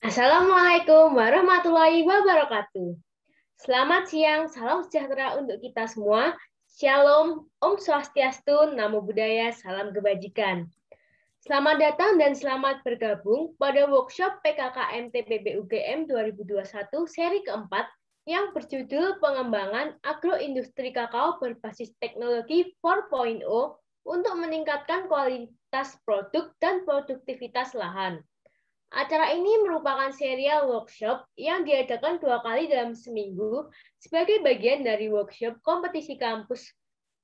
Assalamualaikum warahmatullahi wabarakatuh. Selamat siang, salam sejahtera untuk kita semua. Shalom, Om Swastiastu, Namo Buddhaya, salam kebajikan. Selamat datang dan selamat bergabung pada workshop PKKM TPB UGM 2021 seri keempat yang berjudul Pengembangan Agroindustri Kakao Berbasis Teknologi 4.0 untuk meningkatkan kualitas produk dan produktivitas lahan. Acara ini merupakan serial workshop yang diadakan 2 kali dalam seminggu sebagai bagian dari workshop kompetisi kampus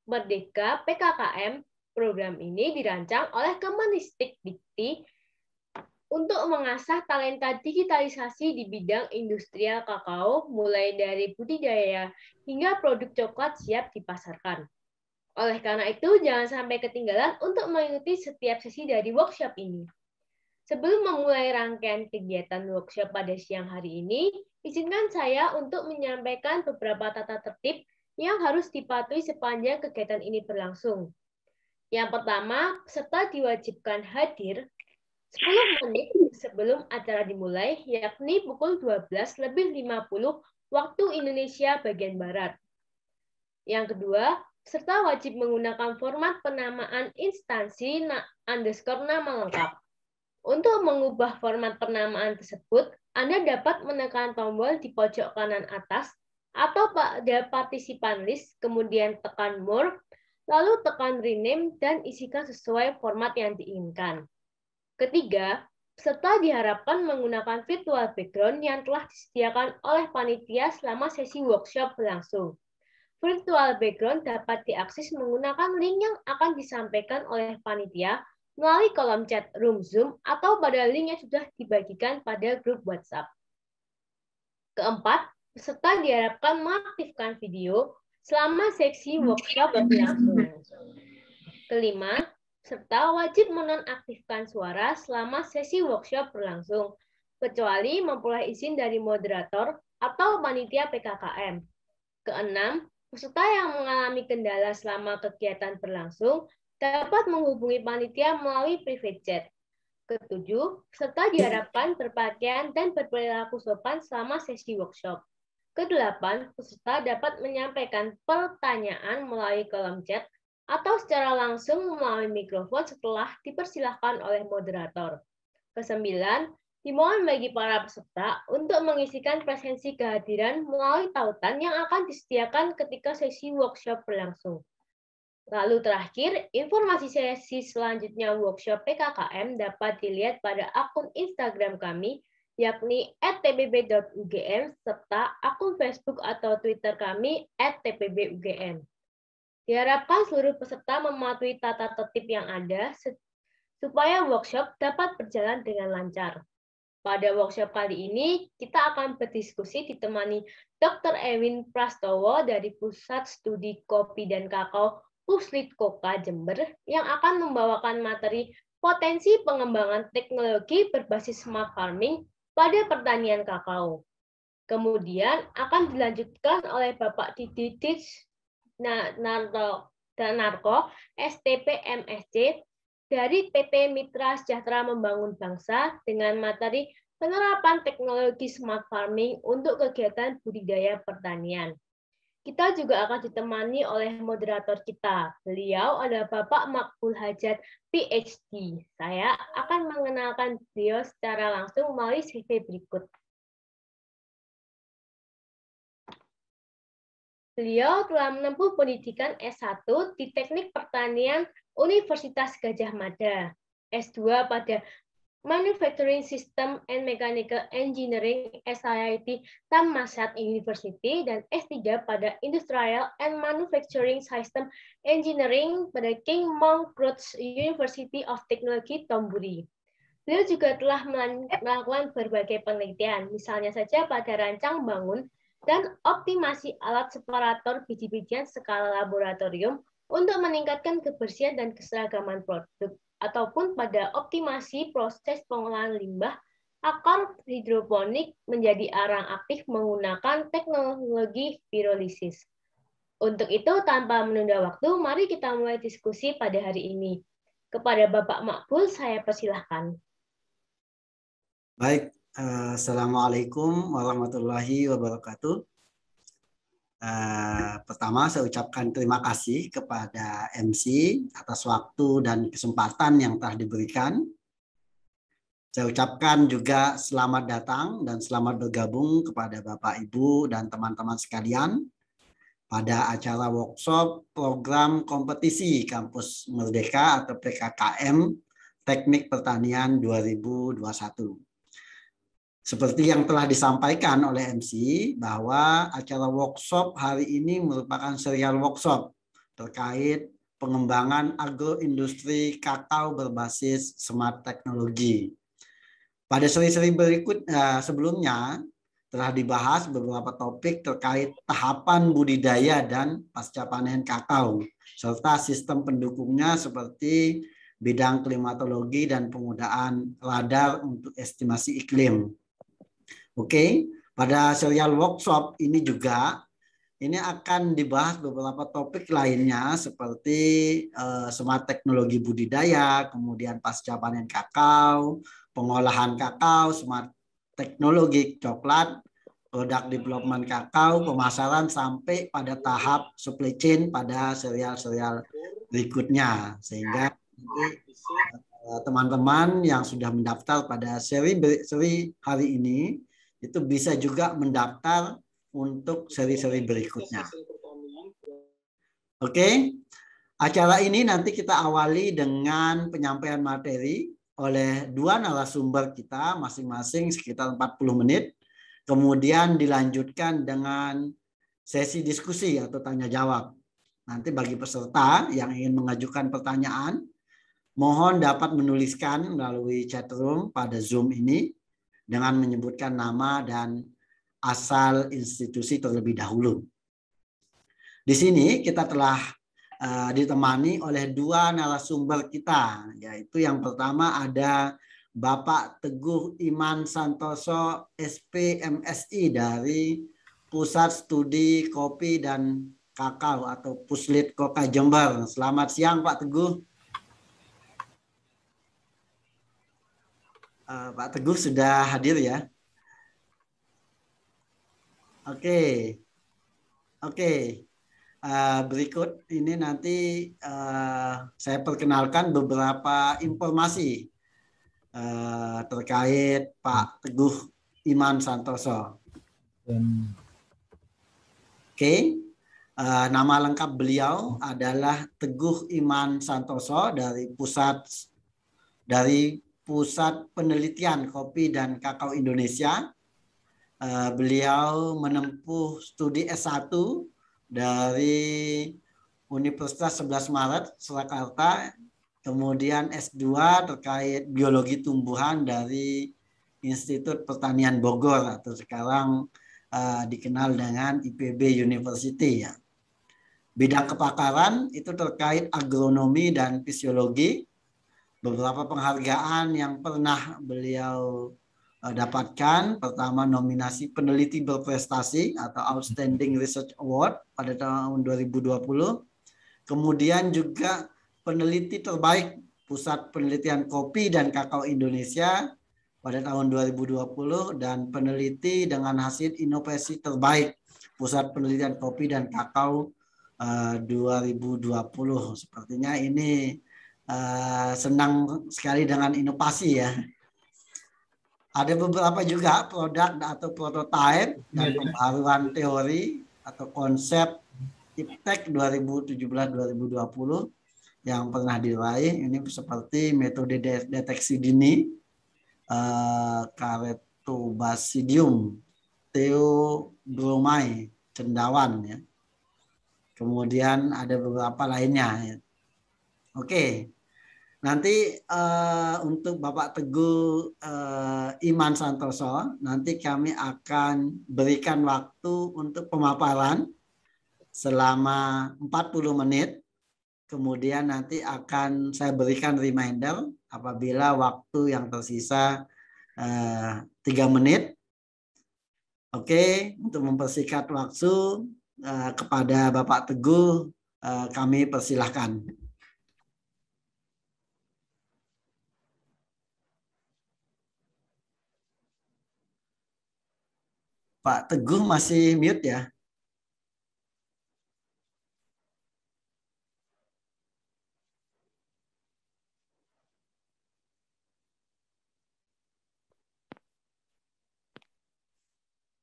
Merdeka PKKM. Program ini dirancang oleh Kemendikti untuk mengasah talenta digitalisasi di bidang industrial kakao, mulai dari budidaya hingga produk coklat siap dipasarkan. Oleh karena itu, jangan sampai ketinggalan untuk mengikuti setiap sesi dari workshop ini. Sebelum memulai rangkaian kegiatan workshop pada siang hari ini, izinkan saya untuk menyampaikan beberapa tata tertib yang harus dipatuhi sepanjang kegiatan ini berlangsung. Yang pertama, peserta diwajibkan hadir 10 menit sebelum acara dimulai, yakni pukul 12:50 waktu Indonesia bagian Barat. Yang kedua, peserta wajib menggunakan format penamaan instansi _ nama lengkap. Untuk mengubah format penamaan tersebut, Anda dapat menekan tombol di pojok kanan atas atau pada partisipan list, kemudian tekan More, lalu tekan Rename dan isikan sesuai format yang diinginkan. Ketiga, peserta diharapkan menggunakan virtual background yang telah disediakan oleh panitia selama sesi workshop berlangsung. Virtual background dapat diakses menggunakan link yang akan disampaikan oleh panitia melalui kolom chat room Zoom atau pada link yang sudah dibagikan pada grup WhatsApp. Keempat, peserta diharapkan mengaktifkan video selama seksi workshop berlangsung. Kelima, peserta wajib menonaktifkan suara selama sesi workshop berlangsung, kecuali memperoleh izin dari moderator atau panitia PKKM. Keenam, peserta yang mengalami kendala selama kegiatan berlangsung dapat menghubungi panitia melalui private chat. Ketujuh, peserta diharapkan berpakaian dan berperilaku sopan selama sesi workshop. Kedelapan, peserta dapat menyampaikan pertanyaan melalui kolom chat atau secara langsung melalui mikrofon setelah dipersilahkan oleh moderator. Kesembilan, dimohon bagi para peserta untuk mengisikan presensi kehadiran melalui tautan yang akan disediakan ketika sesi workshop berlangsung. Lalu terakhir, informasi sesi selanjutnya workshop PKKM dapat dilihat pada akun Instagram kami, yakni @tpb.ugm, serta akun Facebook atau Twitter kami @tpbugm. Diharapkan seluruh peserta mematuhi tata tertib yang ada supaya workshop dapat berjalan dengan lancar. Pada workshop kali ini, kita akan berdiskusi ditemani Dr. Ewin Prastowo dari Pusat Studi Kopi dan Kakao Puslitkoka Jember yang akan membawakan materi potensi pengembangan teknologi berbasis smart farming pada pertanian kakao. Kemudian akan dilanjutkan oleh Bapak Didi Narko, STP MSc, dari PT Mitra Sejahtera Membangun Bangsa dengan materi penerapan teknologi smart farming untuk kegiatan budidaya pertanian. Kita juga akan ditemani oleh moderator kita. Beliau adalah Bapak Makbul Hajat, PhD. Saya akan mengenalkan beliau secara langsung melalui CV berikut. Beliau telah menempuh pendidikan S1 di Teknik Pertanian Universitas Gadjah Mada, S2 pada Manufacturing System and Mechanical Engineering SIIT Thammasat University, dan S3 pada Industrial and Manufacturing System Engineering pada King Mong Kruts University of Technology Thonburi. Beliau juga telah melakukan berbagai penelitian, misalnya saja pada rancang bangun dan optimasi alat separator biji-bijian skala laboratorium untuk meningkatkan kebersihan dan keseragaman produk, ataupun pada optimasi proses pengolahan limbah akar hidroponik menjadi arang aktif menggunakan teknologi pirolisis. Untuk itu, tanpa menunda waktu, mari kita mulai diskusi pada hari ini. Kepada Bapak Makbul, saya persilahkan. Baik, Assalamualaikum warahmatullahi wabarakatuh. Pertama, saya ucapkan terima kasih kepada MC atas waktu dan kesempatan yang telah diberikan. Saya ucapkan juga selamat datang dan selamat bergabung kepada Bapak, Ibu, dan teman-teman sekalian pada acara workshop program kompetisi Kampus Merdeka atau PKKM Teknik Pertanian 2021. Seperti yang telah disampaikan oleh MC bahwa acara workshop hari ini merupakan serial workshop terkait pengembangan agroindustri kakao berbasis smart teknologi. Pada seri-seri berikut sebelumnya telah dibahas beberapa topik terkait tahapan budidaya dan pasca panen kakao serta sistem pendukungnya seperti bidang klimatologi dan penggunaan radar untuk estimasi iklim. Oke, pada serial workshop ini juga ini akan dibahas beberapa topik lainnya seperti smart teknologi budidaya, kemudian pasca panen kakao, pengolahan kakao, smart teknologi coklat, produk development kakao, pemasaran sampai pada tahap supply chain pada serial-serial berikutnya. Sehingga teman-teman yang sudah mendaftar pada seri hari ini itu bisa juga mendaftar untuk seri-seri berikutnya. Oke, acara ini nanti kita awali dengan penyampaian materi oleh dua narasumber kita masing-masing sekitar 40 menit. Kemudian dilanjutkan dengan sesi diskusi atau tanya jawab. Nanti bagi peserta yang ingin mengajukan pertanyaan, mohon dapat menuliskan melalui chat room pada Zoom ini dengan menyebutkan nama dan asal institusi terlebih dahulu. Di sini kita telah ditemani oleh dua narasumber kita, yaitu yang pertama ada Bapak Teguh Iman Santoso, SPMSI dari Pusat Studi Kopi dan Kakao atau Puslit Koka Jember. Selamat siang Pak Teguh. Pak Teguh sudah hadir ya? Oke. Berikut ini nanti saya perkenalkan beberapa informasi terkait Pak Teguh Iman Santoso. Oke. Nama lengkap beliau adalah Teguh Iman Santoso dari Pusat Penelitian Kopi dan Kakao Indonesia. Beliau menempuh studi S1 dari Universitas 11 Maret Surakarta, kemudian S2 terkait biologi tumbuhan dari Institut Pertanian Bogor atau sekarang dikenal dengan IPB University ya. Bidang kepakaran itu terkait agronomi dan fisiologi. Beberapa penghargaan yang pernah beliau dapatkan, pertama nominasi peneliti berprestasi atau Outstanding Research Award pada tahun 2020, kemudian juga peneliti terbaik Pusat Penelitian Kopi dan Kakao Indonesia pada tahun 2020 dan peneliti dengan hasil inovasi terbaik Pusat Penelitian Kopi dan Kakao 2020. Sepertinya ini senang sekali dengan inovasi ya. Ada beberapa juga produk atau prototipe dan pembaharuan teori atau konsep IPTEK 2017-2020 yang pernah diraih. Ini seperti metode deteksi dini Caretobasidium theobromai cendawan ya. Kemudian ada beberapa lainnya ya. Oke. Nanti untuk Bapak Teguh Iman Santoso, nanti kami akan berikan waktu untuk pemaparan selama 40 menit. Kemudian nanti akan saya berikan reminder apabila waktu yang tersisa 3 menit. Oke, untuk mempersingkat waktu kepada Bapak Teguh kami persilahkan. Pak Teguh masih mute ya?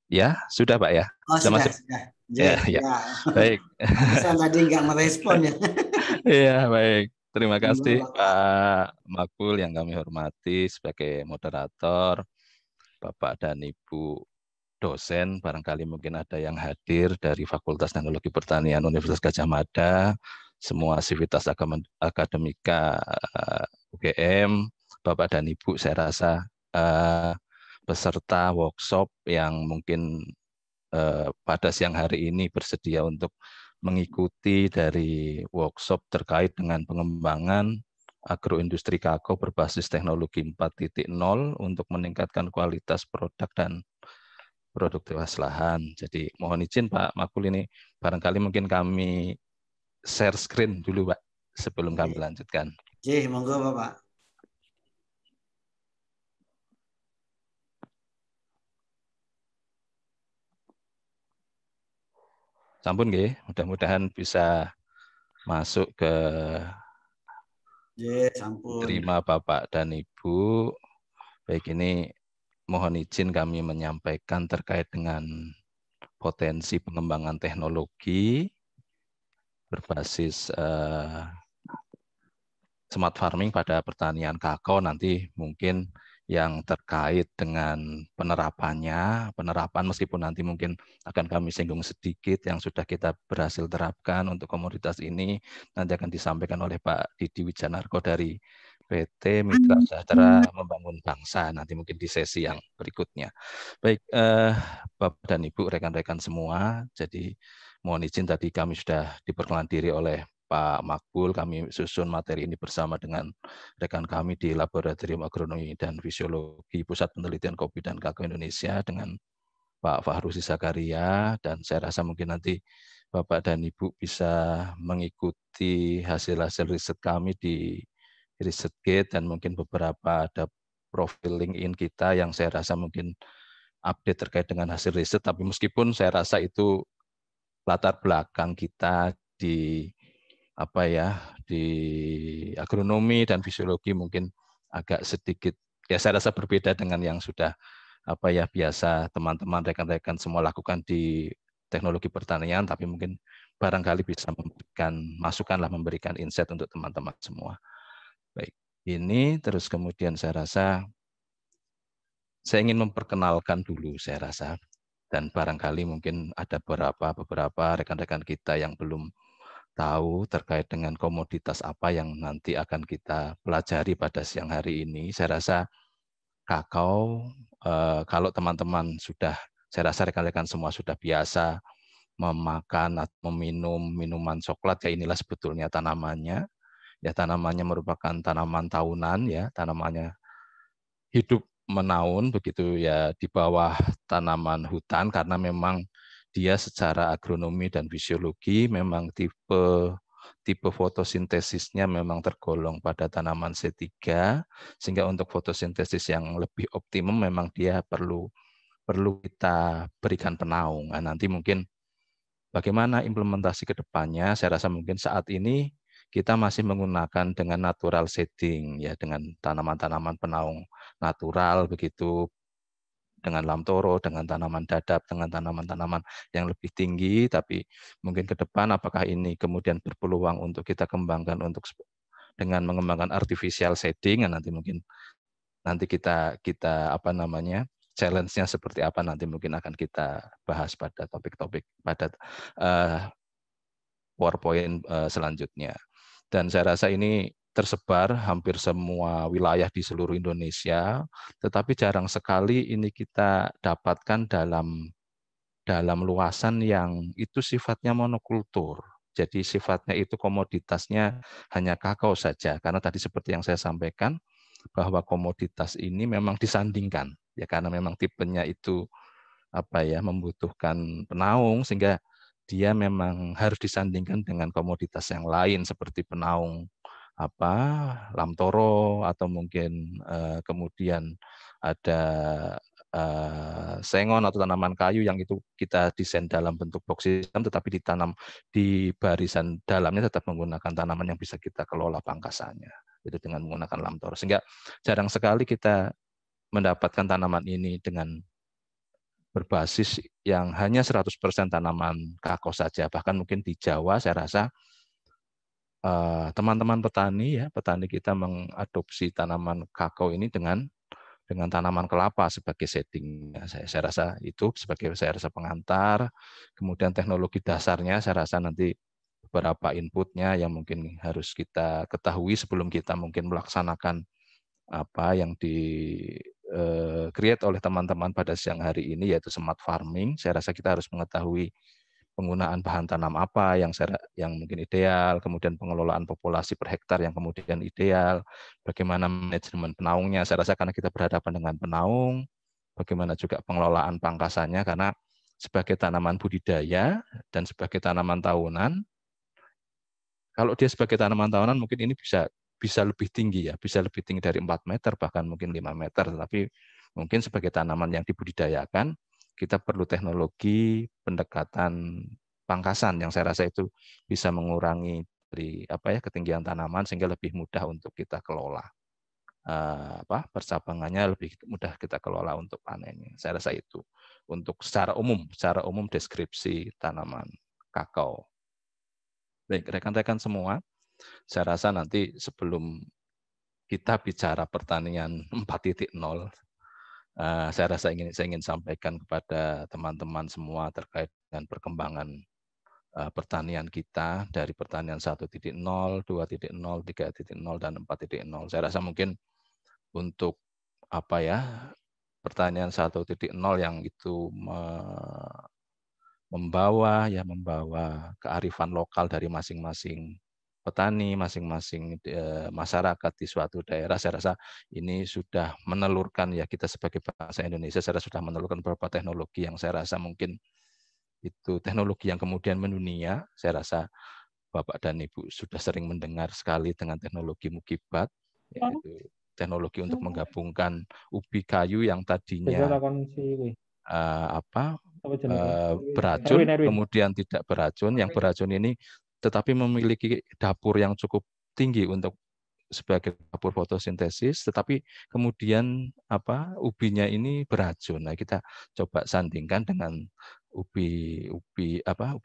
Ya, sudah Pak ya. Oh, Sudah masuk. sudah. Ya, ya. Ya. Baik. Pantesan tadi nggak merespon ya. Iya, baik. Terima kasih Bapak. Pak Makul yang kami hormati sebagai moderator, Bapak dan Ibu dosen, barangkali mungkin ada yang hadir dari Fakultas Teknologi Pertanian Universitas Gadjah Mada, semua sivitas akademika UGM, Bapak dan Ibu, saya rasa peserta workshop yang mungkin pada siang hari ini bersedia untuk mengikuti dari workshop terkait dengan pengembangan agroindustri kakao berbasis teknologi 4.0 untuk meningkatkan kualitas produk dan produktivitas lahan. Jadi mohon izin Pak Makul, ini barangkali mungkin kami share screen dulu Pak sebelum kami lanjutkan. Oke, monggo Bapak. Sampun nggih, mudah-mudahan bisa masuk ke Sampun. terima Bapak dan Ibu. Baik, ini mohon izin kami menyampaikan terkait dengan potensi pengembangan teknologi berbasis smart farming pada pertanian kakao. Nanti mungkin yang terkait dengan penerapan meskipun nanti mungkin akan kami singgung sedikit yang sudah kita berhasil terapkan untuk komoditas ini, nanti akan disampaikan oleh Pak Didi Wijanarko dari PT Mitra Sejahtera Membangun Bangsa, nanti mungkin di sesi yang berikutnya. Baik, Bapak dan Ibu, rekan-rekan semua, jadi mohon izin tadi kami sudah diperkenalkan diri oleh Pak Makbul, kami susun materi ini bersama dengan rekan kami di Laboratorium Agronomi dan Fisiologi Pusat Penelitian Kopi dan Kakao Indonesia dengan Pak Fahruzi Zakaria, dan saya rasa mungkin nanti Bapak dan Ibu bisa mengikuti hasil-hasil riset kami di ResearchGate, dan mungkin beberapa ada profil LinkedIn kita yang saya rasa mungkin update terkait dengan hasil riset, tapi meskipun saya rasa itu latar belakang kita di di agronomi dan fisiologi mungkin agak sedikit, ya saya rasa berbeda dengan yang sudah biasa teman-teman rekan-rekan semua lakukan di teknologi pertanian, tapi mungkin barangkali bisa memberikan masukan lah, memberikan insight untuk teman-teman semua. Baik, ini terus kemudian saya rasa saya ingin memperkenalkan dulu, saya rasa, dan barangkali mungkin ada beberapa rekan-rekan kita yang belum tahu terkait dengan komoditas apa yang nanti akan kita pelajari pada siang hari ini. Saya rasa kakao, kalau teman-teman sudah, saya rasa rekan-rekan semua sudah biasa memakan atau meminum minuman coklat, ya inilah sebetulnya tanamannya. Ya, tanamannya merupakan tanaman tahunan, ya, tanamannya hidup menaun begitu ya di bawah tanaman hutan, karena memang dia secara agronomi dan fisiologi memang tipe fotosintesisnya memang tergolong pada tanaman C3, sehingga untuk fotosintesis yang lebih optimum memang dia perlu kita berikan penaung. Nah, nanti mungkin bagaimana implementasi ke depannya, saya rasa mungkin saat ini kita masih menggunakan dengan natural setting, ya, dengan tanaman-tanaman penaung natural begitu, dengan lamtoro, dengan tanaman dadap, dengan tanaman-tanaman yang lebih tinggi, tapi mungkin ke depan apakah ini kemudian berpeluang untuk kita kembangkan untuk dengan mengembangkan artificial setting, nanti mungkin kita challenge-nya seperti apa, nanti mungkin akan kita bahas pada topik-topik pada PowerPoint selanjutnya. Dan saya rasa ini tersebar hampir semua wilayah di seluruh Indonesia, tetapi jarang sekali ini kita dapatkan dalam luasan yang itu sifatnya monokultur. Jadi sifatnya itu komoditasnya hanya kakao saja, karena tadi seperti yang saya sampaikan bahwa komoditas ini memang disandingkan, ya, karena memang tipenya itu membutuhkan penaung, sehingga dia memang harus disandingkan dengan komoditas yang lain seperti penaung lamtoro, atau mungkin kemudian ada sengon atau tanaman kayu yang itu kita desain dalam bentuk box system, tetapi ditanam di barisan dalamnya tetap menggunakan tanaman yang bisa kita kelola pangkasannya, itu dengan menggunakan lamtor. Sehingga jarang sekali kita mendapatkan tanaman ini dengan berbasis yang hanya 100% tanaman kakao saja. Bahkan mungkin di Jawa saya rasa teman-teman petani kita mengadopsi tanaman kakao ini dengan tanaman kelapa sebagai settingnya. Saya rasa itu sebagai pengantar. Kemudian teknologi dasarnya saya rasa nanti beberapa inputnya yang mungkin harus kita ketahui sebelum kita mungkin melaksanakan apa yang di create oleh teman-teman pada siang hari ini, yaitu smart farming. Saya rasa kita harus mengetahui penggunaan bahan tanam apa yang mungkin ideal, kemudian pengelolaan populasi per hektar yang kemudian ideal, bagaimana manajemen penaungnya. Saya rasa karena kita berhadapan dengan penaung, bagaimana juga pengelolaan pangkasannya, karena sebagai tanaman budidaya dan sebagai tanaman tahunan, kalau dia sebagai tanaman tahunan mungkin ini bisa lebih tinggi bisa lebih tinggi dari 4 meter, bahkan mungkin 5 meter, tetapi mungkin sebagai tanaman yang dibudidayakan, kita perlu teknologi pendekatan pangkasan yang saya rasa itu bisa mengurangi dari ketinggian tanaman sehingga lebih mudah untuk kita kelola. Percabangannya lebih mudah kita kelola untuk panennya. Saya rasa itu untuk secara umum deskripsi tanaman kakao. Baik, rekan-rekan semua, saya rasa nanti sebelum kita bicara pertanian 4.0, saya rasa saya ingin sampaikan kepada teman-teman semua terkait dengan perkembangan pertanian kita dari pertanian 1.0, 2.0, 3.0, dan 4.0. Saya rasa mungkin untuk pertanian 1.0 yang itu membawa kearifan lokal dari masing-masing petani, masing-masing masyarakat di suatu daerah. Saya rasa ini sudah menelurkan kita sebagai bangsa Indonesia, saya rasa sudah menelurkan beberapa teknologi yang saya rasa mungkin itu teknologi yang kemudian mendunia. Saya rasa Bapak dan Ibu sudah sering mendengar sekali dengan teknologi mukibat, yaitu teknologi untuk menggabungkan ubi kayu yang tadinya beracun, kemudian tidak beracun, yang beracun ini tetapi memiliki dapur yang cukup tinggi untuk sebagai dapur fotosintesis, tetapi kemudian ubinya ini beracun. Nah, kita coba sandingkan dengan ubi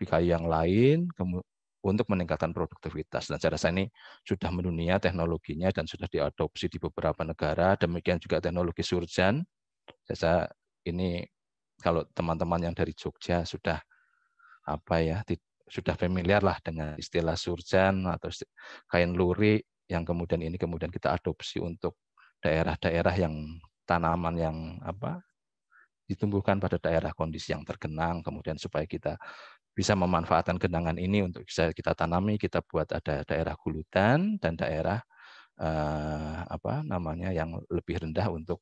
kayu yang lain untuk meningkatkan produktivitas. Dan saya rasa ini sudah mendunia teknologinya dan sudah diadopsi di beberapa negara. Demikian juga teknologi surjan. Saya rasa ini kalau teman-teman yang dari Jogja sudah sudah familiar lah dengan istilah surjan atau kain lurik yang kemudian kita adopsi untuk daerah-daerah yang tanaman yang ditumbuhkan pada daerah kondisi yang tergenang, kemudian supaya kita bisa memanfaatkan genangan ini untuk bisa kita tanami, kita buat ada daerah guludan dan daerah yang lebih rendah untuk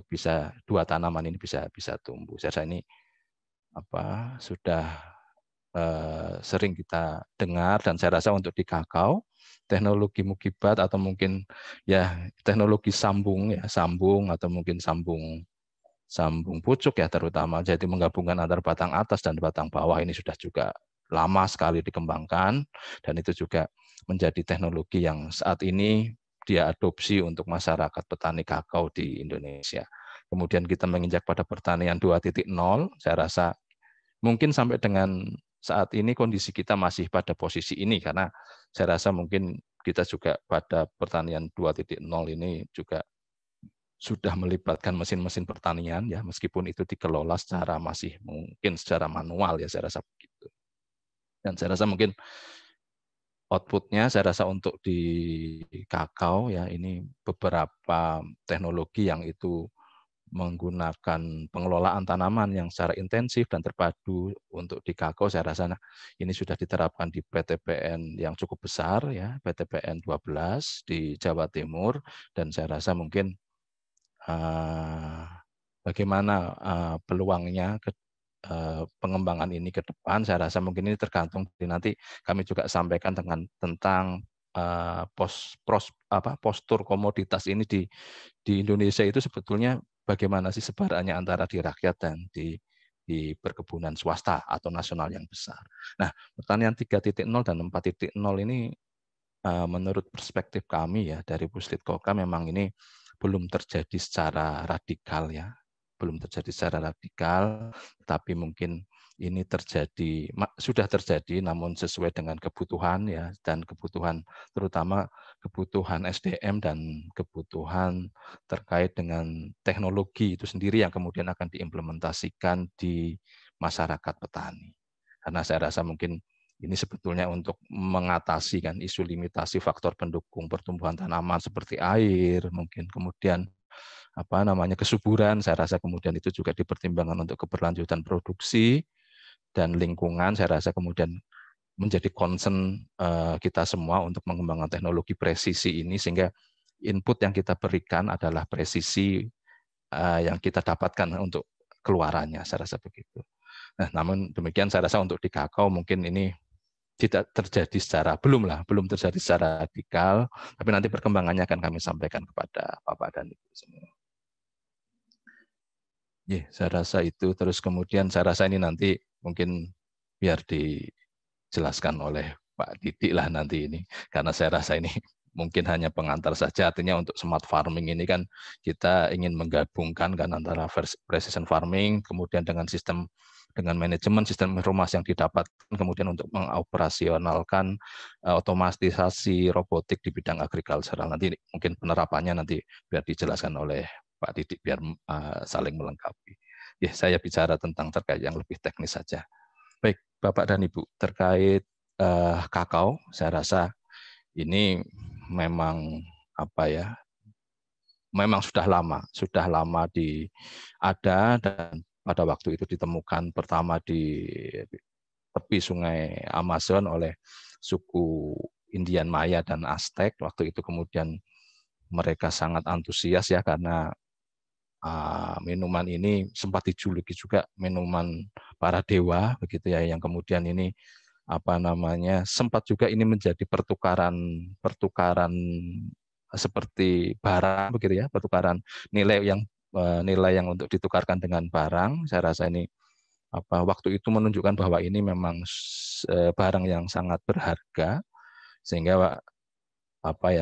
bisa dua tanaman ini bisa tumbuh. Saya rasa ini sudah sering kita dengar, dan saya rasa untuk di kakao teknologi mukibat atau mungkin teknologi sambung atau mungkin sambung pucuk terutama, jadi menggabungkan antara batang atas dan batang bawah ini sudah juga lama sekali dikembangkan, dan itu juga menjadi teknologi yang saat ini dia adopsi untuk masyarakat petani kakao di Indonesia. Kemudian kita menginjak pada pertanian 2.0, saya rasa mungkin sampai dengan saat ini kondisi kita masih pada posisi ini, karena saya rasa mungkin kita juga pada pertanian 2.0 ini juga sudah melibatkan mesin-mesin pertanian meskipun itu dikelola secara masih mungkin secara manual saya rasa begitu. Dan saya rasa mungkin outputnya saya rasa untuk di kakao ini beberapa teknologi yang itu menggunakan pengelolaan tanaman yang secara intensif dan terpadu untuk di kakao. Saya rasa ini sudah diterapkan di PTPN yang cukup besar PTPN 12 di Jawa Timur, dan saya rasa mungkin bagaimana peluangnya pengembangan ini ke depan, saya rasa mungkin ini tergantung nanti kami juga sampaikan tentang postur komoditas ini di Indonesia itu sebetulnya bagaimana sih sebarannya antara di rakyat dan di perkebunan swasta atau nasional yang besar. Nah, pertanian 3.0 dan 4.0 ini menurut perspektif kami ya dari Puslitkoka memang ini belum terjadi secara radikal ya. Belum terjadi secara radikal, tapi mungkin ini sudah terjadi namun sesuai dengan kebutuhan ya, dan kebutuhan terutama kebutuhan SDM dan kebutuhan terkait dengan teknologi itu sendiri yang kemudian akan diimplementasikan di masyarakat petani. Karena saya rasa mungkin ini sebetulnya untuk mengatasi kan isu limitasi faktor pendukung pertumbuhan tanaman seperti air, mungkin kemudian kesuburan. Saya rasa kemudian itu juga dipertimbangkan untuk keberlanjutan produksi dan lingkungan. Saya rasa kemudian menjadi concern kita semua untuk mengembangkan teknologi presisi ini, sehingga input yang kita berikan adalah presisi yang kita dapatkan untuk keluarannya. Saya rasa begitu. Nah, namun demikian saya rasa untuk di kakao mungkin ini tidak terjadi belum terjadi secara radikal, tapi nanti perkembangannya akan kami sampaikan kepada Bapak dan Ibu semua. Saya rasa itu. Terus kemudian saya rasa ini nanti mungkin biar dijelaskan oleh Pak Didik lah nanti ini, karena saya rasa ini mungkin hanya pengantar saja. Artinya untuk smart farming ini kan kita ingin menggabungkan kan antara precision farming kemudian dengan manajemen sistem informasi yang didapatkan kemudian untuk mengoperasionalkan otomatisasi robotik di bidang agrikultural. Nanti mungkin penerapannya nanti biar dijelaskan oleh Pak Didik biar saling melengkapi. Saya bicara terkait yang lebih teknis saja. Baik, Bapak dan Ibu, terkait kakao, saya rasa ini memang memang sudah lama ada, dan pada waktu itu ditemukan pertama di tepi sungai Amazon oleh suku Indian Maya dan Aztec. Waktu itu kemudian mereka sangat antusias ya, karena minuman ini sempat dijuluki juga minuman para dewa begitu ya, yang kemudian ini sempat juga ini menjadi pertukaran seperti barang begitu ya, pertukaran nilai yang untuk ditukarkan dengan barang. Saya rasa ini waktu itu menunjukkan bahwa ini memang barang yang sangat berharga, sehingga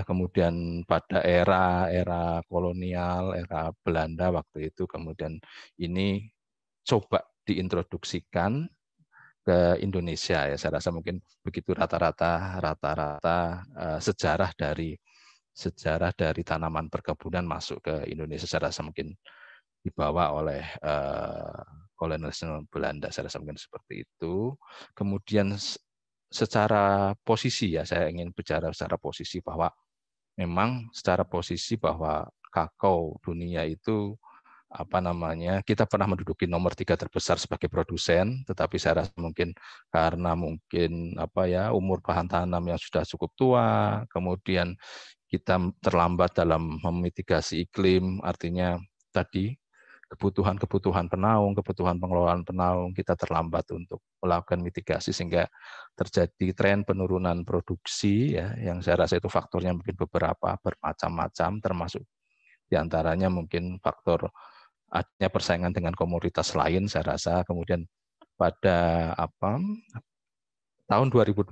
kemudian pada era kolonial, era Belanda waktu itu kemudian ini coba diintroduksikan ke Indonesia ya. Saya rasa mungkin begitu rata-rata sejarah dari tanaman perkebunan masuk ke Indonesia. Saya rasa mungkin dibawa oleh kolonialisme Belanda. Saya rasa mungkin seperti itu. Kemudian secara posisi ya, saya ingin bicara secara posisi bahwa memang secara posisi bahwa kakao dunia itu kita pernah menduduki nomor 3 terbesar sebagai produsen, tetapi saya rasa mungkin karena umur bahan tanam yang sudah cukup tua, kemudian kita terlambat dalam memitigasi iklim, artinya tadi kebutuhan penaung, kebutuhan pengelolaan penaung, kita terlambat untuk melakukan mitigasi sehingga terjadi tren penurunan produksi ya, yang saya rasa itu faktornya mungkin beberapa bermacam-macam, termasuk diantaranya mungkin faktor adanya persaingan dengan komoditas lain. Saya rasa kemudian pada tahun 2020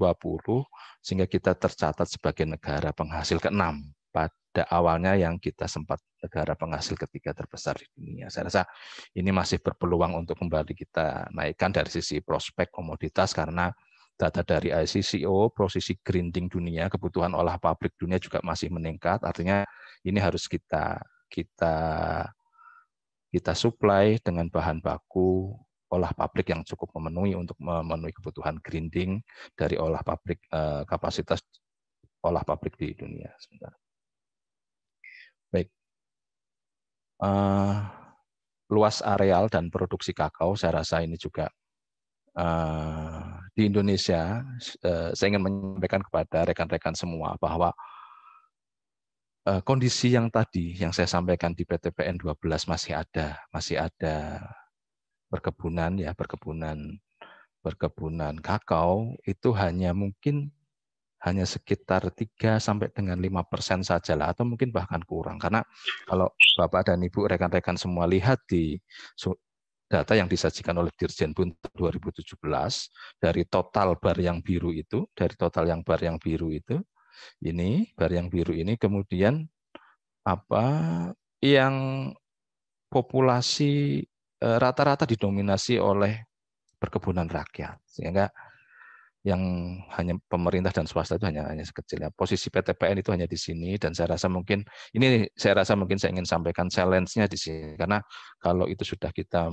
sehingga kita tercatat sebagai negara penghasil ke-6. Pada awalnya yang kita sempat negara penghasil ketiga terbesar di dunia. Saya rasa ini masih berpeluang untuk kembali kita naikkan dari sisi prospek komoditas, karena data dari ICCO, posisi grinding dunia, kebutuhan olah pabrik dunia juga masih meningkat. Artinya ini harus kita supply dengan bahan baku olah pabrik yang cukup untuk memenuhi kebutuhan grinding dari kapasitas olah pabrik di dunia. Sebentar. Baik, luas areal dan produksi kakao, saya rasa ini juga di Indonesia. Saya ingin menyampaikan kepada rekan-rekan semua bahwa kondisi yang tadi yang saya sampaikan di PTPN 12 masih ada perkebunan kakao itu hanya mungkin hanya sekitar 3 sampai dengan 5% saja lah, atau mungkin bahkan kurang. Karena kalau Bapak dan Ibu rekan-rekan semua lihat di data yang disajikan oleh Dirjen BUN 2017 dari total bar yang biru itu, ini bar yang biru ini kemudian apa yang populasi rata-rata didominasi oleh perkebunan rakyat, sehingga yang hanya pemerintah dan swasta itu hanya sekecil. Posisi PTPN itu hanya di sini, dan saya rasa mungkin saya ingin sampaikan challenge-nya di sini, karena kalau itu sudah kita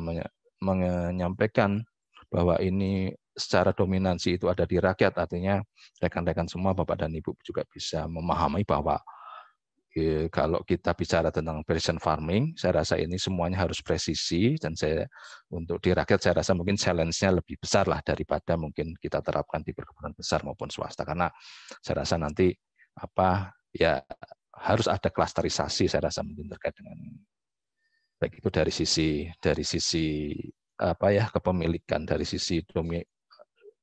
menyampaikan bahwa ini secara dominansi itu ada di rakyat, artinya rekan-rekan semua, Bapak dan Ibu juga bisa memahami bahwa kalau kita bicara tentang precision farming, saya rasa ini semuanya harus presisi, dan untuk di rakyat saya rasa mungkin challenge-nya lebih besar lah daripada mungkin kita terapkan di perkebunan besar maupun swasta, karena saya rasa nanti harus ada klasterisasi, saya rasa mungkin terkait dengan baik itu dari sisi kepemilikan, dari sisi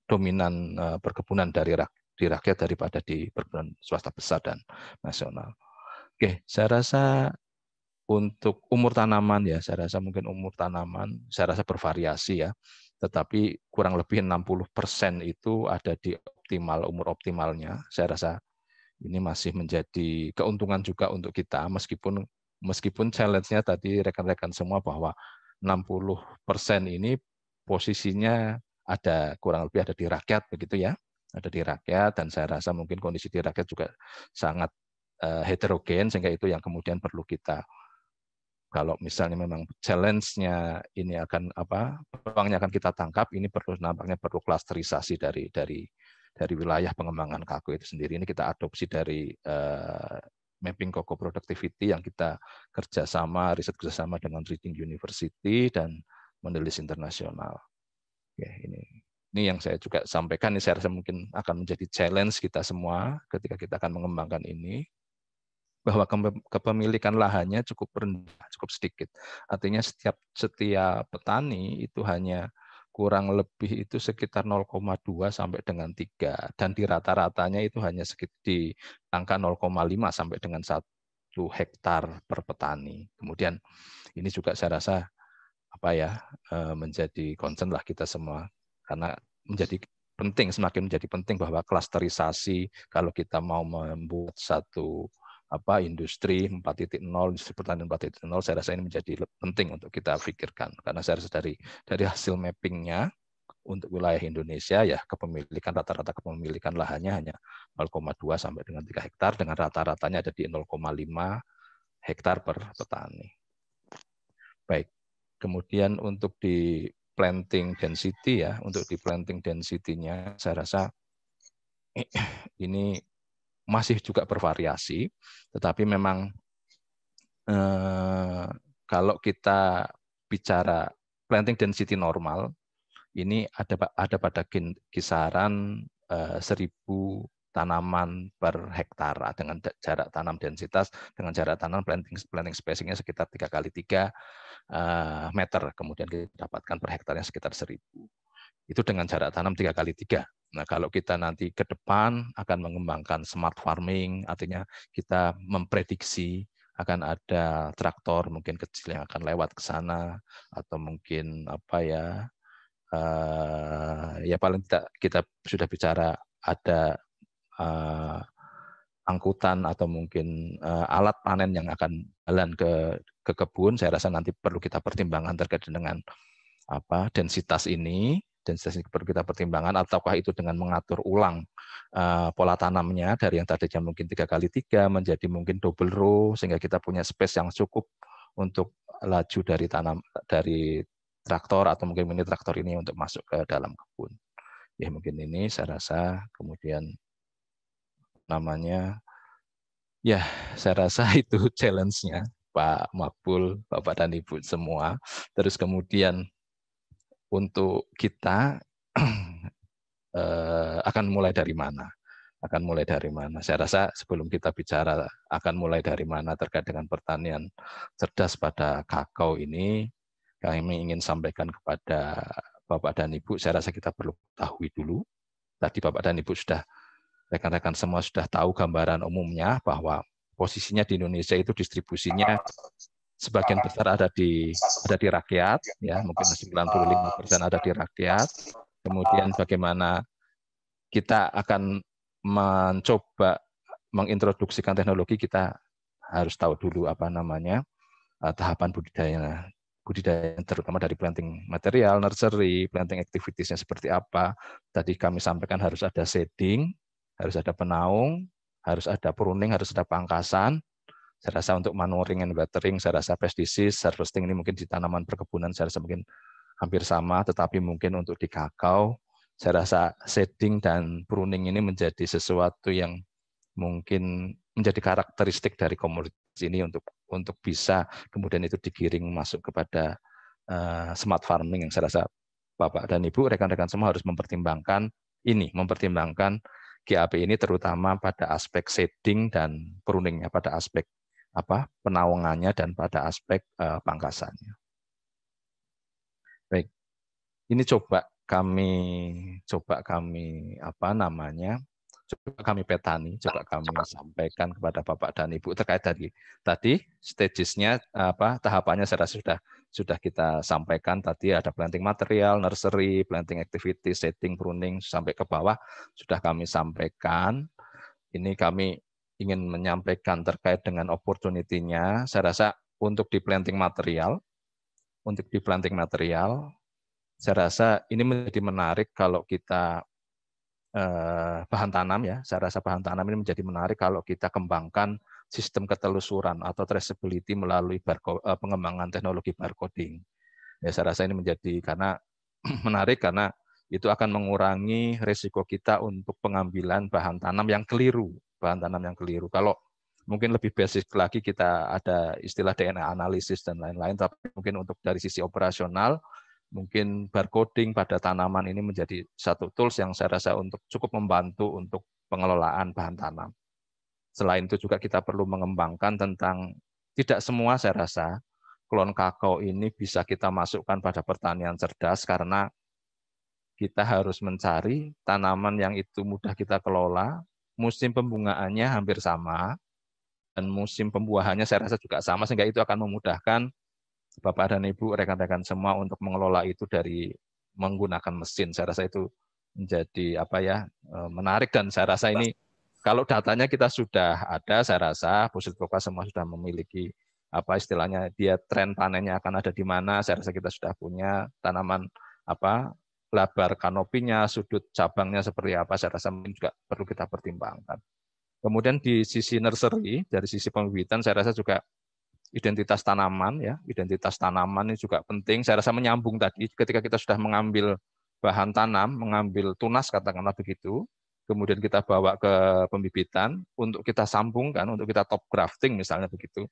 dominan perkebunan di rakyat daripada di perkebunan swasta besar dan nasional. Oke, saya rasa untuk umur tanaman saya rasa mungkin umur tanaman saya rasa bervariasi ya, tetapi kurang lebih 60% itu ada di umur optimalnya. Saya rasa ini masih menjadi keuntungan juga untuk kita, meskipun challenge-nya tadi rekan-rekan semua bahwa 60% ini posisinya kurang lebih ada di rakyat, begitu ya, ada di rakyat, dan saya rasa mungkin kondisi di rakyat juga sangat heterogen, sehingga itu yang kemudian perlu kita, kalau misalnya memang challenge-nya ini peluangnya akan kita tangkap, ini nampaknya perlu klasterisasi dari wilayah pengembangan kakao itu sendiri. Ini kita adopsi dari mapping cocoa productivity yang kita riset kerjasama dengan Reading University dan Mondelez Internasional. Oke, ini yang saya juga sampaikan, ini saya rasa mungkin akan menjadi challenge kita semua ketika kita akan mengembangkan ini, bahwa kepemilikan lahannya cukup rendah, cukup sedikit. Artinya setiap petani itu hanya kurang lebih itu sekitar 0,2 sampai dengan 3, dan di rata-ratanya itu hanya sekitar di angka 0,5 sampai dengan 1 hektar per petani. Kemudian ini juga saya rasa menjadi concern lah kita semua, karena semakin menjadi penting bahwa klasterisasi, kalau kita mau membuat satu industri 4.0, industri pertanian 4.0, saya rasa ini menjadi penting untuk kita pikirkan, karena saya rasa dari hasil mappingnya untuk wilayah Indonesia ya rata-rata kepemilikan lahannya hanya 0,2 sampai dengan 3 hektar, dengan rata-ratanya ada di 0,5 hektar per petani. Baik, kemudian untuk di planting density untuk di planting density-nya saya rasa ini masih juga bervariasi, tetapi memang kalau kita bicara planting density normal, ini ada pada kisaran 1.000 tanaman per hektar dengan jarak tanam densitas, dengan jarak tanam planting spacing-nya sekitar 3x3 meter, kemudian kita dapatkan per hektarnya sekitar 1.000. Itu dengan jarak tanam 3x3. Nah, kalau kita nanti ke depan akan mengembangkan smart farming, artinya kita memprediksi akan ada traktor mungkin kecil yang akan lewat ke sana, atau mungkin paling tidak kita sudah bicara ada angkutan atau mungkin alat panen yang akan jalan ke kebun. Saya rasa nanti perlu kita pertimbangkan terkait dengan densitas ini. Densitas ini perlu kita pertimbangkan, ataukah itu dengan mengatur ulang pola tanamnya dari yang tadinya mungkin 3x3 menjadi mungkin double row, sehingga kita punya space yang cukup untuk laju dari traktor atau mungkin mini traktor ini untuk masuk ke dalam kebun. Ya, mungkin ini saya rasa, kemudian saya rasa itu challenge-nya Pak Makbul, Bapak dan Ibu semua. Terus kemudian untuk kita akan mulai dari mana? Saya rasa sebelum kita bicara akan mulai dari mana terkait dengan pertanian cerdas pada kakao ini, kami ingin sampaikan kepada Bapak dan Ibu, saya rasa kita perlu ketahui dulu. Tadi Bapak dan Ibu sudah rekan-rekan semua sudah tahu gambaran umumnya bahwa posisinya di Indonesia itu distribusinya sebagian besar ada di rakyat, ya mungkin 95% ada di rakyat. Kemudian bagaimana kita akan mencoba mengintroduksikan teknologi, kita harus tahu dulu apa namanya tahapan budidaya terutama dari planting material, nursery, planting activities-nya seperti apa. Tadi kami sampaikan harus ada seeding, harus ada penaung, harus ada pruning, harus ada pangkasan. Saya rasa untuk manuring and watering, saya rasa pesticide, harvesting ini mungkin di tanaman perkebunan saya rasa mungkin hampir sama, tetapi mungkin untuk di kakao, saya rasa seeding dan pruning ini menjadi sesuatu yang mungkin menjadi karakteristik dari komoditas ini untuk bisa kemudian itu digiring masuk kepada smart farming yang saya rasa Bapak dan Ibu, rekan-rekan semua harus mempertimbangkan GAP ini terutama pada aspek seeding dan pruningnya, pada aspek penaungannya dan pada aspek pangkasannya. Baik, ini coba kami petani, coba kami sampaikan kepada Bapak dan Ibu terkait tadi stagesnya tahapannya saya rasa sudah kita sampaikan tadi, ada planting material, nursery, planting activity, setting, pruning sampai ke bawah sudah kami sampaikan. Ini kami ingin menyampaikan terkait dengan opportunity-nya. Saya rasa untuk di planting material, saya rasa ini menjadi menarik kalau kita bahan tanam ya. Saya rasa bahan tanam ini menjadi menarik kalau kita kembangkan sistem ketelusuran atau traceability melalui pengembangan teknologi barcoding. Ya, saya rasa ini menjadi menarik karena itu akan mengurangi risiko kita untuk pengambilan bahan tanam yang keliru. Kalau mungkin lebih basic lagi kita ada istilah DNA analisis dan lain-lain, tapi mungkin untuk dari sisi operasional, mungkin barcoding pada tanaman ini menjadi satu tools yang saya rasa cukup membantu untuk pengelolaan bahan tanam. Selain itu juga kita perlu mengembangkan tentang tidak semua saya rasa klon kakao ini bisa kita masukkan pada pertanian cerdas karena kita harus mencari tanaman yang itu mudah kita kelola, musim pembungaannya hampir sama, dan musim pembuahannya saya rasa juga sama, sehingga itu akan memudahkan Bapak dan Ibu, rekan-rekan semua untuk mengelola itu dari menggunakan mesin. Saya rasa itu menjadi menarik, dan saya rasa ini kalau datanya kita sudah ada, saya rasa Pusiltroka semua sudah memiliki istilahnya dia tren panennya akan ada di mana. Saya rasa kita sudah punya tanaman lebar kanopinya, sudut cabangnya seperti apa. Saya rasa mungkin juga perlu kita pertimbangkan. Kemudian di sisi nursery, dari sisi pembibitan, saya rasa juga identitas tanaman ini juga penting. Saya rasa menyambung tadi ketika kita sudah mengambil bahan tanam, mengambil tunas katakanlah begitu, kemudian kita bawa ke pembibitan untuk kita sambungkan, untuk kita top grafting misalnya begitu.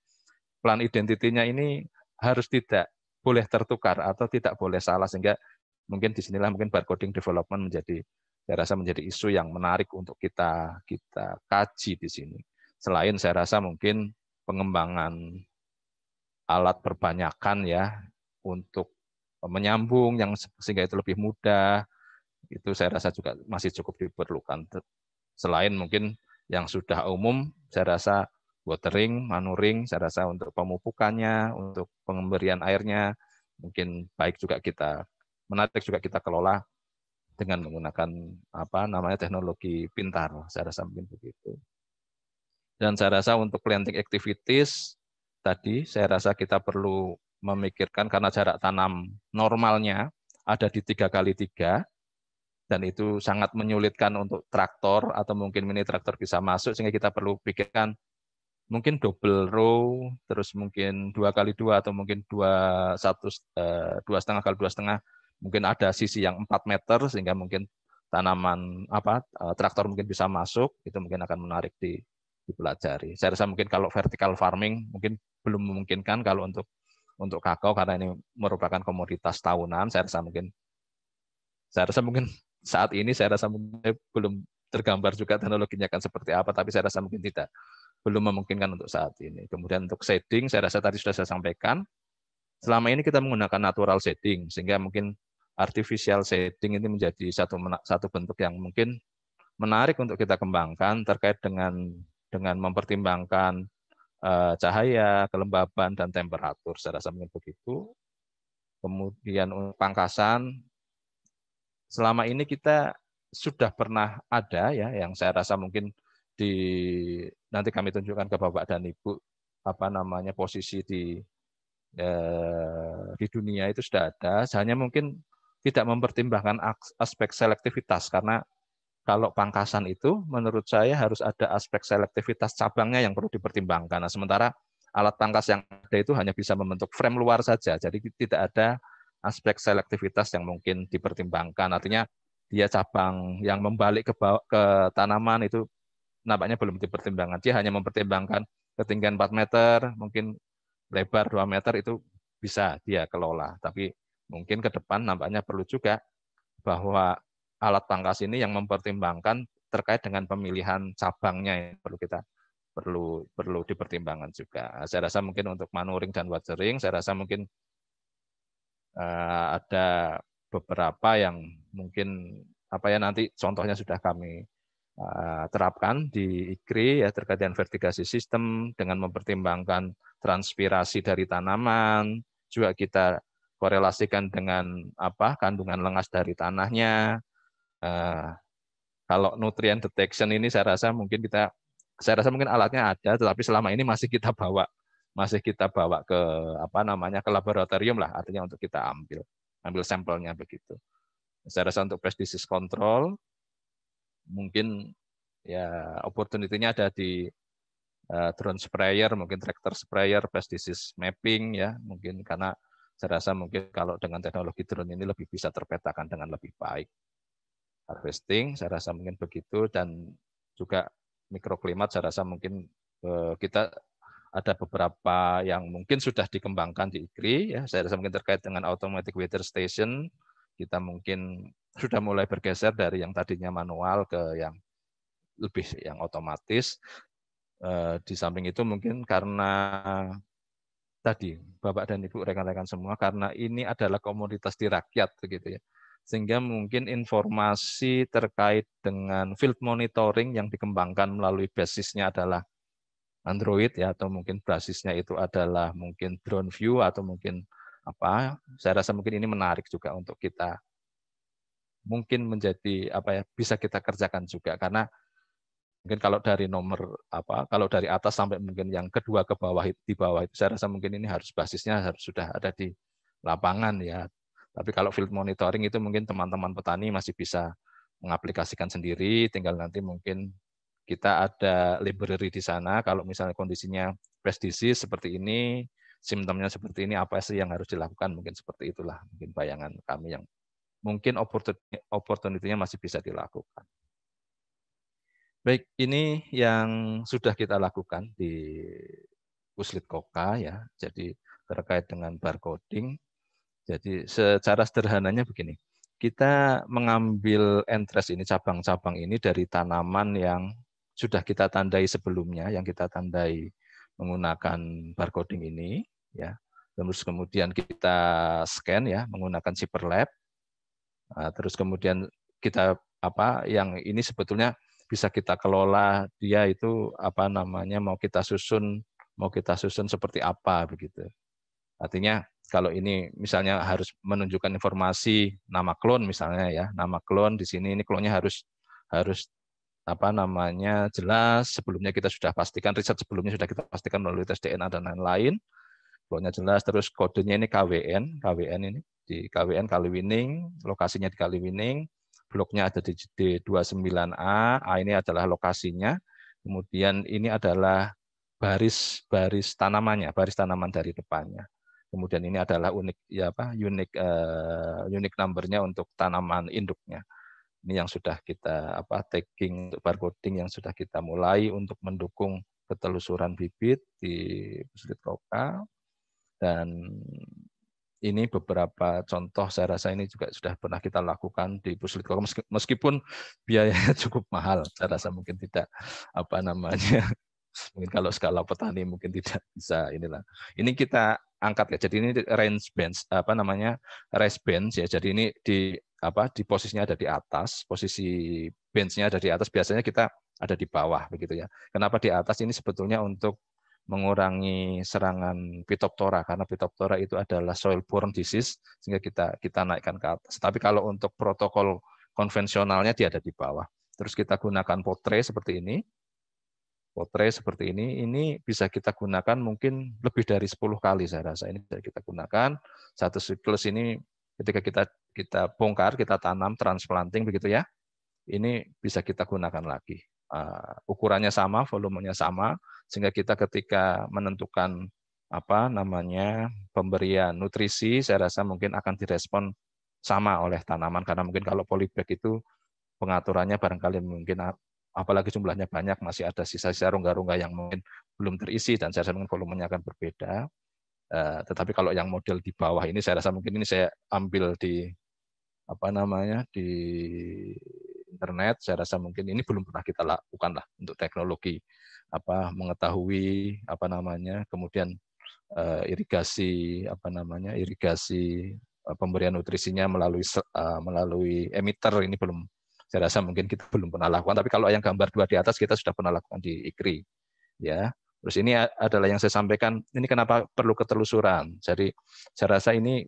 Plan identitinya ini harus tidak boleh tertukar atau tidak boleh salah, sehingga mungkin disinilah mungkin barcoding development saya rasa menjadi isu yang menarik untuk kita kaji di sini. Selain saya rasa mungkin pengembangan alat perbanyakan ya untuk menyambung yang sehingga itu lebih mudah, itu saya rasa juga masih cukup diperlukan. Selain mungkin yang sudah umum, saya rasa watering, manuring, saya rasa untuk pemupukannya, untuk pemberian airnya, mungkin baik juga menarik juga kita kelola dengan menggunakan teknologi pintar. Saya rasa mungkin begitu. Dan saya rasa untuk planting activities tadi, saya rasa kita perlu memikirkan karena jarak tanam normalnya ada di 3x3, dan itu sangat menyulitkan untuk traktor atau mungkin mini traktor bisa masuk, sehingga kita perlu pikirkan mungkin double row, terus mungkin 2x2 atau mungkin 2,5 x 2,5, mungkin ada sisi yang 4 meter sehingga mungkin tanaman traktor mungkin bisa masuk, itu mungkin akan menarik dipelajari. Saya rasa mungkin kalau vertical farming mungkin belum memungkinkan kalau untuk kakao karena ini merupakan komoditas tahunan. Saya rasa mungkin saat ini mungkin belum tergambar juga teknologinya akan seperti apa, tapi saya rasa mungkin belum memungkinkan untuk saat ini. Kemudian untuk shading, saya rasa tadi sudah saya sampaikan, selama ini kita menggunakan natural shading, sehingga mungkin artificial shading ini menjadi satu bentuk yang mungkin menarik untuk kita kembangkan terkait dengan mempertimbangkan cahaya, kelembaban, dan temperatur. Saya rasa mungkin begitu. Kemudian untuk pangkasan, selama ini kita sudah pernah ada ya, yang saya rasa mungkin nanti kami tunjukkan ke Bapak dan Ibu posisi di dunia itu sudah ada. Hanya mungkin tidak mempertimbangkan aspek selektivitas, karena kalau pangkasan itu menurut saya harus ada aspek selektivitas cabangnya yang perlu dipertimbangkan. Nah, sementara alat pangkas yang ada itu hanya bisa membentuk frame luar saja, jadi tidak ada aspek selektivitas yang mungkin dipertimbangkan. Artinya dia cabang yang membalik ke tanaman itu nampaknya belum dipertimbangkan. Dia hanya mempertimbangkan ketinggian 4 meter, mungkin lebar 2 meter, itu bisa dia kelola. Tapi mungkin ke depan nampaknya perlu juga bahwa alat pangkas ini yang mempertimbangkan terkait dengan pemilihan cabangnya yang perlu dipertimbangkan juga. Saya rasa mungkin untuk manuring dan watering, saya rasa mungkin ada beberapa yang mungkin nanti contohnya sudah kami terapkan di IKRI ya, terkait dengan vertigasi sistem dengan mempertimbangkan transpirasi dari tanaman, juga kita korelasikan dengan kandungan lengas dari tanahnya. Kalau nutrient detection ini saya rasa mungkin alatnya ada, tetapi selama ini masih kita bawa ke ke laboratorium lah, artinya untuk kita ambil sampelnya begitu. Saya rasa untuk pest disease control mungkin ya opportunity-nya ada di drone sprayer, mungkin tractor sprayer, pest disease mapping ya, mungkin karena saya rasa mungkin kalau dengan teknologi drone ini lebih bisa terpetakan dengan lebih baik. Harvesting saya rasa mungkin begitu, dan juga mikroklimat saya rasa mungkin kita ada beberapa yang mungkin sudah dikembangkan di IKRI ya. Saya rasa mungkin terkait dengan automatic weather station kita mungkin sudah mulai bergeser dari yang tadinya manual ke yang lebih yang otomatis. Di samping itu mungkin karena tadi Bapak dan Ibu rekan-rekan semua, karena ini adalah komoditas di rakyat begitu ya, sehingga mungkin informasi terkait dengan field monitoring yang dikembangkan melalui basisnya adalah Android ya, atau mungkin basisnya itu adalah mungkin drone view atau mungkin saya rasa mungkin ini menarik juga untuk kita mungkin menjadi bisa kita kerjakan juga, karena mungkin kalau dari kalau dari atas sampai mungkin yang kedua ke bawah, di bawah itu saya rasa mungkin ini basisnya harus sudah ada di lapangan ya. Tapi kalau field monitoring itu mungkin teman-teman petani masih bisa mengaplikasikan sendiri, tinggal nanti mungkin kita ada library di sana, kalau misalnya kondisinya pest disease seperti ini, simptomnya seperti ini, apa sih yang harus dilakukan, mungkin seperti itulah mungkin bayangan kami yang mungkin opportunity-nya masih bisa dilakukan. Baik, ini yang sudah kita lakukan di Puslit Koka ya, jadi terkait dengan barcoding. Jadi secara sederhananya begini, kita mengambil entres ini, cabang-cabang ini dari tanaman yang sudah kita tandai sebelumnya, yang kita tandai menggunakan barcoding ini, ya. Terus kemudian kita scan ya menggunakan Zipper Lab. Terus kemudian kita yang ini sebetulnya bisa kita kelola, dia itu mau kita susun seperti apa begitu. Artinya kalau ini misalnya harus menunjukkan informasi nama klon misalnya ya, nama klon di sini, ini klonnya harus jelas, sebelumnya kita sudah pastikan, riset sebelumnya sudah kita pastikan melalui tes DNA dan lain-lain, klonnya jelas, terus kodenya ini KWN ini di KWN Kaliwining, lokasinya di Kaliwining, bloknya ada di D29A, ini adalah lokasinya, kemudian ini adalah baris tanamannya, baris tanaman dari depannya. Kemudian ini adalah unique number-nya untuk tanaman induknya. Ini yang sudah kita tagging untuk barcoding yang sudah kita mulai untuk mendukung ketelusuran bibit di Puslit Koka. Dan ini beberapa contoh, saya rasa ini juga sudah pernah kita lakukan di Puslit Koka, meskipun biayanya cukup mahal. Saya rasa mungkin tidak mungkin kalau skala petani mungkin tidak bisa inilah. Ini kita angkat ya. Jadi ini range bench raise bench ya. Jadi ini di posisinya ada di atas, posisi bench-nya ada di atas, biasanya kita ada di bawah begitu ya. Kenapa di atas? Ini sebetulnya untuk mengurangi serangan Phytophthora, karena Phytophthora itu adalah soil-borne disease, sehingga kita naikkan ke atas. Tapi kalau untuk protokol konvensionalnya dia ada di bawah. Terus kita gunakan potre seperti ini. Potre seperti ini bisa kita gunakan mungkin lebih dari 10 kali saya rasa. Ini bisa kita gunakan. Satu siklus ini ketika kita bongkar, kita tanam, transplanting begitu ya. Ini bisa kita gunakan lagi. Ukurannya sama, volumenya sama, sehingga kita ketika menentukan pemberian nutrisi, saya rasa mungkin akan direspon sama oleh tanaman, karena mungkin kalau polybag itu pengaturannya barangkali mungkin apalagi jumlahnya banyak, masih ada sisa-sisa rongga-rongga yang mungkin belum terisi, dan saya rasa mungkin volumenya akan berbeda. Tetapi kalau yang model di bawah ini, saya rasa mungkin ini saya ambil di di internet, saya rasa mungkin ini belum pernah kita lakukan lah untuk teknologi mengetahui kemudian irigasi irigasi pemberian nutrisinya melalui emitter, ini belum, saya rasa mungkin kita belum pernah lakukan. Tapi kalau yang gambar 2 di atas kita sudah pernah lakukan di IKRI ya. Terus ini adalah yang saya sampaikan, ini kenapa perlu ketelusuran. Jadi saya rasa ini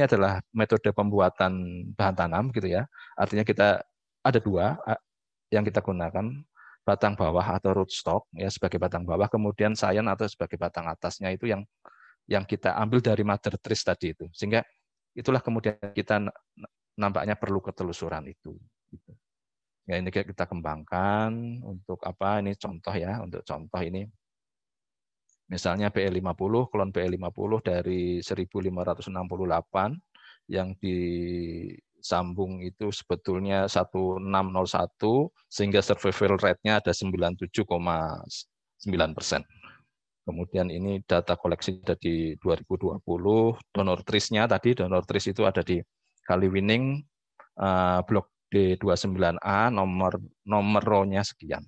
adalah metode pembuatan bahan tanam gitu ya. Artinya kita ada 2 yang kita gunakan, batang bawah atau rootstock ya sebagai batang bawah, kemudian sayan atau sebagai batang atasnya itu yang kita ambil dari mother trees tadi itu. Sehingga itulah kemudian kita nampaknya perlu ketelusuran itu. Ya, ini kita kembangkan untuk ini contoh ya, untuk contoh ini. Misalnya PE50, klon PE50 dari 1568 yang disambung itu sebetulnya 1601, sehingga survival rate-nya ada 97,9%. Kemudian ini data koleksi ada di 2020, donor trees-nya tadi, donor trees itu ada di Kaliwining, blok D29A, nomor row-nya sekian.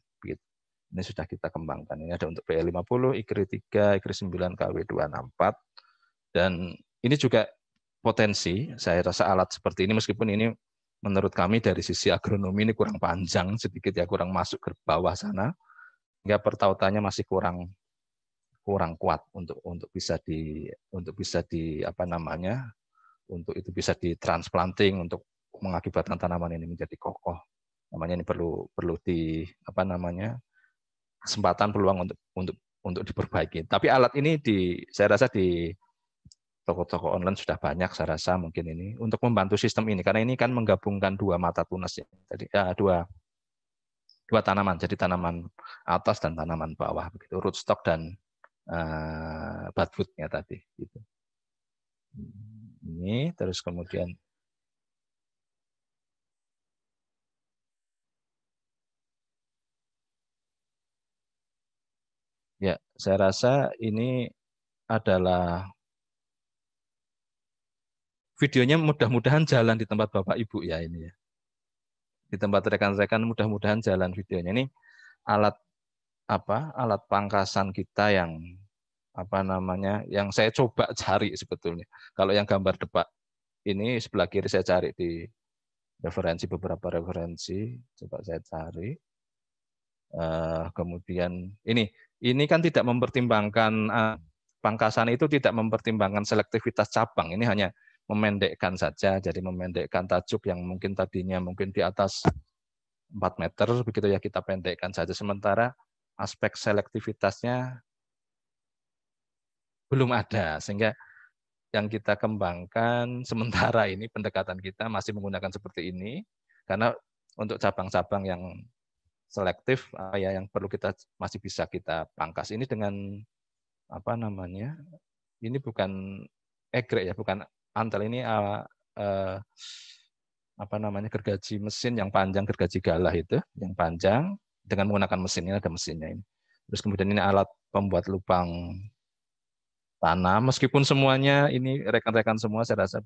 Ini sudah kita kembangkan. Ini ada untuk PE50, IKRI 3, IKRI 9, KW264. Dan ini juga potensi, saya rasa alat seperti ini, meskipun ini menurut kami dari sisi agronomi ini kurang panjang sedikit ya, kurang masuk ke bawah sana, hingga pertautannya masih kurang kuat untuk bisa ditransplanting, untuk mengakibatkan tanaman ini menjadi kokoh. Namanya ini perlu kesempatan, peluang untuk diperbaiki. Tapi alat ini saya rasa di toko-toko online sudah banyak, saya rasa mungkin ini untuk membantu sistem ini, karena ini kan menggabungkan 2 mata tunas ya. Jadi dua tanaman, jadi tanaman atas dan tanaman bawah begitu, rootstock dan budfoot-nya tadi gitu. Ini terus kemudian ya, saya rasa ini adalah videonya, mudah-mudahan jalan di tempat Bapak Ibu ya ini ya. Di tempat rekan-rekan mudah-mudahan jalan videonya. Ini alat pangkasan kita yang yang saya coba cari sebetulnya. Kalau yang gambar depan ini sebelah kiri saya cari di beberapa referensi, coba saya cari. Kemudian ini kan tidak mempertimbangkan pangkasan itu, tidak mempertimbangkan selektivitas cabang. Ini hanya memendekkan saja, jadi memendekkan tajuk yang mungkin tadinya mungkin di atas 4 meter begitu ya, kita pendekkan saja, sementara aspek selektivitasnya belum ada, sehingga yang kita kembangkan sementara ini pendekatan kita masih menggunakan seperti ini, karena untuk cabang-cabang yang selektif yang perlu masih bisa kita pangkas ini dengan ini bukan egrek ya, bukan antel, ini gergaji mesin yang panjang, gergaji galah itu yang panjang dengan menggunakan mesin. Ini ada mesinnya ini. Terus kemudian ini alat pembuat lubang tanam, meskipun semuanya ini rekan-rekan semua, saya rasa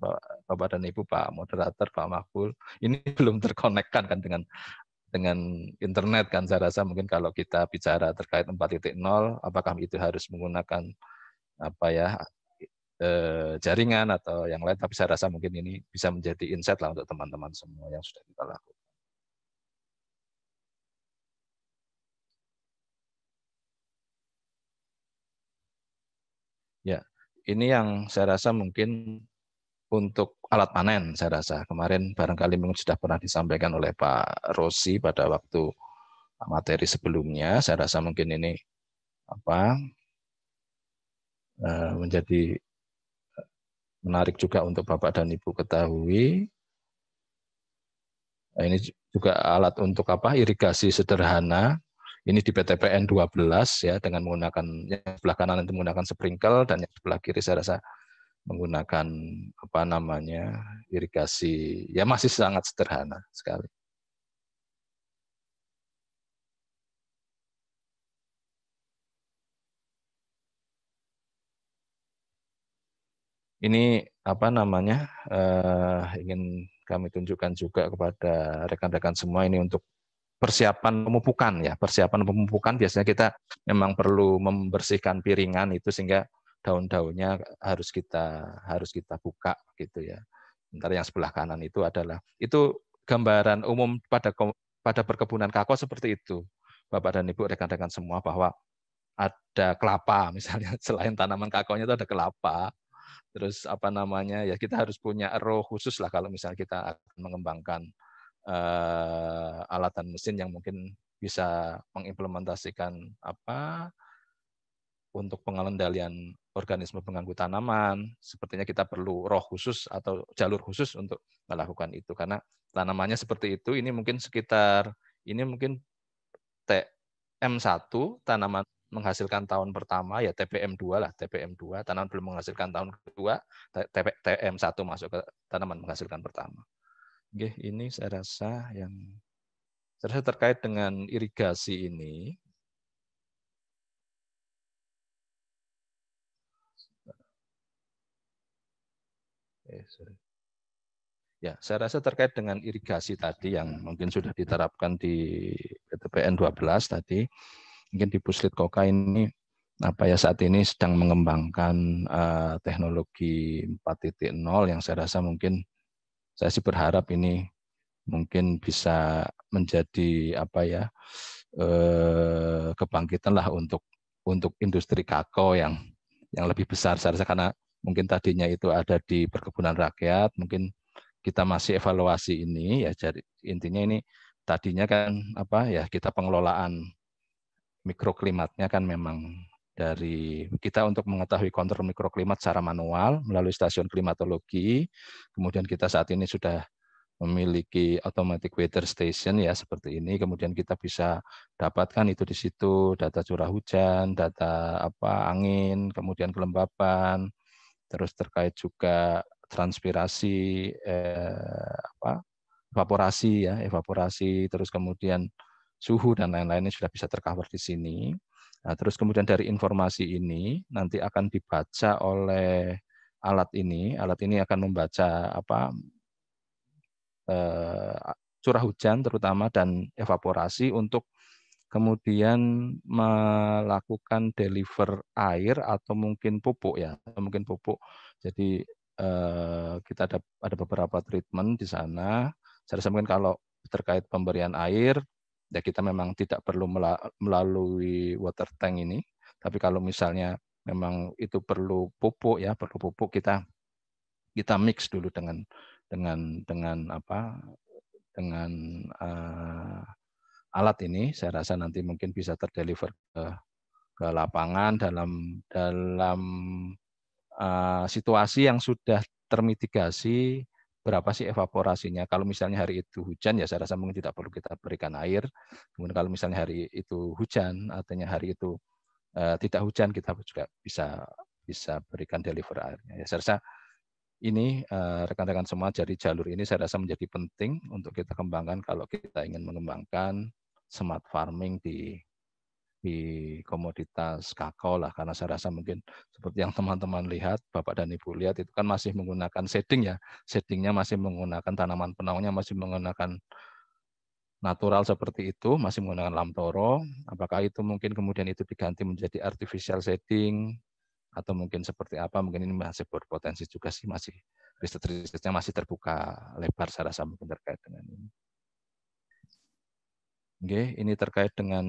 Bapak dan Ibu, Pak Moderator, Pak Makbul, ini belum terkonekkan kan dengan internet kan. Saya rasa mungkin kalau kita bicara terkait 4.0, apakah itu harus menggunakan jaringan atau yang lain, tapi saya rasa mungkin ini bisa menjadi insight lah untuk teman-teman semua yang sudah kita lakukan. ini yang saya rasa mungkin untuk alat panen, saya rasa kemarin barangkali mungkin sudah pernah disampaikan oleh Pak Rosi pada waktu materi sebelumnya. Saya rasa mungkin ini menjadi menarik juga untuk Bapak dan Ibu ketahui. Nah, ini juga alat untuk irigasi sederhana. Ini di PTPN 12 ya, dengan menggunakan yang sebelah kanan itu menggunakan sprinkle dan yang sebelah kiri saya rasa menggunakan irigasi ya masih sangat sederhana sekali. Ini ingin kami tunjukkan juga kepada rekan-rekan semua ini untuk persiapan pemupukan ya. Persiapan pemupukan biasanya kita memang perlu membersihkan piringan itu sehingga daun-daunnya harus kita buka gitu ya. Sementara yang sebelah kanan itu gambaran umum pada perkebunan kakao seperti itu. Bapak dan Ibu rekan-rekan semua, bahwa ada kelapa misalnya, selain tanaman kakaonya itu ada kelapa. Terus ya kita harus punya row khusus lah kalau misalnya kita akan mengembangkan alat dan mesin yang mungkin bisa mengimplementasikan untuk pengendalian organisme pengganggu tanaman. Sepertinya kita perlu row khusus atau jalur khusus untuk melakukan itu karena tanamannya seperti itu. Ini mungkin TM1 tanaman menghasilkan tahun pertama ya TPM2 lah, TPM2 tanaman belum menghasilkan tahun kedua, TM1 masuk ke tanaman menghasilkan pertama. Oke, ini saya rasa terkait dengan irigasi ini. Ya, saya rasa terkait dengan irigasi tadi yang mungkin sudah diterapkan di PTPN 12 tadi, mungkin di Puslit Koka ini saat ini sedang mengembangkan teknologi 4.0 yang saya rasa mungkin saya sih berharap ini mungkin bisa menjadi kebangkitan lah untuk industri kakao yang lebih besar. Saya rasa karena mungkin tadinya itu ada di perkebunan rakyat, mungkin kita masih evaluasi ini ya. Jadi intinya ini tadinya kan kita pengelolaan mikroklimatnya kan memang dari kita untuk mengetahui kontrol mikroklimat secara manual melalui stasiun klimatologi. Kemudian kita saat ini sudah memiliki automatic weather station ya seperti ini. Kemudian kita bisa dapatkan itu di situ data curah hujan, data angin, kemudian kelembapan, terus terkait juga transpirasi, evaporasi, terus kemudian suhu dan lain-lainnya sudah bisa tercover di sini. Nah, terus kemudian dari informasi ini nanti akan dibaca oleh alat ini. Alat ini akan membaca curah hujan terutama dan evaporasi untuk kemudian melakukan deliver air atau mungkin pupuk ya, Jadi kita ada beberapa treatment di sana. Saya rasa mungkin kalau terkait pemberian air, ya kita memang tidak perlu melalui water tank ini. Tapi kalau misalnya memang itu perlu pupuk ya, kita mix dulu dengan alat ini. Saya rasa nanti mungkin bisa terdeliver ke lapangan dalam situasi yang sudah termitigasi berapa sih evaporasinya. Kalau misalnya hari itu hujan, ya saya rasa mungkin tidak perlu kita berikan air. Kemudian kalau misalnya hari itu hujan, artinya hari itu tidak hujan, kita juga bisa berikan deliver airnya. Ya, saya rasa ini rekan-rekan semua, jadi jalur ini saya rasa menjadi penting untuk kita kembangkan kalau kita ingin mengembangkan smart farming di komoditas kakao lah, karena saya rasa mungkin seperti yang teman-teman lihat, Bapak dan Ibu lihat itu kan masih menggunakan shading ya, shadingnya masih menggunakan tanaman penaunya masih menggunakan natural seperti itu, masih menggunakan lamtoro. Apakah itu mungkin kemudian itu diganti menjadi artificial shading atau mungkin seperti apa? Mungkin ini masih berpotensi juga sih, masih riset-risetnya masih terbuka lebar saya rasa mungkin terkait dengan ini. Oke, ini terkait dengan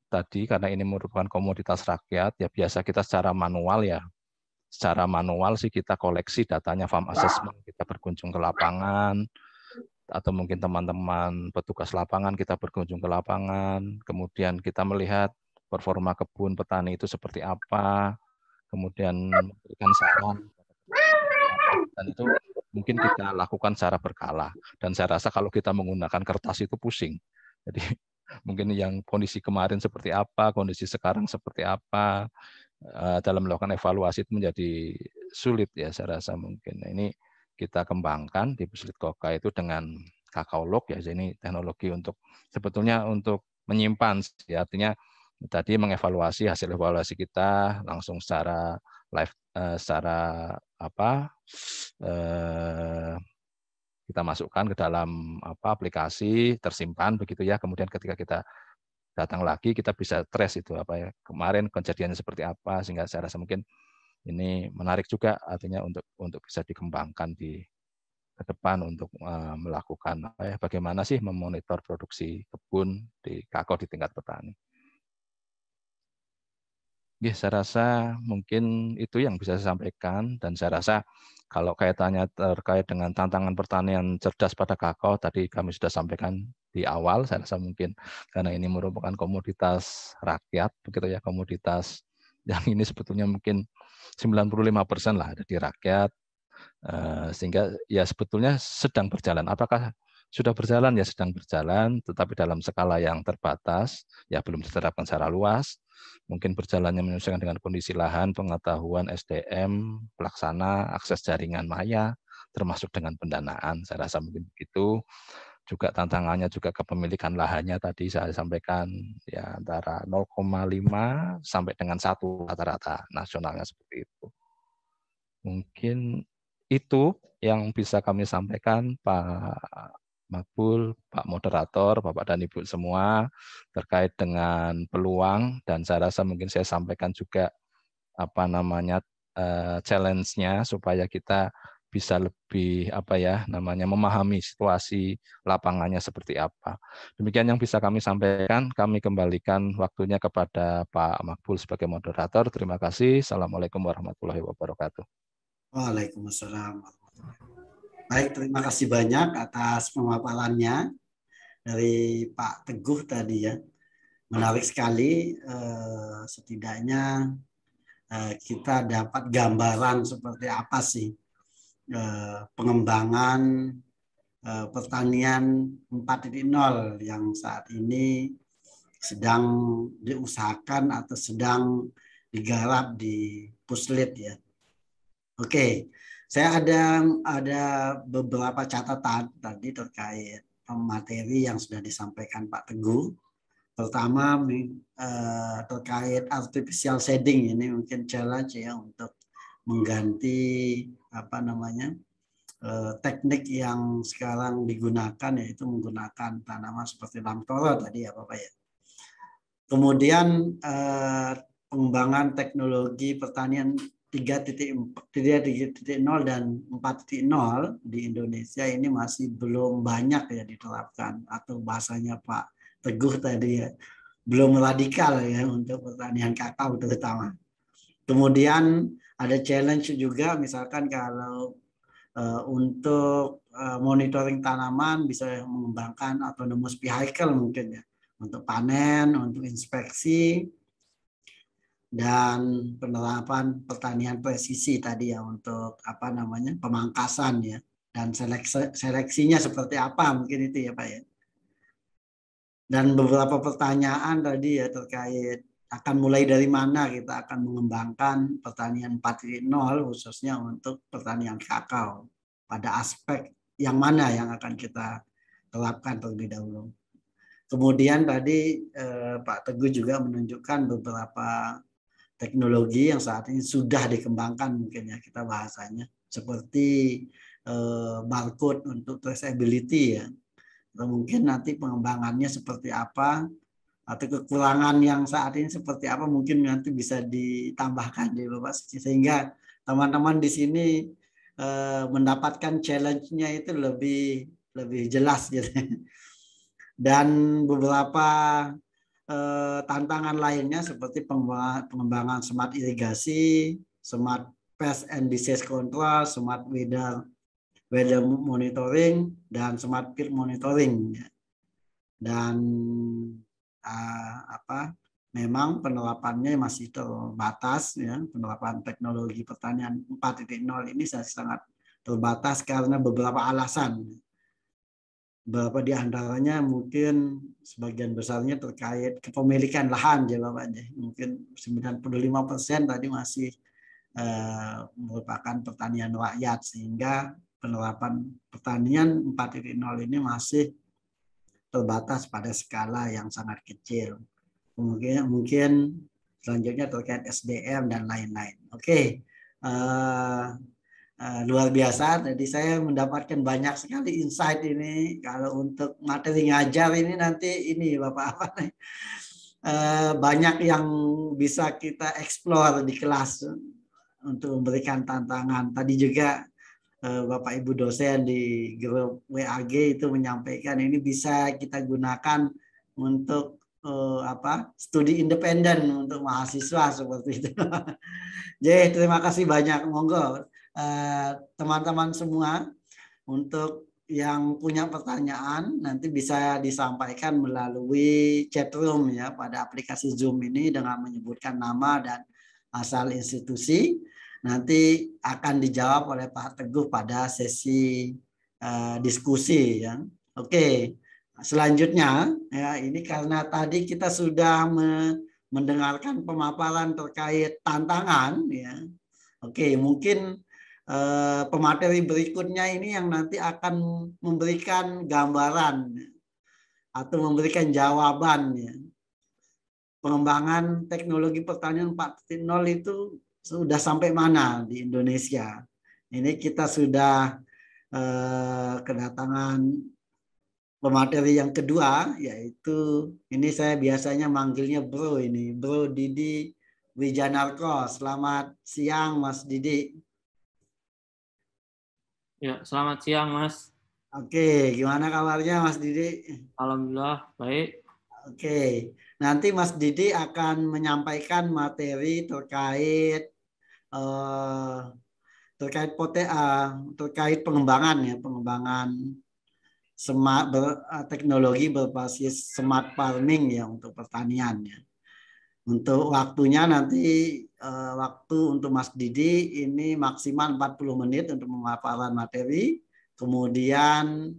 tadi karena ini merupakan komoditas rakyat ya biasa kita secara manual ya secara manual sih kita koleksi datanya farm assessment, kita berkunjung ke lapangan, atau mungkin teman-teman petugas lapangan kita berkunjung ke lapangan, kemudian kita melihat performa kebun petani itu seperti apa, kemudian memberikan saran, dan itu mungkin kita lakukan secara berkala. Dan saya rasa kalau kita menggunakan kertas itu pusing. Jadi mungkin yang kondisi kemarin seperti apa, kondisi sekarang seperti apa, dalam melakukan evaluasi itu menjadi sulit ya saya rasa mungkin. Nah, ini kita kembangkan di Puslit Koka itu dengan Kakaolog ya, ini teknologi untuk sebetulnya untuk menyimpan, ya, artinya tadi mengevaluasi hasil evaluasi kita langsung secara live, secara apa, kita masukkan ke dalam aplikasi, tersimpan begitu ya, kemudian ketika kita datang lagi kita bisa trace itu apa ya kemarin kejadiannya seperti apa, sehingga saya rasa mungkin ini menarik juga artinya untuk bisa dikembangkan di ke depan untuk melakukan bagaimana sih memonitor produksi kebun di kakao di tingkat petani. Ya, saya rasa mungkin itu yang bisa saya sampaikan, dan saya rasa kalau kaitannya terkait dengan tantangan pertanian cerdas pada kakao tadi kami sudah sampaikan di awal. Saya rasa mungkin karena ini merupakan komoditas rakyat begitu ya, komoditas yang ini sebetulnya mungkin 95% lah ada di rakyat, sehingga ya sebetulnya sedang berjalan. Apakah sudah berjalan? Ya sedang berjalan, tetapi dalam skala yang terbatas, ya belum diterapkan secara luas. Mungkin berjalannya menyesuaikan dengan kondisi lahan, pengetahuan SDM, pelaksana, akses jaringan maya, termasuk dengan pendanaan. Saya rasa mungkin begitu. Juga tantangannya juga kepemilikan lahannya tadi saya sampaikan ya antara 0,5 sampai dengan 1 rata-rata nasionalnya seperti itu. Mungkin itu yang bisa kami sampaikan Pak Makbul, Pak Moderator, Bapak dan Ibu semua terkait dengan peluang, dan saya rasa mungkin saya sampaikan juga apa namanya challenge-nya supaya kita bisa lebih apa ya namanya memahami situasi lapangannya seperti apa. Demikian yang bisa kami sampaikan. Kami kembalikan waktunya kepada Pak Makbul sebagai moderator. Terima kasih. Assalamualaikum warahmatullahi wabarakatuh. Waalaikumsalam. Baik, terima kasih banyak atas pemaparannya dari Pak Teguh tadi ya. Menarik sekali, setidaknya kita dapat gambaran seperti apa sih pengembangan pertanian 4.0 yang saat ini sedang diusahakan atau sedang digarap di Puslit ya. Oke, saya ada beberapa catatan tadi terkait materi yang sudah disampaikan Pak Teguh. Pertama terkait artificial shading, ini mungkin challenge ya untuk mengganti apa namanya teknik yang sekarang digunakan, yaitu menggunakan tanaman seperti lamtoro tadi ya Bapak ya. Kemudian pengembangan teknologi pertanian 3.0 dan 4.0 di Indonesia ini masih belum banyak ya diterapkan, atau bahasanya Pak Teguh tadi ya, belum radikal ya untuk pertanian kakao terutama. Kemudian ada challenge juga, misalkan kalau untuk monitoring tanaman bisa mengembangkan autonomous vehicle mungkin ya, untuk panen, untuk inspeksi, dan penerapan pertanian presisi tadi ya, untuk apa namanya pemangkasan ya, dan seleksinya seperti apa mungkin itu ya Pak ya. Dan beberapa pertanyaan tadi ya terkait akan mulai dari mana kita akan mengembangkan pertanian 4.0 khususnya untuk pertanian kakao, pada aspek yang mana yang akan kita terapkan terlebih dahulu. Kemudian tadi Pak Teguh juga menunjukkan beberapa teknologi yang saat ini sudah dikembangkan mungkin ya kita bahasanya, seperti barcode untuk traceability ya. Atau mungkin nanti pengembangannya seperti apa, atau kekurangan yang saat ini seperti apa, mungkin nanti bisa ditambahkan di Bapak, sehingga teman-teman di sini mendapatkan challenge-nya itu lebih jelas gitu. Dan beberapa tantangan lainnya seperti pengembangan smart irigasi, smart pest and disease control, smart weather monitoring, dan smart field monitoring. Dan memang penerapannya masih terbatas, ya. Penerapan teknologi pertanian 4.0 ini sangat terbatas karena beberapa alasan. Beberapa di antaranya mungkin sebagian besarnya terkait kepemilikan lahan, jawabannya. Mungkin 95% tadi masih merupakan pertanian rakyat, sehingga penerapan pertanian 4.0 ini masih terbatas pada skala yang sangat kecil. Mungkin selanjutnya terkait SDM dan lain-lain. Oke. Luar biasa. Jadi saya mendapatkan banyak sekali insight ini. Kalau untuk materi ngajar ini nanti ini Bapak banyak yang bisa kita explore di kelas untuk memberikan tantangan. Tadi juga Bapak Ibu dosen di grup WAG itu menyampaikan ini bisa kita gunakan untuk studi independen untuk mahasiswa seperti itu. Jadi terima kasih banyak. Monggo teman-teman semua, untuk yang punya pertanyaan nanti bisa disampaikan melalui chat room ya pada aplikasi Zoom ini dengan menyebutkan nama dan asal institusi. Nanti akan dijawab oleh Pak Teguh pada sesi diskusi ya. Oke. Selanjutnya ya, ini karena tadi kita sudah mendengarkan pemaparan terkait tantangan ya. Oke, mungkin pemateri berikutnya ini yang nanti akan memberikan gambaran atau memberikan jawaban ya. Pengembangan teknologi pertanian 4.0 itu sudah sampai mana di Indonesia. Ini kita sudah kedatangan pemateri yang kedua, yaitu ini saya biasanya manggilnya Bro ini, Bro Didi Wijanarko. Selamat siang Mas Didi. Ya, selamat siang Mas. Oke, gimana kabarnya Mas Didi? Alhamdulillah baik. Oke, nanti Mas Didi akan menyampaikan materi terkait terkait pengembangan ya, pengembangan teknologi berbasis smart farming ya untuk pertanian ya. Untuk waktunya nanti waktu untuk Mas Didi ini maksimal 40 menit untuk pemaparan materi. Kemudian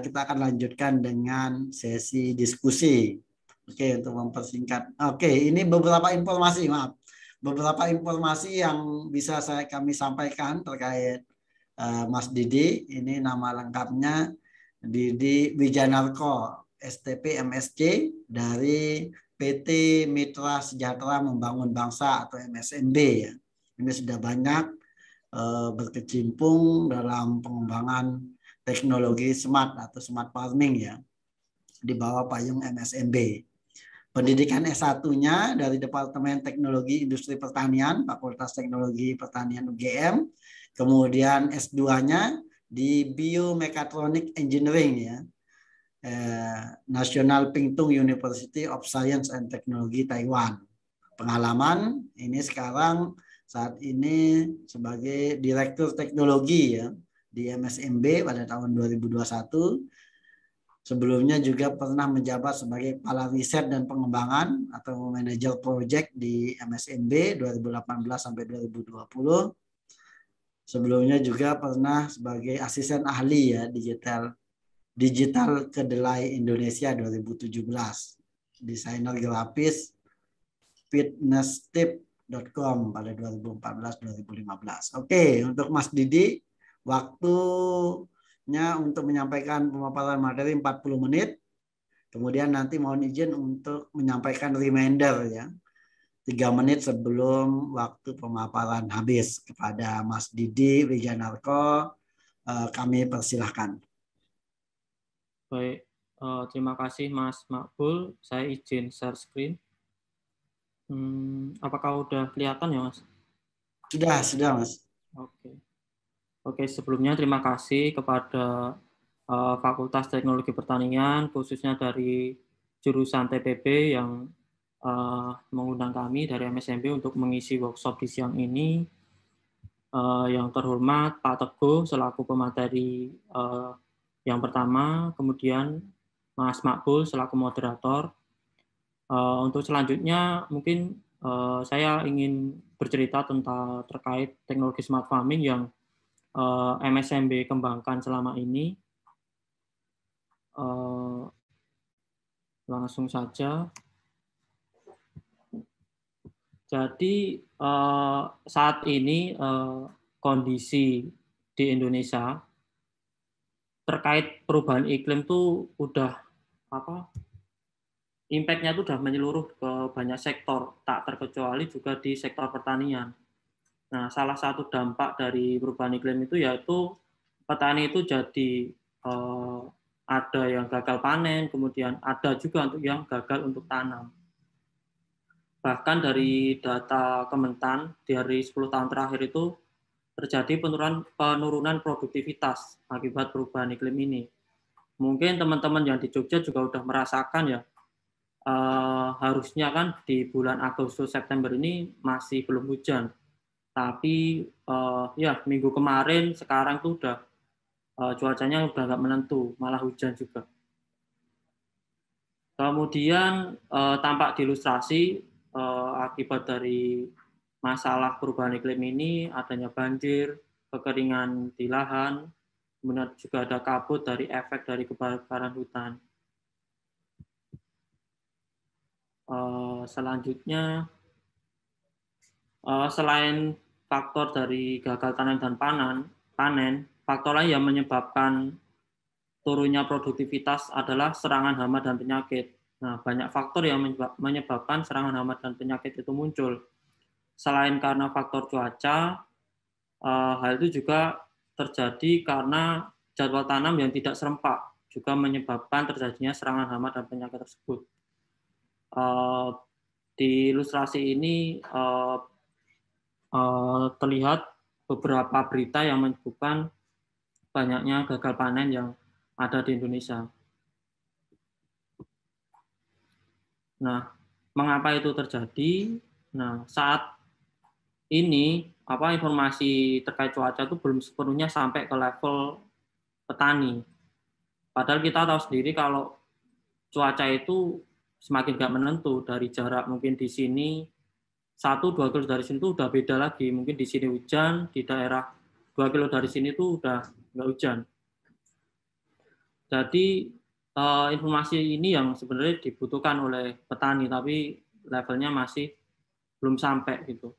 kita akan lanjutkan dengan sesi diskusi. Oke, untuk mempersingkat. Oke, ini beberapa informasi, maaf. Beberapa informasi yang bisa kami sampaikan terkait Mas Didi. Ini nama lengkapnya Didi Wijanarko, STP MSc dari PT Mitra Sejahtera Membangun Bangsa atau MSMB ya. Ini sudah banyak berkecimpung dalam pengembangan teknologi smart atau smart farming ya di bawah payung MSMB. Pendidikan S1-nya dari Departemen Teknologi Industri Pertanian, Fakultas Teknologi Pertanian UGM. Kemudian S2-nya di Biomekatronik Engineering ya. National Pingtung University of Science and Technology Taiwan. Pengalaman ini sekarang saat ini sebagai Direktur Teknologi ya di MSMB pada tahun 2021. Sebelumnya juga pernah menjabat sebagai Kepala Riset dan Pengembangan atau Manajer Project di MSMB 2018 sampai 2020. Sebelumnya juga pernah sebagai Asisten Ahli ya Digital Kedelai Indonesia 2017. Desainer grafis fitnesstip.com pada 2014-2015. Oke, untuk Mas Didi, waktunya untuk menyampaikan pemaparan materi 40 menit. Kemudian nanti mohon izin untuk menyampaikan reminder ya. 3 menit sebelum waktu pemaparan habis. Kepada Mas Didi Wijanarko, kami persilahkan. Baik, terima kasih Mas Makbul. Saya izin share screen. Apakah udah kelihatan ya Mas? Sudah Mas. Oke, sebelumnya terima kasih kepada Fakultas Teknologi Pertanian, khususnya dari jurusan TPB yang mengundang kami dari MSMB untuk mengisi workshop di siang ini. Yang terhormat Pak Teguh selaku pemateri yang pertama, kemudian Mas Makbul selaku moderator. Untuk selanjutnya mungkin saya ingin bercerita tentang terkait teknologi smart farming yang MSMB kembangkan selama ini. Langsung saja. Jadi saat ini kondisi di Indonesia terkait perubahan iklim tuh udah impact-nya tuh udah menyeluruh ke banyak sektor, tak terkecuali juga di sektor pertanian. Nah, salah satu dampak dari perubahan iklim itu yaitu petani itu jadi ada yang gagal panen, kemudian ada juga untuk yang gagal untuk tanam. Bahkan dari data Kementan dari 10 tahun terakhir itu terjadi penurunan produktivitas akibat perubahan iklim ini. Mungkin teman-teman yang di Jogja juga udah merasakan ya, harusnya kan di bulan Agustus September ini masih belum hujan. Tapi ya minggu kemarin sekarang tuh udah cuacanya udah nggak menentu, malah hujan juga. Kemudian tampak di ilustrasi akibat dari masalah perubahan iklim ini adanya banjir, kekeringan di lahan, kemudian juga ada kabut dari efek dari kebakaran hutan. Selanjutnya, selain faktor dari gagal tanam dan panen, faktor lain yang menyebabkan turunnya produktivitas adalah serangan hama dan penyakit. Nah, banyak faktor yang menyebabkan serangan hama dan penyakit itu muncul. Selain karena faktor cuaca, hal itu juga terjadi karena jadwal tanam yang tidak serempak, juga menyebabkan terjadinya serangan hama dan penyakit tersebut. Di ilustrasi ini terlihat beberapa berita yang menyebutkan banyaknya gagal panen yang ada di Indonesia. Nah, mengapa itu terjadi? Nah, saat ini informasi terkait cuaca itu belum sepenuhnya sampai ke level petani. Padahal kita tahu sendiri kalau cuaca itu semakin nggak menentu, dari jarak mungkin di sini 1-2 kilo dari sini tuh udah beda lagi. Mungkin di sini hujan, di daerah 2 kilo dari sini tuh udah nggak hujan. Jadi informasi ini yang sebenarnya dibutuhkan oleh petani, tapi levelnya masih belum sampai gitu.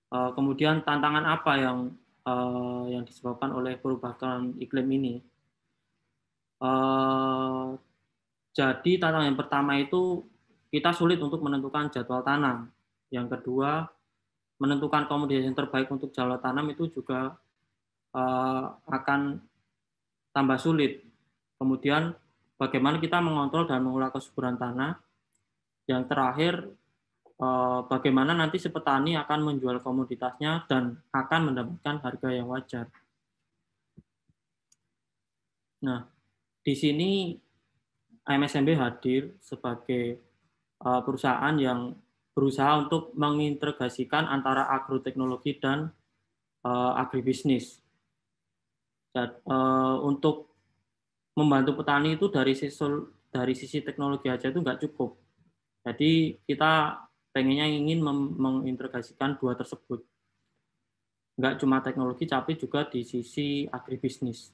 Kemudian tantangan apa yang disebabkan oleh perubahan iklim ini? Jadi tantangan yang pertama itu kita sulit untuk menentukan jadwal tanam. Yang kedua, menentukan komoditas yang terbaik untuk jadwal tanam itu juga akan tambah sulit. Kemudian bagaimana kita mengontrol dan mengolah kesuburan tanah. Yang terakhir, bagaimana nanti si petani akan menjual komoditasnya dan akan mendapatkan harga yang wajar. Nah, di sini MSMB hadir sebagai perusahaan yang berusaha untuk mengintegrasikan antara agroteknologi dan agribisnis. Untuk membantu petani itu dari sisi teknologi aja itu nggak cukup. Jadi kita pengennya ingin mengintegrasikan dua tersebut. Nggak cuma teknologi, tapi juga di sisi agribisnis.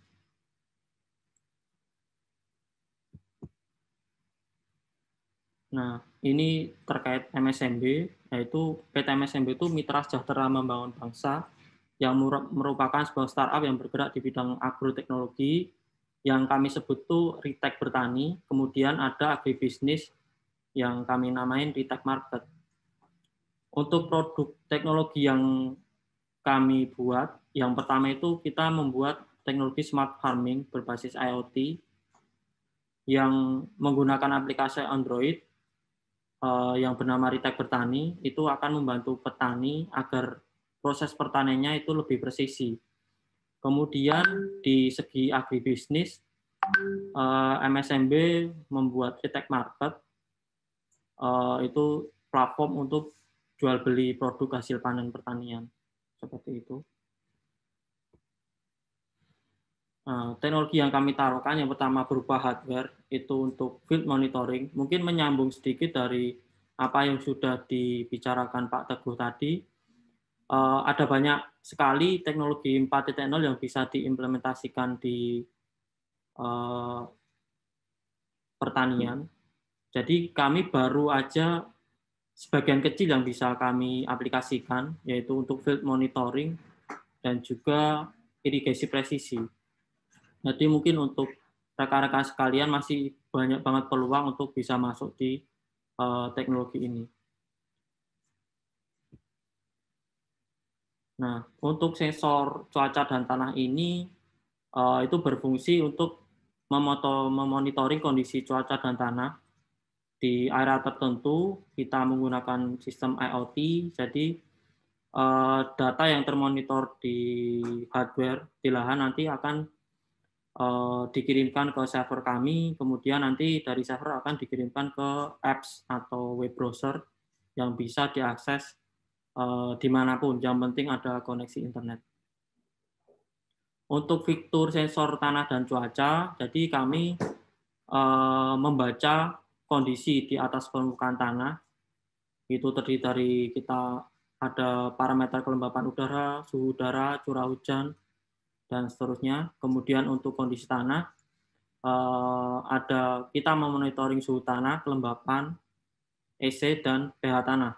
Nah, ini terkait MSMB, yaitu PT MSMB itu Mitra Sejahtera Membangun Bangsa, yang merupakan sebuah startup yang bergerak di bidang agroteknologi, yang kami sebut tuh Ritek Bertani, kemudian ada agribisnis yang kami namain Ritek Market. Untuk produk teknologi yang kami buat, yang pertama itu kita membuat teknologi smart farming berbasis IoT yang menggunakan aplikasi Android yang bernama Ritek Bertani, itu akan membantu petani agar proses pertaniannya itu lebih presisi. Kemudian di segi agribisnis, MSMB membuat Ritek Market, itu platform untuk jual beli produk hasil panen pertanian, seperti itu. Teknologi yang kami taruhkan yang pertama berupa hardware, itu untuk field monitoring. Mungkin menyambung sedikit dari apa yang sudah dibicarakan Pak Teguh tadi. Ada banyak sekali teknologi 4.0 yang bisa diimplementasikan di pertanian. Jadi kami baru aja sebagian kecil yang bisa kami aplikasikan, yaitu untuk field monitoring dan juga irigasi presisi. Jadi mungkin untuk rekan-rekan sekalian masih banyak banget peluang untuk bisa masuk di teknologi ini. Nah, untuk sensor cuaca dan tanah ini itu berfungsi untuk memonitoring kondisi cuaca dan tanah di area tertentu. Kita menggunakan sistem IoT, jadi data yang termonitor di hardware di lahan nanti akan dikirimkan ke server kami, kemudian nanti dari server akan dikirimkan ke apps atau web browser yang bisa diakses dimanapun, yang penting ada koneksi internet. Untuk fitur sensor tanah dan cuaca, jadi kami membaca kondisi di atas permukaan tanah, itu terdiri dari kita ada parameter kelembapan udara, suhu udara, curah hujan, dan seterusnya. Kemudian untuk kondisi tanah, ada kita memonitoring suhu tanah, kelembapan, EC, dan pH tanah.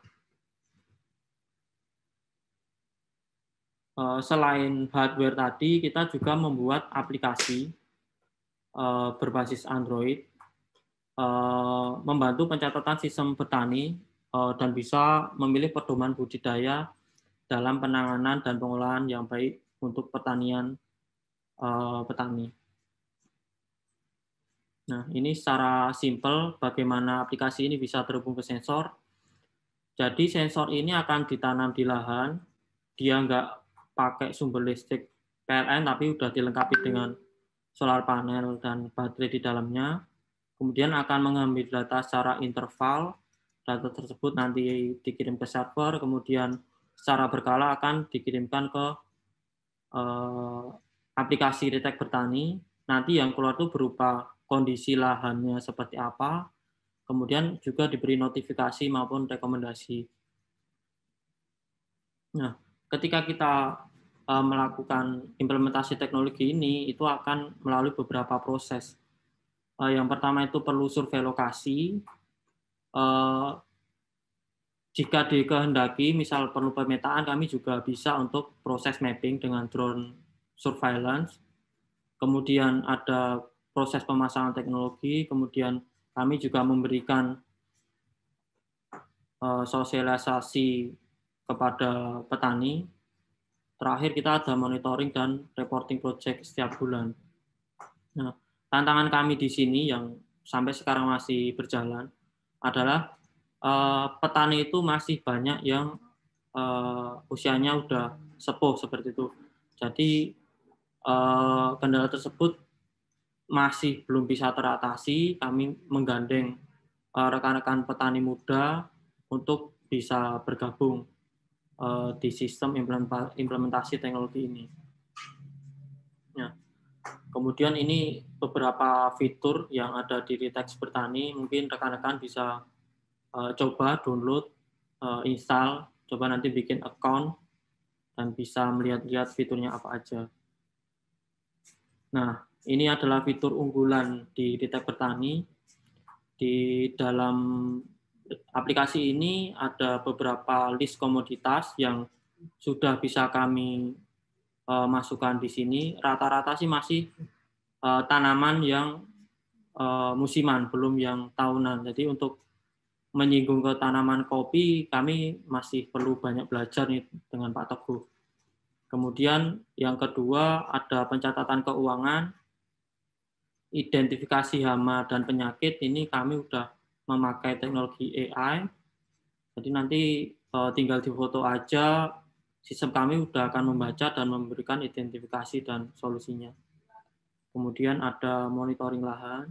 Selain hardware tadi, kita juga membuat aplikasi berbasis Android, membantu pencatatan sistem petani, dan bisa memilih pedoman budidaya dalam penanganan dan pengolahan yang baik untuk pertanian petani. Nah, ini secara simpel bagaimana aplikasi ini bisa terhubung ke sensor. Jadi sensor ini akan ditanam di lahan, dia nggak pakai sumber listrik PLN, tapi udah dilengkapi dengan solar panel dan baterai di dalamnya. Kemudian akan mengambil data secara interval, data tersebut nanti dikirim ke server, kemudian secara berkala akan dikirimkan ke aplikasi Ritek Bertani. Nanti yang keluar itu berupa kondisi lahannya seperti apa, kemudian juga diberi notifikasi maupun rekomendasi. Nah, ketika kita melakukan implementasi teknologi ini, itu akan melalui beberapa proses. Yang pertama itu perlu survei lokasi. Jika dikehendaki, misal perlu pemetaan, kami juga bisa untuk proses mapping dengan drone surveillance. Kemudian ada proses pemasangan teknologi, kemudian kami juga memberikan sosialisasi kepada petani. Terakhir kita ada monitoring dan reporting project setiap bulan. Nah, tantangan kami di sini yang sampai sekarang masih berjalan adalah petani itu masih banyak yang usianya udah sepuh seperti itu. Jadi kendala tersebut masih belum bisa teratasi. Kami menggandeng rekan-rekan petani muda untuk bisa bergabung di sistem implementasi teknologi ini. Ya. Kemudian ini beberapa fitur yang ada di Ritek Bertani, mungkin rekan-rekan bisa coba download, install, coba nanti bikin account, dan bisa melihat-lihat fiturnya apa aja. Nah, ini adalah fitur unggulan di Ritek Bertani. Di dalam aplikasi ini ada beberapa list komoditas yang sudah bisa kami masukkan di sini. Rata-rata sih masih tanaman yang musiman, belum yang tahunan. Jadi untuk menyinggung ke tanaman kopi, kami masih perlu banyak belajar nih dengan Pak Teguh. Kemudian yang kedua ada pencatatan keuangan, identifikasi hama dan penyakit. Ini kami udah memakai teknologi AI. Jadi nanti tinggal difoto aja, sistem kami udah akan membaca dan memberikan identifikasi dan solusinya. Kemudian ada monitoring lahan.